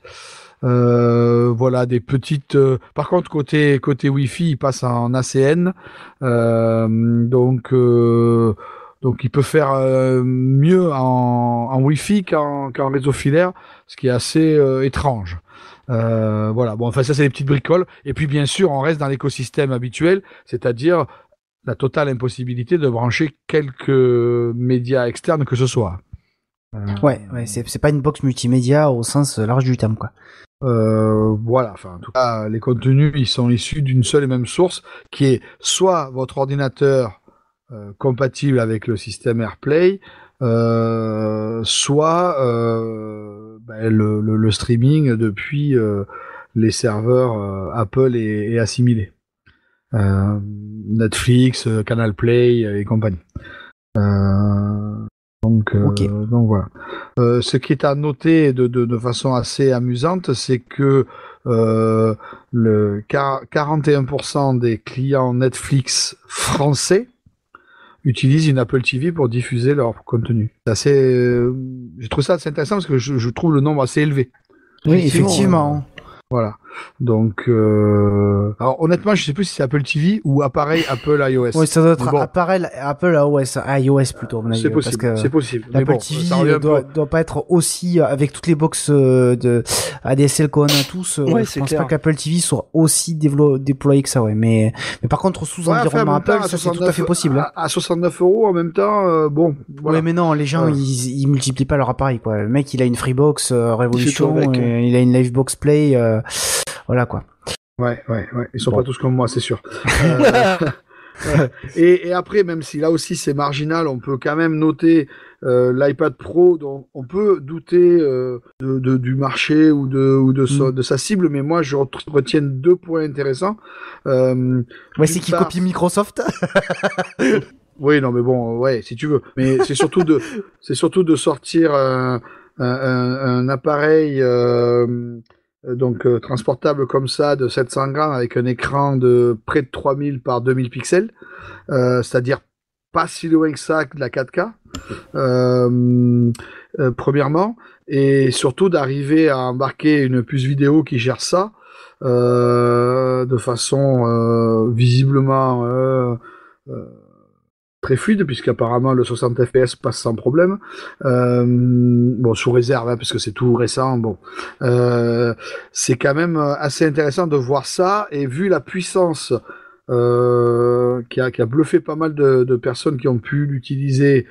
S6: Voilà, des petites. Par contre, côté Wi-Fi, il passe en ACN, donc il peut faire mieux en Wi-Fi qu'en réseau filaire, ce qui est assez étrange. Voilà, bon, enfin ça c'est des petites bricoles. Et puis bien sûr, on reste dans l'écosystème habituel, c'est-à-dire la totale impossibilité de brancher quelques médias externes que ce soit.
S3: Ouais, c'est pas une box multimédia au sens large du terme, quoi.
S6: Voilà, enfin en tout cas les contenus ils sont issus d'une seule et même source qui est soit votre ordinateur compatible avec le système AirPlay, soit le streaming depuis les serveurs Apple et assimilés, Netflix, Canal Play et compagnie. Donc voilà. Ce qui est à noter de façon assez amusante, c'est que le 41% des clients Netflix français utilisent une Apple TV pour diffuser leur contenu. J'ai trouvé ça assez intéressant parce que je trouve le nombre assez élevé.
S3: Oui, effectivement.
S6: Voilà. Donc, alors honnêtement, je sais plus si c'est Apple TV ou appareil Apple iOS.
S3: Oui, ça doit être
S6: Mais bon,
S3: appareil Apple iOS plutôt, à mon avis.
S6: c'est possible.
S3: Parce que
S6: C'est possible. Mais
S3: l'Apple
S6: bon,
S3: TV
S6: ça revient un peu.
S3: doit pas être aussi, avec toutes les box de ADSL qu'on a tous,
S1: Ouais,
S3: je
S1: c'est
S3: pense
S1: clair.
S3: pas qu'Apple TV soit aussi déployé que ça, ouais. Mais par contre, sous
S6: Ouais, enfin, en
S3: environnement
S6: même temps,
S3: Apple, ça c'est tout à fait possible. Hein.
S6: À 69 € en même temps, bon, voilà.
S3: Ouais, mais non, les gens,
S6: Voilà.
S3: ils multiplient pas leur appareil, quoi. Le mec, il a une Freebox Revolution,
S1: tout avec,
S3: il a une Livebox Play, voilà, quoi.
S6: Ouais. Ils sont
S3: Bon.
S6: pas tous comme moi, c'est sûr. Et après, même si là aussi c'est marginal, on peut quand même noter l'iPad Pro, dont on peut douter du marché ou de sa cible, mais moi je retiens 2 points intéressants.
S3: Ouais, c'est
S6: D'une
S3: qu'il
S6: part-
S3: copie Microsoft.
S6: Oui, non, mais bon, ouais, si tu veux. Mais c'est surtout de sortir un appareil transportable comme ça de 700 grammes avec un écran de près de 3000 par 2000 pixels, c'est-à-dire pas si loin que ça de la 4K, premièrement, et surtout d'arriver à embarquer une puce vidéo qui gère ça de façon visiblement très fluide, puisqu'apparemment le 60 fps passe sans problème. Bon, sous réserve, hein, parce que c'est tout récent. Bon, c'est quand même assez intéressant de voir ça, et vu la puissance qui a bluffé pas mal de personnes qui ont pu l'utiliser,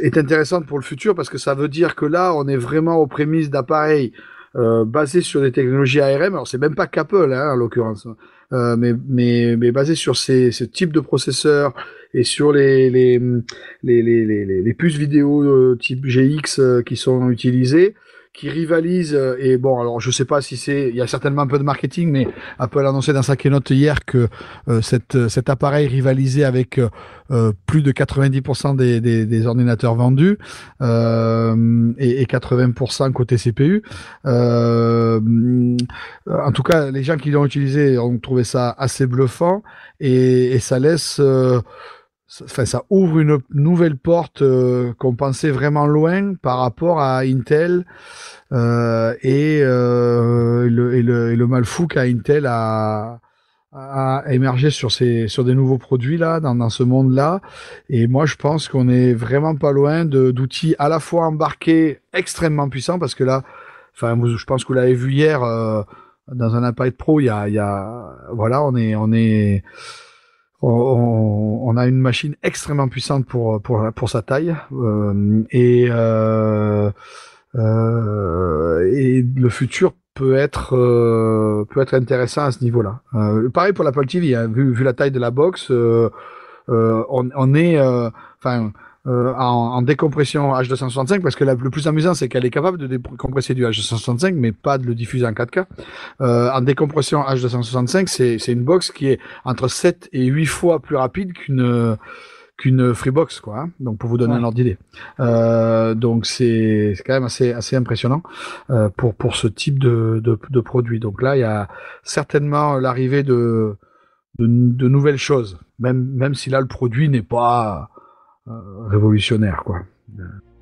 S6: est intéressante pour le futur, parce que ça veut dire que là, on est vraiment aux prémices d'appareils basés sur des technologies ARM. Alors, c'est même pas qu'Apple, hein, en l'occurrence. Mais basé sur ce type de processeurs et sur les puces vidéo type GX qui sont utilisées, qui rivalisent, et bon, alors je sais pas si il y a certainement un peu de marketing, mais Apple a annoncé dans sa keynote hier que cet appareil rivalisait avec plus de 90% des ordinateurs vendus, et 80% côté CPU. En tout cas, les gens qui l'ont utilisé ont trouvé ça assez bluffant, et ça laisse ça ouvre une nouvelle porte qu'on pensait vraiment loin par rapport à Intel et le mal fou qu'a Intel à émerger sur des nouveaux produits là, dans ce monde-là. Et moi, je pense qu'on est vraiment pas loin d'outils à la fois embarqués extrêmement puissants, parce que là, enfin, je pense que vous l'avez vu hier dans un iPad Pro, il y a voilà, on a une machine extrêmement puissante pour sa taille, et le futur peut être intéressant à ce niveau-là. Pareil pour l'Apple TV, hein, vu la taille de la box, on est en décompression H265, parce que le plus amusant, c'est qu'elle est capable de décompresser du H265, mais pas de le diffuser en 4K. En décompression H265, c'est une box qui est entre 7 et 8 fois plus rapide qu'une Freebox, quoi. Hein. Donc, pour vous donner un ordre d'idée. Donc, c'est quand même assez impressionnant pour ce type de produit. Donc là, il y a certainement l'arrivée de nouvelles choses, même si là, le produit n'est pas révolutionnaire, quoi.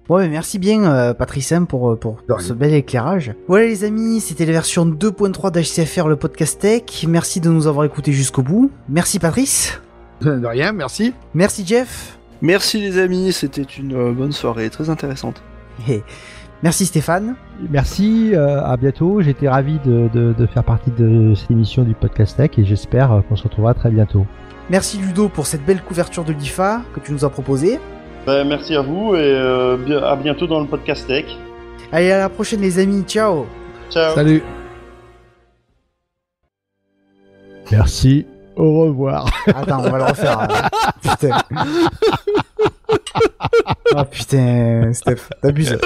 S3: Ouais, merci bien Patrice M pour ce bel éclairage. Voilà les amis, c'était la version 2.3 d'HCFR, le podcast tech. Merci de nous avoir écoutés jusqu'au bout. Merci Patrice.
S6: De rien, merci.
S3: Merci Jeff.
S1: Merci les amis, c'était une bonne soirée, très intéressante.
S3: Et merci Stéphane.
S5: Merci, à bientôt. J'étais ravi de faire partie de cette émission du podcast tech, et j'espère qu'on se retrouvera très bientôt.
S3: Merci Ludo pour cette belle couverture de l'IFA que tu nous as proposée.
S4: Merci à vous, et à bientôt dans le podcast Tech.
S3: Allez, à la prochaine les amis, ciao.
S4: Ciao.
S6: Salut.
S5: Merci, au revoir.
S3: Attends, on va le refaire. Putain. Oh putain, Steph, t'abuses.